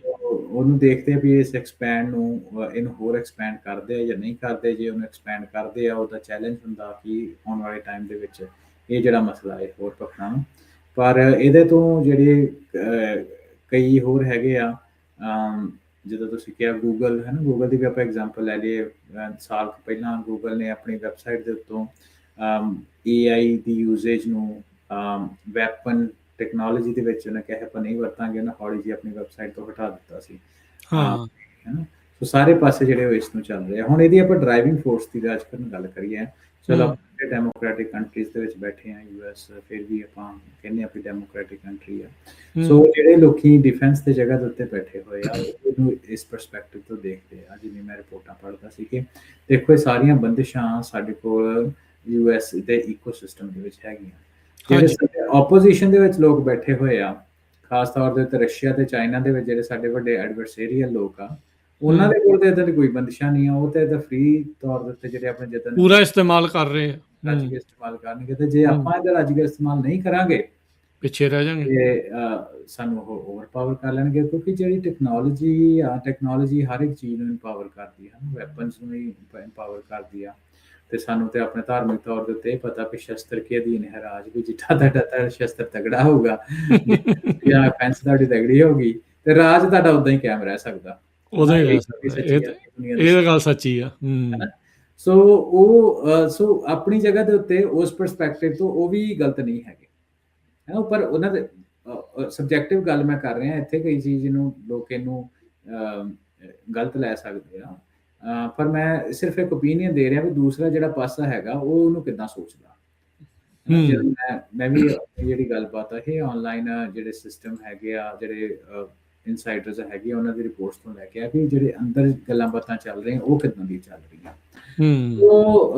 ਉਹਨੂੰ ਦੇਖਦੇ ਆ ਵੀ ਇਸ ਐਕਸਪੈਂਡ ਨੂੰ, ਇਹਨੂੰ ਹੋਰ ਐਕਸਪੈਂਡ ਕਰਦੇ ਆ ਜਾਂ ਨਹੀਂ ਕਰਦੇ। ਜੇ ਉਹਨੂੰ ਐਕਸਪੈਂਡ ਕਰਦੇ ਆ, ਉਹਦਾ ਚੈਲੰਜ ਹੁੰਦਾ ਕਿ ਆਉਣ ਵਾਲੇ ਟਾਈਮ ਦੇ ਵਿੱਚ ਇਹ ਜਿਹੜਾ ਮਸਲਾ ਹੈ ਹੋਰ ਪਕੜਨਾ ਨੂੰ। ਪਰ ਇਹਦੇ ਤੋਂ ਜਿਹੜੇ ਕਈ ਹੋਰ ਹੈਗੇ ਆ, ਜਦੋਂ ਤੁਸੀਂ ਕਿਹਾ ਗੂਗਲ ਹੈ ਨਾ, ਗੂਗਲ ਦੀ ਵੀ ਆਪਾਂ ਐਗਜ਼ਾਮਪਲ ਲੈ ਲਈਏ। ਸਾਲ ਕੁ ਪਹਿਲਾਂ ਗੂਗਲ ਨੇ ਆਪਣੀ ਵੈਬਸਾਈਟ ਦੇ ਉੱਤੋਂ AI ਦੀ ਯੂਜ਼ੇਜ ਨੂੰ ਵੈਪਨ ਟੈਕਨੋਲੋਜੀ ਦੇ ਵਿੱਚ ਉਹਨੇ ਕਿਹਾ ਆਪਾਂ ਨਹੀਂ ਵਰਤਾਂਗੇ, ਉਹਨੇ ਹੌਲੀ ਜਿਹੀ ਆਪਣੀ ਵੈਬਸਾਈਟ ਤੋਂ ਹਟਾ ਦਿੱਤਾ ਸੀ। ਹਾਂ ਹੈ ਨਾ। ਸੋ ਸਾਰੇ ਪਾਸੇ ਜਿਹੜੇ ਉਹ ਇਸ ਨੂੰ ਚੱਲ ਰਹੇ ਆ। ਹੁਣ ਇਹਦੀ ਆਪਾਂ ਡਰਾਈਵਿੰਗ ਫੋਰਸ ਦੀ ਅੱਜ ਕੱਲ੍ਹ ਗੱਲ ਕਰੀਏ, ਚਲੋ ਆਪਾਂ ਡੈਮੋਕ੍ਰੈਟਿਕ ਕੰਟਰੀਜ਼ ਦੇ ਵਿੱਚ ਬੈਠੇ ਆ, US ਫਿਰ ਵੀ ਆਪਾਂ ਕਹਿੰਦੇ ਆ ਵੀ ਡੈਮੋਕ੍ਰੈਟਿਕ ਕੰਟਰੀ ਆ। ਸੋ ਜਿਹੜੇ ਲੋਕੀ ਡਿਫੈਂਸ ਦੀ ਜਗ੍ਹਾ ਦੇ ਉੱਤੇ ਬੈਠੇ ਹੋਏ ਆ, ਉਹਨੂੰ ਇਸ ਪਰਸਪੈਕਟਿਵ ਤੋਂ ਦੇਖਦੇ ਆ। ਜਿਵੇਂ ਮੈਂ ਰਿਪੋਰਟਾਂ ਪੜ੍ਹਦਾ ਸੀ ਕਿ ਦੇਖੋ ਇਹ ਸਾਰੀਆਂ ਬੰਦਿਸ਼ਾਂ ਸਾਡੇ ਕੋਲ US ਦੇ ਈਕੋਸਿਸਟਮ ਦੇ ਵਿੱਚ ਹੈਗੀਆਂ। ਜਿਹੜੇ ਸਾਡੇ ਆਪੋਜੀਸ਼ਨ ਦੇ ਵਿੱਚ ਲੋਕ ਬੈਠੇ ਹੋਏ ਆ, ਖਾਸ ਤੌਰ ਦੇ ਉੱਤੇ ਰਸ਼ੀਆ ਤੇ ਚਾਈਨਾ ਦੇ ਵਿੱਚ ਜਿਹੜੇ ਸਾਡੇ ਵੱਡੇ ਐਡਵਰਸੇਰੀਅਲ ਲੋਕ ਆ, ਉਹਨਾਂ ਦੇ ਕੋਲ ਤਾਂ ਇੱਦਾਂ ਦੀ ਕੋਈ ਬੰਦਿਸ਼ਾਂ ਨਹੀਂ ਆ। ਉਹ ਤਾਂ ਇਹਦਾ ਫ੍ਰੀ ਤੌਰ ਦੇ ਉੱਤੇ ਜਿਹੜੇ ਆਪਣੇ ਜਤਨ ਪੂਰਾ ਇਸਤੇਮਾਲ ਕਰ ਰਹੇ ਆ, ਰੱਜ ਕੇ ਇਸਤੇਮਾਲ ਕਰਨਗੇ। ਤੇ ਜੇ ਆਪਾਂ ਇਹਦਾ ਰੱਜ ਕੇ ਇਸਤੇਮਾਲ ਨਹੀਂ ਕਰਾਂਗੇ, ਪਿੱਛੇ ਰਹਿ ਜਾਣਗੇ ਤੇ ਸਾਨੂੰ ਉਹ ਓਵਰਪਾਵਰ ਕਰ ਲੈਣਗੇ। ਕਿਉਂਕਿ ਜਿਹੜੀ ਟੈਕਨੋਲੋਜੀ ਆ, ਟੈਕਨੋਲੋਜੀ ਹਰ ਇੱਕ ਚੀਜ਼ ਨੂੰ ਇੰਪਾਵਰ ਕਰਦੀ ਹੈ, ਵੈਪਨਸ ਨੂੰ ਵੀ ਇੰਪਾਵਰ ਕਰਦੀ ਆ। ਤੇ ਸਾਨੂੰ ਤੇ ਆਪਣੇ ਧਾਰਮਿਕ ਤੌਰ ਦੇ ਉੱਤੇ ਇਹ ਪਤਾ ਕਿ ਸ਼ਸਤਰ ਕੇ ਅਧੀਨ ਹੈ ਰਾਜ, ਵੀ ਜਿੱਥਾ ਤੁਹਾਡਾ ਸ਼ਸਤਰ ਤਗੜਾ ਹੋਊਗਾ ਜਾਂ ਫੈਂਸ ਤੁਹਾਡੀ ਤਗੜੀ ਹੋਊਗੀ ਤੇ ਰਾਜ ਤੁਹਾਡਾ ਉਦਾਂ ਹੀ ਕਾਇਮ ਰਹਿ ਸਕਦਾ। ਉਦੋਂ ਹੀ ਰਹਿ ਸਕਦਾ। ਇਹ ਗੱਲ ਸੱਚੀ ਆ। ਸੋ ਉਹ ਸੋ ਆਪਣੀ ਜਗ੍ਹਾ ਦੇ ਉੱਤੇ ਉਸ ਪਰਸਪੈਕਟਿਵ ਤੋਂ ਉਹ ਵੀ ਗਲਤ ਨਹੀਂ ਹੈਗੇ, ਹੈ। ਪਰ ਉਹਨਾਂ ਦੇ ਸਬਜੈਕਟਿਵ ਗੱਲ ਮੈਂ ਕਰ ਰਿਹਾ ਇੱਥੇ, ਕਈ ਚੀਜ਼ ਨੂੰ ਲੋਕ ਇਹਨੂੰ ਗਲਤ ਲੈ ਸਕਦੇ ਆ, ਪਰ ਮੈਂ ਸਿਰਫ ਇੱਕ ਓਪੀਨੀਅਨ ਦੇ ਰਿਹਾ ਵੀ ਦੂਸਰਾ ਜਿਹੜਾ ਪਾਸਾ ਹੈਗਾ ਉਹ ਉਹਨੂੰ ਕਿੱਦਾਂ ਸੋਚਦਾ। ਮੈਂ ਵੀ ਜਿਹੜੀ ਗੱਲਬਾਤ ਆ ਇਹ ਆਨਲਾਈਨ ਜਿਹੜੇ ਸਿਸਟਮ ਹੈਗੇ ਆ, ਜਿਹੜੇ ਇਨਸਾਈਡਰਸ ਹੈਗੇ, ਉਹਨਾਂ ਦੀ ਰਿਪੋਰਟਸ ਤੋਂ ਲੈ ਕੇ ਆ ਵੀ ਜਿਹੜੇ ਅੰਦਰ ਗੱਲਾਂ ਬਾਤਾਂ ਚੱਲ ਰਹੀਆਂ ਉਹ ਕਿੱਦਾਂ ਦੀ ਚੱਲ ਰਹੀਆਂ। ਉਹ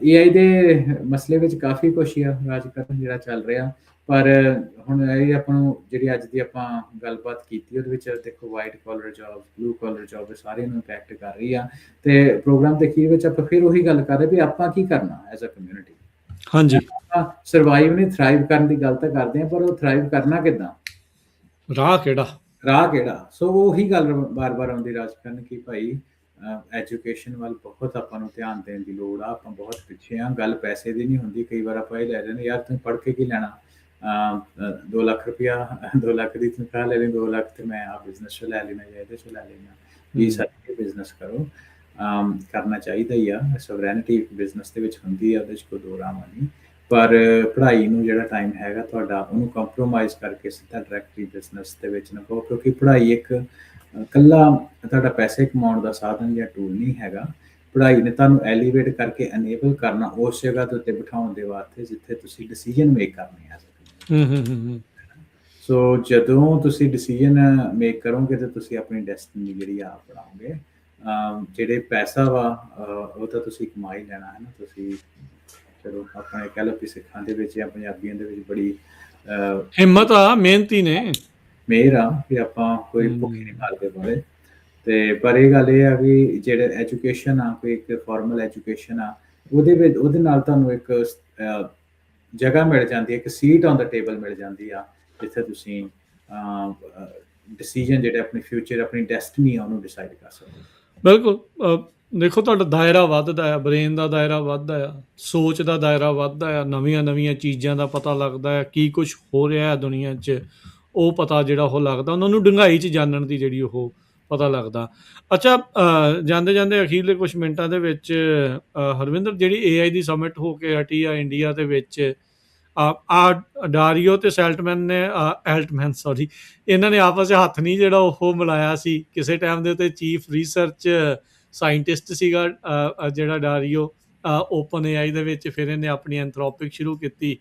AI ਦੇ ਮਸਲੇ ਵਿੱਚ ਕਾਫੀ ਕੁਛ ਆ ਰਾਜਕਾਰਨ ਜਿਹੜਾ ਚੱਲ ਰਿਹਾ। ਪਰ ਹੁਣ ਇਹ ਆਪਾਂ ਨੂੰ ਜਿਹੜੀ ਅੱਜ ਦੀ ਆਪਾਂ ਗੱਲਬਾਤ ਕੀਤੀ ਉਹਦੇ ਵਿੱਚ ਦੇਖੋ white collar job, blue collar job ਸਾਰਿਆਂ ਨੂੰ ਇੰਪੈਕਟ ਕਰ ਰਹੀ ਆ। ਤੇ ਪ੍ਰੋਗਰਾਮ ਦੇ ਅਖੀਰ ਵਿੱਚ ਆਪਾਂ ਫਿਰ ਉਹੀ ਗੱਲ ਕਰ ਰਹੇ ਵੀ ਆਪਾਂ ਕੀ ਕਰਨਾ ਐਜ਼ ਅ ਕਮਿਊਨਿਟੀ। ਹਾਂਜੀ, ਆਪਾਂ ਸਰਵਾਈਵ ਨਹੀਂ ਥਰਾਈਵ ਕਰਨ ਦੀ ਗੱਲ ਤਾਂ ਕਰਦੇ ਆ, ਪਰ ਉਹ ਥਰਾਈਵ ਕਰਨਾ ਕਿੱਦਾਂ, ਰਾਹ ਕਿਹੜਾ। ਸੋ ਉਹੀ ਗੱਲ ਬਾਰ-ਬਾਰ ਆਉਂਦੀ ਰਾਜਕਾਰਨ ਕਿ ਭਾਈ ਐਜੂਕੇਸ਼ਨ ਵੱਲ ਬਹੁਤ ਆਪਾਂ ਨੂੰ ਧਿਆਨ ਦੇਣ ਦੀ ਲੋੜ ਆ। ਆਪਾਂ ਬਹੁਤ ਪਿੱਛੇ ਆ। ਗੱਲ ਪੈਸੇ ਦੀ ਨਹੀਂ ਹੁੰਦੀ। ਕਈ ਵਾਰ ਆਪਾਂ ਇਹ ਲੈ ਜਾਂਦੇ ਯਾਰ ਤੁਸੀਂ ਪੜ੍ਹ ਕੇ ਕੀ ਲੈਣਾ, 2 ਲੱਖ ਰੁਪਇਆ, 2 ਲੱਖ ਦੀ ਤਨਖਾਹ ਲੈ ਲਈ, 2 ਲੱਖ ਤੇ ਮੈਂ ਆ ਬਿਜ਼ਨਸ 'ਚੋਂ ਲੈ ਲੈਣਾ ਜਾਂ ਇਹਦੇ 'ਚੋਂ ਲੈ ਲੈਣਾ। ਪਲੀਜ਼ ਸਾਡੇ ਬਿਜ਼ਨਸ ਕਰੋ, ਕਰਨਾ ਚਾਹੀਦਾ ਹੀ ਆ। ਸੋਵਰੈਨਿਟੀ ਬਿਜ਼ਨਸ ਦੇ ਵਿੱਚ ਹੁੰਦੀ ਆ, ਉਹਦੇ 'ਚ ਕੋਈ ਦੋ ਰਾਵਾਂ ਨਹੀਂ। ਪਰ ਪੜ੍ਹਾਈ ਨੂੰ ਜਿਹੜਾ ਟਾਈਮ ਹੈਗਾ ਤੁਹਾਡਾ, ਉਹਨੂੰ ਕੰਪਰੋਮਾਈਜ਼ ਕਰਕੇ ਸਿੱਧਾ ਡਾਇਰੈਕਟਲੀ ਬਿਜ਼ਨਸ ਦੇ ਵਿੱਚ ਨਾ ਪਾਓ। ਕਿਉਂਕਿ ਪੜ੍ਹਾਈ ਇੱਕ ਇਕੱਲਾ ਤੁਹਾਡਾ ਪੈਸੇ ਕਮਾਉਣ ਦਾ ਸਾਧਨ ਜਾਂ ਟੂਲ ਨਹੀਂ ਹੈਗਾ। ਪੜ੍ਹਾਈ ਨੇ ਤੁਹਾਨੂੰ ਐਲੀਵੇਟ ਕਰਕੇ ਅਨੇਬਲ ਕਰਨਾ ਉਸ ਜਗ੍ਹਾ ਦੇ ਉੱਤੇ ਬਿਠਾਉਣ ਦੇ ਵਾਸਤੇ ਜਿੱਥੇ ਤੁਸੀਂ ਡਿਸੀਜਨ ਮੇਕ ਕਰਨੇ ਆ। ਸੋ ਜਦੋਂ ਤੁਸੀਂ ਡਿਸੀਜਨ ਮੇਕ ਕਰੋਗੇ ਤਾਂ ਤੁਸੀਂ ਆਪਣੀ ਡੈਸਟੀਨੀ ਜਿਹੜੀ ਆ ਬਣਾਓਗੇ। ਜਿਹੜੇ ਪੈਸਾ ਵਾ ਉਹ ਤਾਂ ਤੁਸੀਂ ਕਮਾ ਹੀ ਲੈਣਾ ਹੈ ਨਾ। ਤੁਸੀਂ ਚਲੋ ਆਪਣੇ ਕਹਿ ਲਓ ਕਿ ਸਿੱਖਾਂ ਦੇ ਵਿੱਚ ਜਾਂ ਪੰਜਾਬੀਆਂ ਦੇ ਵਿੱਚ ਬੜੀ ਹਿੰਮਤ ਆ, ਮਿਹਨਤੀ ਨੇ, ਮਿਹਰ ਆ ਕਿ ਆਪਾਂ ਕੋਈ ਭੁੱਖੇ ਨਹੀਂ ਮਰਦੇ ਬਾਰੇ। ਤੇ ਪਰ ਇਹ ਗੱਲ ਇਹ ਆ ਵੀ ਜਿਹੜੇ ਐਜੂਕੇਸ਼ਨ ਆ, ਕੋਈ ਇੱਕ ਫਾਰਮਲ ਐਜੂਕੇਸ਼ਨ ਆ, ਉਹਦੇ ਨਾਲ ਤੁਹਾਨੂੰ ਇੱਕ ਜਗ੍ਹਾ ਮਿਲ ਜਾਂਦੀ ਹੈ, ਇੱਕ ਸੀਟ ਔਨ ਦਾ ਟੇਬਲ ਮਿਲ ਜਾਂਦੀ ਆ, ਜਿੱਥੇ ਤੁਸੀਂ ਡਿਸੀਜਨ ਜਿਹੜੇ ਆਪਣੇ ਫਿਊਚਰ, ਆਪਣੀ ਡੈਸਟੀਨੀ ਆ, ਉਹਨੂੰ ਡਿਸਾਈਡ ਕਰ ਸਕਦੇ ਹੋ। ਬਿਲਕੁਲ। ਦੇਖੋ ਤੁਹਾਡਾ ਦਾਇਰਾ ਵੱਧਦਾ ਆ, ਬ੍ਰੇਨ ਦਾ ਦਾਇਰਾ ਵੱਧਦਾ ਆ, ਸੋਚ ਦਾ ਦਾਇਰਾ ਵੱਧਦਾ ਆ, ਨਵੀਆਂ ਚੀਜ਼ਾਂ ਦਾ ਪਤਾ ਲੱਗਦਾ ਆ, ਕੀ ਕੁਛ ਹੋ ਰਿਹਾ ਹੈ ਦੁਨੀਆ 'ਚ, ਉਹ ਪਤਾ ਜਿਹੜਾ ਉਹ ਲੱਗਦਾ, ਉਹਨਾਂ ਨੂੰ ਡੂੰਘਾਈ 'ਚ ਜਾਣਨ ਦੀ ਜਿਹੜੀ ਉਹ ਪਤਾ ਲੱਗਦਾ। ਅੱਛਾ, ਜਾਂਦੇ ਅਖੀਰਲੇ ਕੁਛ ਮਿੰਟਾਂ ਦੇ ਵਿੱਚ ਹਰਵਿੰਦਰ, ਜਿਹੜੀ AI ਦੀ ਸਮਿਟ ਹੋ ਕੇ ਹਟੀ ਆ ਇੰਡੀਆ ਦੇ ਵਿੱਚ, ਡਾਰੀਓ ਤੇ ਐਲਟਮੈਨ ਸੌਰੀ, ਇਹਨਾਂ ਨੇ ਆਪਸ 'ਚ ਹੱਥ ਨਹੀਂ ਜਿਹੜਾ ਉਹ ਮਿਲਾਇਆ ਸੀ। ਕਿਸੇ ਟਾਈਮ ਦੇ ਉੱਤੇ ਚੀਫ ਰਿਸਰਚ ਸਾਇੰਟਿਸਟ ਸੀਗਾ ਜਿਹੜਾ ਡਾਰੀਓ ਓਪਨ AI ਦੇ ਵਿੱਚ, ਫਿਰ ਇਹਨੇ ਆਪਣੀ ਐਂਥਰੋਪਿਕ ਸ਼ੁਰੂ ਕੀਤੀ,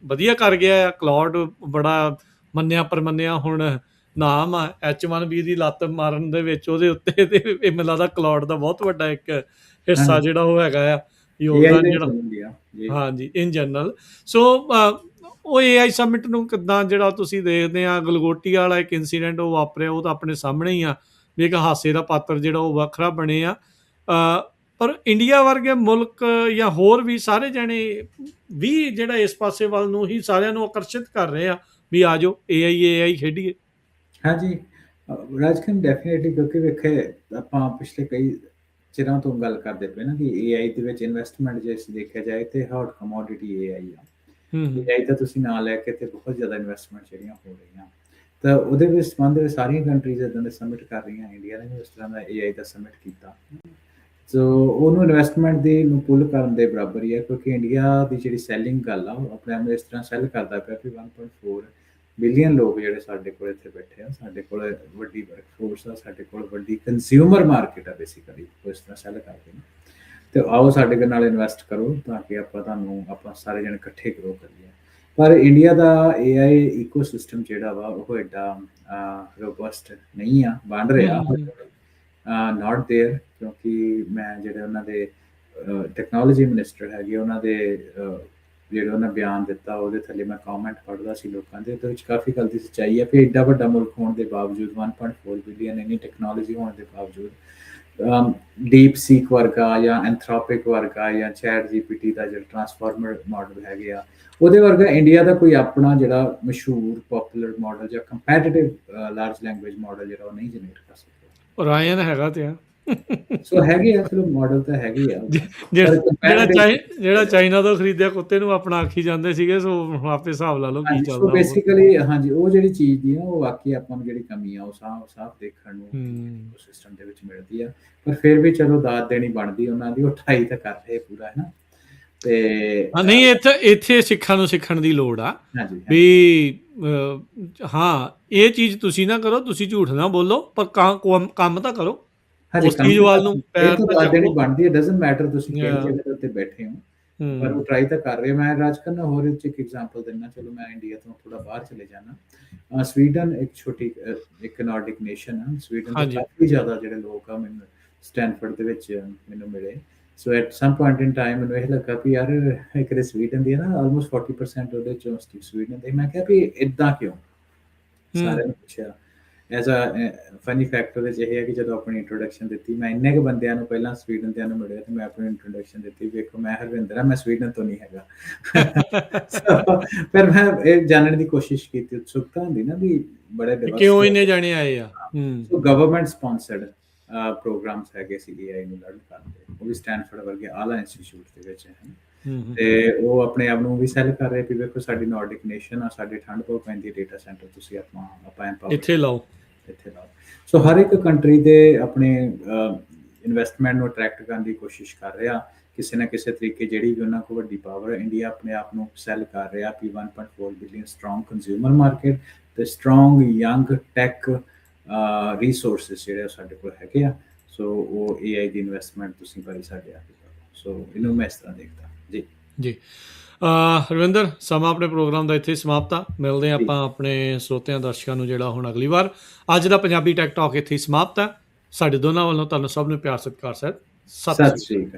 ਵਧੀਆ ਕਰ ਗਿਆ ਆ। ਕਲਾਉਡ ਬੜਾ ਮੰਨਿਆ ਪਰਮੰਨਿਆ ਹੁਣ ਨਾਮ ਆ, H1B ਦੀ ਲੱਤ ਮਾਰਨ ਦੇ ਵਿੱਚ ਉਹਦੇ ਉੱਤੇ ਤੇ ਮੈਨੂੰ ਲੱਗਦਾ ਕਲਾਉਡ ਦਾ ਬਹੁਤ ਵੱਡਾ ਇੱਕ ਹਿੱਸਾ ਜਿਹੜਾ ਉਹ ਹੈਗਾ ਆ, ਯੋਗਦਾਨ ਜਿਹੜਾ। ਹਾਂਜੀ, ਇਨ ਜਨਰਲ। ਸੋ ਉਹ AI ਸਮਿਟ ਨੂੰ ਕਿੱਦਾਂ ਜਿਹੜਾ ਤੁਸੀਂ ਦੇਖਦੇ ਆ? ਗਲਗੋਟੀ ਵਾਲਾ ਇੱਕ ਇਨਸੀਡੈਂਟ ਉਹ ਵਾਪਰਿਆ, ਉਹ ਤਾਂ ਆਪਣੇ ਸਾਹਮਣੇ ਹੀ ਆ ਵੀ ਇੱਕ ਹਾਸੇ ਦਾ ਪਾਤਰ ਜਿਹੜਾ ਉਹ ਵੱਖਰਾ ਬਣੇ ਆ। ਪਰ ਇੰਡੀਆ ਵਰਗੇ ਮੁਲਕ ਜਾਂ ਹੋਰ ਵੀ ਸਾਰੇ ਜਣੇ ਵੀ ਜਿਹੜਾ ਇਸ ਪਾਸੇ ਵੱਲ ਨੂੰ ਹੀ ਸਾਰਿਆਂ ਨੂੰ ਆਕਰਸ਼ਿਤ ਕਰ ਰਹੇ ਆ ਵੀ ਆ ਜਾਓ AI ਖੇਡੀਏ। ਹਾਂਜੀ ਰਾਜਕਨ, ਡੈਫੀਨੇਟਲੀ, ਕਿਉਂਕਿ ਵੇਖੇ ਆਪਾਂ ਪਿਛਲੇ ਕਈ ਚਿਰਾਂ ਤੋਂ ਗੱਲ ਕਰਦੇ ਪਏ ਨਾ ਕਿ AI ਦੇ ਵਿੱਚ ਇਨਵੈਸਟਮੈਂਟ ਜੇ ਅਸੀਂ ਦੇਖਿਆ ਜਾਏ ਤੇ ਹੌਟ ਕਮੋਡਿਟੀ AI ਆ। AI ਦਾ ਤੁਸੀਂ ਨਾਂ ਲੈ ਕੇ ਤੇ ਬਹੁਤ ਜ਼ਿਆਦਾ ਇਨਵੈਸਟਮੈਂਟ ਜਿਹੜੀਆਂ ਹੋ ਰਹੀਆਂ, ਤਾਂ ਉਹਦੇ ਵਿੱਚ ਸੰਬੰਧ ਵਿੱਚ ਸਾਰੀਆਂ ਕੰਟਰੀਜ਼ ਇੱਦਾਂ ਦੇ ਸਮਿਟ ਕਰ ਰਹੀਆਂ। ਇੰਡੀਆ ਨੇ ਵੀ ਉਸ ਤਰ੍ਹਾਂ ਦਾ AI ਦਾ ਸਮਿਟ ਕੀਤਾ, ਸੋ ਉਹਨੂੰ ਇਨਵੈਸਟਮੈਂਟ ਦੀ ਨੂੰ ਪੁੱਲ ਕਰਨ ਦੇ ਬਰਾਬਰ ਹੀ ਹੈ, ਕਿਉਂਕਿ ਇੰਡੀਆ ਦੀ ਜਿਹੜੀ ਸੈਲਿੰਗ ਗੱਲ ਆ ਉਹ ਆਪਣੇ ਆਪ ਨੂੰ ਇਸ ਤਰ੍ਹਾਂ ਸੈੱਲ ਕਰਦਾ ਪਿਆ ਕਿ 1.4 ਬਿਲੀਅਨ ਲੋਕ ਜਿਹੜੇ ਸਾਡੇ ਕੋਲ ਇੱਥੇ ਬੈਠੇ ਆ, ਸਾਡੇ ਕੋਲ ਵੱਡੀ ਵਰਕਫੋਰਸ ਆ, ਸਾਡੇ ਕੋਲ ਵੱਡੀ ਕੰਜ਼ਿਊਮਰ ਮਾਰਕੀਟ ਆ ਬੇਸਿਕਲੀ, ਇਸ ਤਰ੍ਹਾਂ ਸੈੱਲ ਕਰਦੇ ਨੇ। ਤੇ ਆਓ ਸਾਡੇ ਨਾਲ ਇਨਵੈਸਟ ਕਰੋ ਤਾਂ ਕਿ ਆਪਾਂ ਸਾਰੇ ਜਣੇ ਇਕੱਠੇ ਗਰੋ ਕਰੀਏ। ਪਰ ਇੰਡੀਆ ਦਾ AI ਇਕੋਸਿਸਟਮ ਜਿਹੜਾ ਵਾ ਉਹ ਐਡਾ ਰੋਬਸਟ ਨਹੀਂ ਆ, ਬਣ ਰਿਹਾ, ਨਾਟ ਦੇਅਰ। ਕਿਉਂਕਿ ਮੈਂ ਜਿਹੜੇ ਉਹਨਾਂ ਦੇ ਟੈਕਨੋਲੋਜੀ ਮਿਨਿਸਟਰ ਹੈਗੇ, ਉਹਨਾਂ ਦੇ ਜਿਹੜਾ ਉਹਨਾਂ ਬਿਆਨ ਦਿੱਤਾ ਉਹਦੇ ਥੱਲੇ ਮੈਂ ਕਮੈਂਟ ਪੜ੍ਹਦਾ ਸੀ ਲੋਕਾਂ ਦੇ, ਉਹਦੇ ਵਿੱਚ ਕਾਫੀ ਗੱਲ ਦੀ ਸੱਚਾਈ ਹੈ ਕਿ ਐਡਾ ਵੱਡਾ ਮੁਲਕ ਹੋਣ ਦੇ ਬਾਵਜੂਦ, 1.4 ਬਿਲੀਅਨ, ਇੰਨੀ ਟੈਕਨੋਲੋਜੀ ਹੋਣ ਦੇ ਬਾਵਜੂਦ, ਡੀਪ ਸੀਕ ਵਰਗਾ ਜਾਂ ਐਂਥਰੋਪਿਕ ਵਰਗਾ ਜਾਂ ਚੈਟ GPT ਦਾ ਜਿਹੜਾ ਟਰਾਂਸਫਾਰਮਰ ਮਾਡਲ ਹੈਗੇ ਆ, ਉਹਦੇ ਵਰਗਾ ਇੰਡੀਆ ਦਾ ਕੋਈ ਆਪਣਾ ਜਿਹੜਾ ਮਸ਼ਹੂਰ ਪਪੂਲਰ ਮਾਡਲ ਜਾਂ ਕੰਪੈਟੀਟਿਵ ਲਾਰਜ ਲੈਂਗੁਏਜ ਮਾਡਲ ਜਿਹੜਾ ਉਹ ਨਹੀਂ ਜਨਰੇਟ ਕਰ ਸਕਦਾ। ਰਾਇਨ ਹੈਗਾ ਤੇ ਆ, ਸੋ ਹੈਗੇ ਆ, ਚਲੋ ਮਾਡਲ ਤਾਂ ਹੈਗੇ ਆ। ਜਿਹੜਾ ਚਾਈਨਾ ਤੋਂ ਖਰੀਦਿਆ ਕੁੱਤੇ ਨੂੰ ਆਪਣਾ ਆਖੀ ਜਾਂਦੇ ਸੀਗੇ, ਸੋ ਆਪੇ ਹਿਸਾਬ ਲਾ ਲਓ ਕੀ ਚੱਲਦਾ। ਬੇਸਿਕਲੀ ਹਾਂਜੀ, ਉਹ ਜਿਹੜੀ ਚੀਜ਼ ਦੀ ਨਾ ਉਹ ਵਾਕਈ ਆਪਾਂ ਨੂੰ ਜਿਹੜੀ ਕਮੀ ਆ ਉਹ ਸਾਫ਼ ਦੇਖਣ ਨੂੰ ਸਿਸਟਮ ਦੇ ਵਿੱਚ ਮਿਲਦੀ ਆ। ਪਰ ਫਿਰ ਵੀ ਚਲੋ ਦਾਦ ਦੇਣੀ ਬਣਦੀ ਉਹਨਾਂ ਦੀ, ਉਹ ਟਰਾਈ ਤਾਂ ਕਰ ਰਹੇ ਪੂਰਾ, ਹੈ ਨਾ। ਤੇ ਨਹੀਂ, ਇੱਥੇ ਸਿੱਖਣ ਦੀ ਲੋੜ ਆ ਵੀ ਹਾਂ ਇਹ ਚੀਜ਼ ਤੁਸੀਂ ਨਾ ਕਰੋ, ਤੁਸੀਂ ਝੂਠ ਨਾ ਬੋਲੋ, ਪਰ ਕੰਮ ਤਾਂ ਕਰੋ। ਉਸ ਚੀਜ਼ ਵੱਲ ਨੂੰ ਪੈਰ ਦਾਦ ਦੇਣੀ ਬਣਦੀ ਹੈ, ਡਜ਼ਨਟ ਮੈਟਰ ਤੁਸੀਂ ਕਿਹੜੀ ਜਗ੍ਹਾ ਦੇ ਉੱਤੇ ਬੈਠੇ ਹੋ, ਪਰ ਉਹ ਟਰਾਈ ਤਾਂ ਕਰ ਰਹੇ। ਮੈਂ ਰਾਜਕਰਨ ਹੋਰ ਇੱਕ ਐਗਜ਼ਾਮਪਲ ਦਿੰਦਾ, ਚਲੋ ਮੈਂ ਇੰਡੀਆ ਤੋਂ ਥੋੜਾ ਬਾਹਰ ਚਲੇ ਜਾਣਾ। ਸਵੀਡਨ ਇੱਕ ਨਾਰਡਿਕ ਨੇਸ਼ਨ ਆ। ਸਵੀਡਨ ਦੇ ਕਾਫੀ ਜ਼ਿਆਦਾ ਜਿਹੜੇ ਲੋਕ ਆ ਮੈਨੂੰ ਸਟੈਨਫੋਰਡ ਦੇ ਵਿੱਚ ਮੈਨੂੰ ਮਿਲੇ। So at some point in time ਮੈਨੂੰ ਇਹ ਲੱਗਾ ਵੀ ਯਾਰ ਇੱਕ ਸਵੀਡਨ ਦੀ ਨਾ ਆਲਮੋਸਟ 40% ਉਹਦੇ ਚੋਂ ਸਵੀਡਨ ਦੇ। ਮੈਂ ਕਿਹਾ ਵੀ ਇੱਦਾਂ ਕਿਉਂ? ਸਾਰਿਆਂ ਨੇ ਪੁੱਛਿਆ। ਐਜ਼ ਅ ਫਨੀ ਫੈਕਟ ਉਹਦੇ 'ਚ ਇਹ ਹੈ ਕਿ ਜਦੋਂ ਆਪਣੀ ਇੰਟਰੋਡਕਸ਼ਨ ਦਿੱਤੀ, ਮੈਂ ਇੰਨੇ ਕੁ ਬੰਦਿਆਂ ਨੂੰ ਪਹਿਲਾਂ ਸਵੀਡਨ ਦਿਆਂ ਨੂੰ ਮਿਲਿਆ ਤੇ ਮੈਂ ਆਪਣੀ ਇੰਟਰੋਡਕਸ਼ਨ ਦਿੱਤੀ, ਵੇਖੋ ਮੈਂ ਹਰਵਿੰਦਰ ਹਾਂ, ਮੈਂ ਸਵੀਡਨ ਤੋਂ ਨਹੀਂ ਹੈਗਾ। ਫਿਰ ਮੈਂ ਇਹ ਜਾਣਨ ਦੀ ਕੋਸ਼ਿਸ਼ ਕੀਤੀ, ਉਤਸੁਕਤਾ ਹੁੰਦੀ ਨਾ ਵੀ ਬੜੇ ਕਿਉਂ ਇੰਨੇ ਜਾਣੇ ਆਏ ਆ। ਸੋ ਗਵਰਨਮੈਂਟ ਸਪਾਂਸਰਡ ਪ੍ਰੋਗਰਾਮਸ ਹੈਗੇ ਸੀ AI ਨੂੰ ਲਰਨ ਕਰਦੇ, ਉਹ ਵੀ ਸਟੈਨਫੋਰਡ ਵਰਗੇ ਆਲਾ ਇੰਸਟੀਚਿਊਟ ਦੇ ਵਿੱਚ ਹੈ। ਤੇ ਉਹ ਆਪਣੇ ਆਪ ਨੂੰ ਵੀ ਸੈੱਲ ਕਰ ਰਹੇ ਵੀ ਵੇਖੋ ਸਾਡੀ ਨਾਰਡਿਕ ਨੇਸ਼ਨ ਆ, ਸਾਡੇ ਠੰਡ ਬਹੁਤ ਪੈਂਦੀ, ਡੇਟਾ ਸੈਂਟਰ ਤੁਸੀਂ ਆਪਾਂ ਇੱਥੇ ਲਾਓ। ਸੋ ਹਰ ਇੱਕ ਕੰਟਰੀ ਦੇ ਆਪਣੇ ਇਨਵੈਸਟਮੈਂਟ ਨੂੰ ਅਟਰੈਕਟ ਕਰਨ ਦੀ ਕੋਸ਼ਿਸ਼ ਕਰ ਰਿਹਾ ਕਿਸੇ ਨਾ ਕਿਸੇ ਤਰੀਕੇ, ਜਿਹੜੀ ਵੀ ਉਹਨਾਂ ਕੋਲ ਵੱਡੀ ਪਾਵਰ ਹੈ। ਇੰਡੀਆ ਆਪਣੇ ਆਪ ਨੂੰ ਸੈੱਲ ਕਰ ਰਿਹਾ ਵੀ 1.4 ਬਿਲੀਅਨ ਸਟਰੋਂਗ ਕੰਜ਼ਿਊਮਰ ਮਾਰਕੀਟ ਤੇ ਸਟਰੋਂਗ ਯੰਗ ਟੈਕ ਰਿਸੋਰਸਿਸ ਜਿਹੜੇ ਸਾਡੇ ਕੋਲ ਹੈਗੇ ਆ। ਸੋ ਉਹ AI ਦੀ ਇਨਵੈਸਟਮੈਂਟ ਤੁਸੀਂ ਭਾਈ ਸਾਡੇ ਆ ਕੇ ਕਰੋ। ਸੋ ਇਹਨੂੰ ਮੈਂ ਇਸ ਤਰ੍ਹਾਂ ਦੇਖਦਾ ਜੀ। ਰਵਿੰਦਰ, ਸਮਾਂ ਆਪਣੇ ਪ੍ਰੋਗਰਾਮ ਦਾ ਇੱਥੇ ਸਮਾਪਤ ਆ। ਮਿਲਦੇ ਹਾਂ ਆਪਾਂ ਆਪਣੇ ਸਰੋਤਿਆਂ ਦਰਸ਼ਕਾਂ ਨੂੰ ਜਿਹੜਾ ਹੁਣ ਅਗਲੀ ਵਾਰ। ਅੱਜ ਦਾ ਪੰਜਾਬੀ ਟੈਕ ਟਾਕ ਇੱਥੇ ਸਮਾਪਤ ਹੈ। ਸਾਡੇ ਦੋਨਾਂ ਵੱਲੋਂ ਤੁਹਾਨੂੰ ਸਭ ਨੂੰ ਪਿਆਰ ਸਤਿਕਾਰ ਸਤਿ ਸ਼੍ਰੀ ਅਕਾਲ।